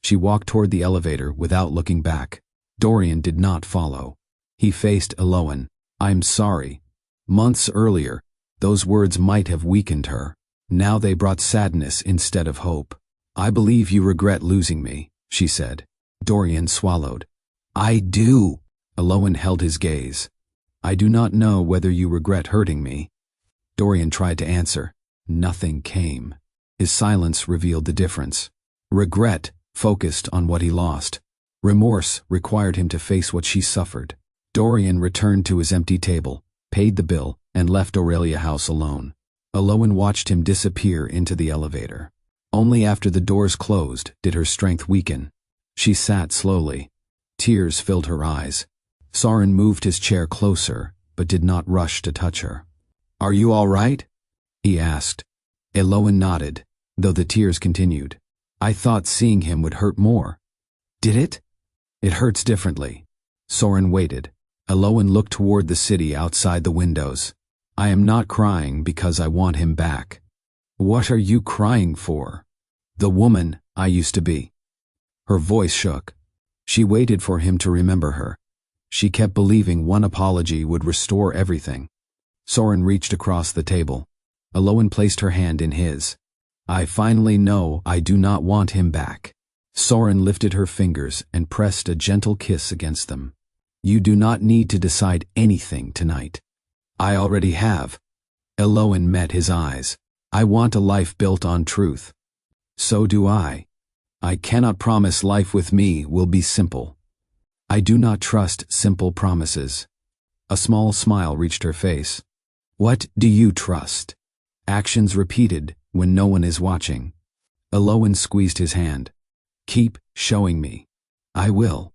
She walked toward the elevator without looking back. Dorian did not follow. He faced Eloan. I'm sorry. Months earlier, those words might have weakened her. Now they brought sadness instead of hope. I believe you regret losing me, she said. Dorian swallowed. I do. Eloan held his gaze. I do not know whether you regret hurting me. Dorian tried to answer. Nothing came. His silence revealed the difference. Regret focused on what he lost. Remorse required him to face what she suffered. Dorian returned to his empty table, paid the bill, and left Aurelia House alone. Eloan watched him disappear into the elevator. Only after the doors closed did her strength weaken. She sat slowly. Tears filled her eyes. Soren moved his chair closer, but did not rush to touch her. Are you all right? He asked. Eloan nodded, though the tears continued. I thought seeing him would hurt more. Did it? It hurts differently. Soren waited. Eloan looked toward the city outside the windows. I am not crying because I want him back. What are you crying for? The woman I used to be. Her voice shook. She waited for him to remember her. She kept believing one apology would restore everything. Soren reached across the table. Eloan placed her hand in his. I finally know I do not want him back. Soren lifted her fingers and pressed a gentle kiss against them. You do not need to decide anything tonight. I already have. Eloan met his eyes. I want a life built on truth. So do I. I cannot promise life with me will be simple. I do not trust simple promises. A small smile reached her face. What do you trust? Actions repeated when no one is watching. Eloan squeezed his hand. Keep showing me. I will.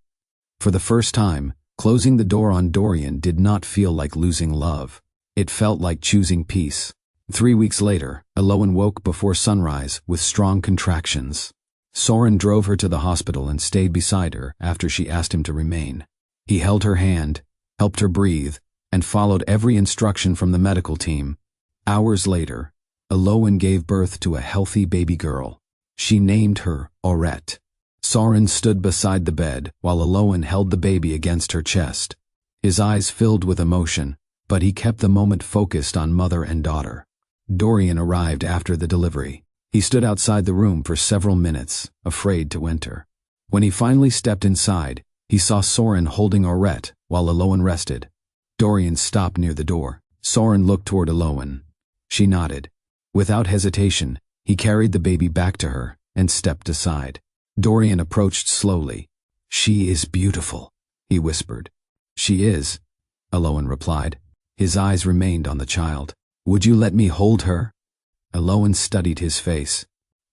For the first time, closing the door on Dorian did not feel like losing love. It felt like choosing peace. 3 weeks later, Eloan woke before sunrise with strong contractions. Soren drove her to the hospital and stayed beside her after she asked him to remain. He held her hand, helped her breathe, and followed every instruction from the medical team. Hours later, Eloan gave birth to a healthy baby girl. She named her Aurette. Soren stood beside the bed while Eloan held the baby against her chest. His eyes filled with emotion, but he kept the moment focused on mother and daughter. Dorian arrived after the delivery. He stood outside the room for several minutes, afraid to enter. When he finally stepped inside, he saw Soren holding Aurette while Eloan rested. Dorian stopped near the door. Soren looked toward Eloan. She nodded. Without hesitation, he carried the baby back to her and stepped aside. Dorian approached slowly. She is beautiful, he whispered. She is, Eloan replied. His eyes remained on the child. Would you let me hold her? Eloan studied his face.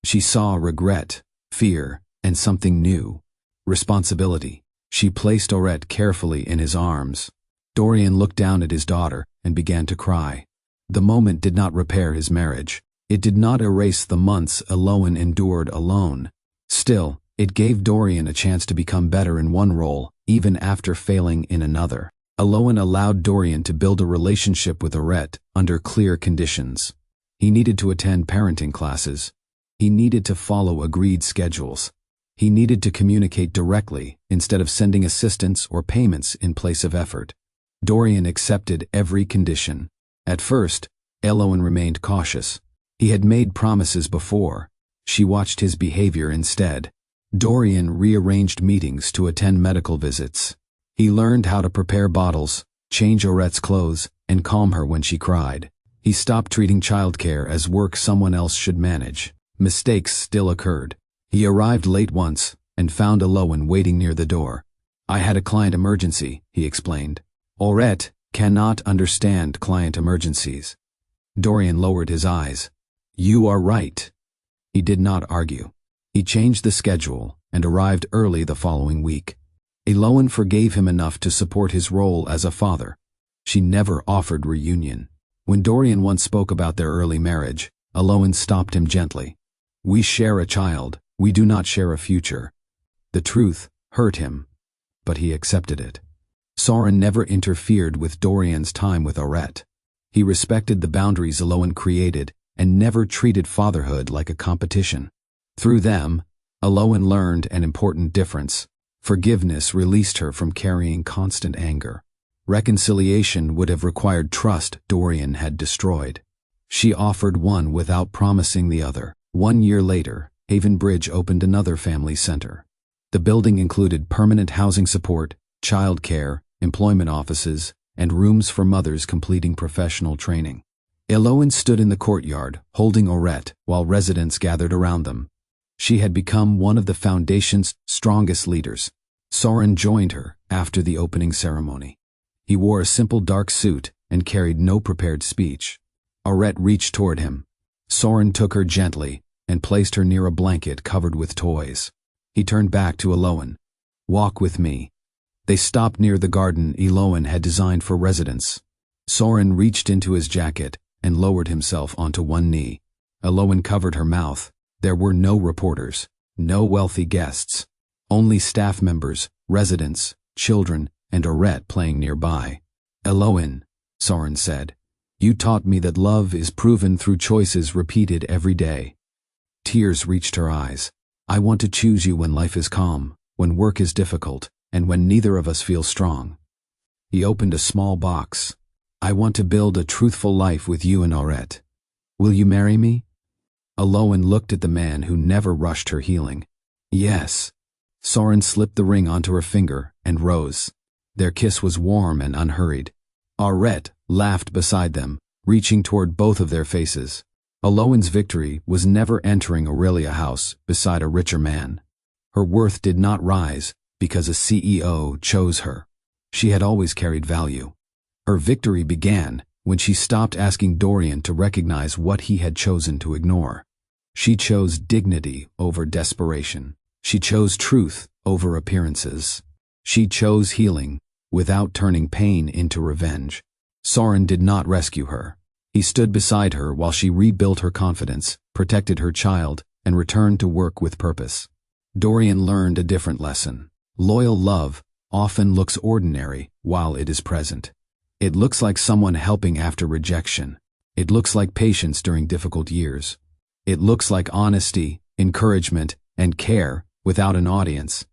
She saw regret, fear, and something new. Responsibility. She placed Aurette carefully in his arms. Dorian looked down at his daughter and began to cry. The moment did not repair his marriage. It did not erase the months Eloan endured alone. Still, it gave Dorian a chance to become better in one role, even after failing in another. Eloan allowed Dorian to build a relationship with Aurette under clear conditions. He needed to attend parenting classes. He needed to follow agreed schedules. He needed to communicate directly instead of sending assistance or payments in place of effort. Dorian accepted every condition. At first, Eloan remained cautious. He had made promises before. She watched his behavior instead. Dorian rearranged meetings to attend medical visits. He learned how to prepare bottles, change Aurette's clothes, and calm her when she cried. He stopped treating childcare as work someone else should manage. Mistakes still occurred. He arrived late once and found Eloan waiting near the door. I had a client emergency, he explained. Aurette cannot understand client emergencies. Dorian lowered his eyes. You are right. He did not argue. He changed the schedule and arrived early the following week. Eloan forgave him enough to support his role as a father. She never offered reunion. When Dorian once spoke about their early marriage, Alowan stopped him gently. We share a child, we do not share a future. The truth hurt him, but he accepted it. Soren never interfered with Dorian's time with Aurette. He respected the boundaries Alowan created and never treated fatherhood like a competition. Through them, Alowan learned an important difference. Forgiveness released her from carrying constant anger. Reconciliation would have required trust Dorian had destroyed. She offered one without promising the other. 1 year later, Haven Bridge opened another family center. The building included permanent housing support, child care, employment offices, and rooms for mothers completing professional training. Alowan stood in the courtyard, holding Aurette, while residents gathered around them. She had become one of the Foundation's strongest leaders. Soren joined her after the opening ceremony. He wore a simple dark suit and carried no prepared speech. Aurette reached toward him. Soren took her gently and placed her near a blanket covered with toys. He turned back to Alowan. Walk with me. They stopped near the garden Alowan had designed for residents. Soren reached into his jacket and lowered himself onto one knee. Alowan covered her mouth. There were no reporters, no wealthy guests, only staff members, residents, children, and Aurette playing nearby. Alowan, Soren said, you taught me that love is proven through choices repeated every day. Tears reached her eyes. I want to choose you when life is calm, when work is difficult, and when neither of us feels strong. He opened a small box. I want to build a truthful life with you and Aurette. Will you marry me? Alowan looked at the man who never rushed her healing. Yes. Soren slipped the ring onto her finger and rose. Their kiss was warm and unhurried. Aurette laughed beside them, reaching toward both of their faces. Alowan's victory was never entering Aurelia House beside a richer man. Her worth did not rise because a CEO chose her. She had always carried value. Her victory began when she stopped asking Dorian to recognize what he had chosen to ignore. She chose dignity over desperation. She chose truth over appearances. She chose healing without turning pain into revenge. Soren did not rescue her. He stood beside her while she rebuilt her confidence, protected her child, and returned to work with purpose. Dorian learned a different lesson. Loyal love often looks ordinary while it is present. It looks like someone helping after rejection. It looks like patience during difficult years. It looks like honesty, encouragement, and care without an audience.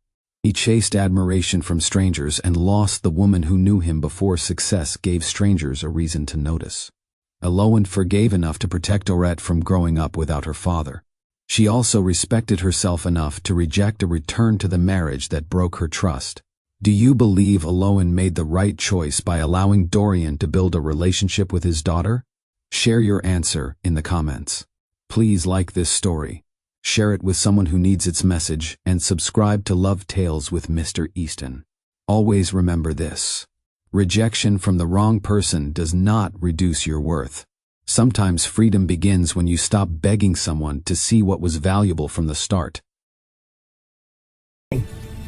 He chased admiration from strangers and lost the woman who knew him before success gave strangers a reason to notice. Alowan forgave enough to protect Aurette from growing up without her father. She also respected herself enough to reject a return to the marriage that broke her trust. Do you believe Alowan made the right choice by allowing Dorian to build a relationship with his daughter? Share your answer in the comments. Please like this story, share it with someone who needs its message, and subscribe to Love Tales with Mr. Easton. Always remember this. Rejection from the wrong person does not reduce your worth. Sometimes freedom begins when you stop begging someone to see what was valuable from the start.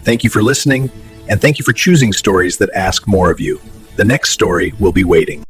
Thank you for listening, and thank you for choosing stories that ask more of you. The next story will be waiting.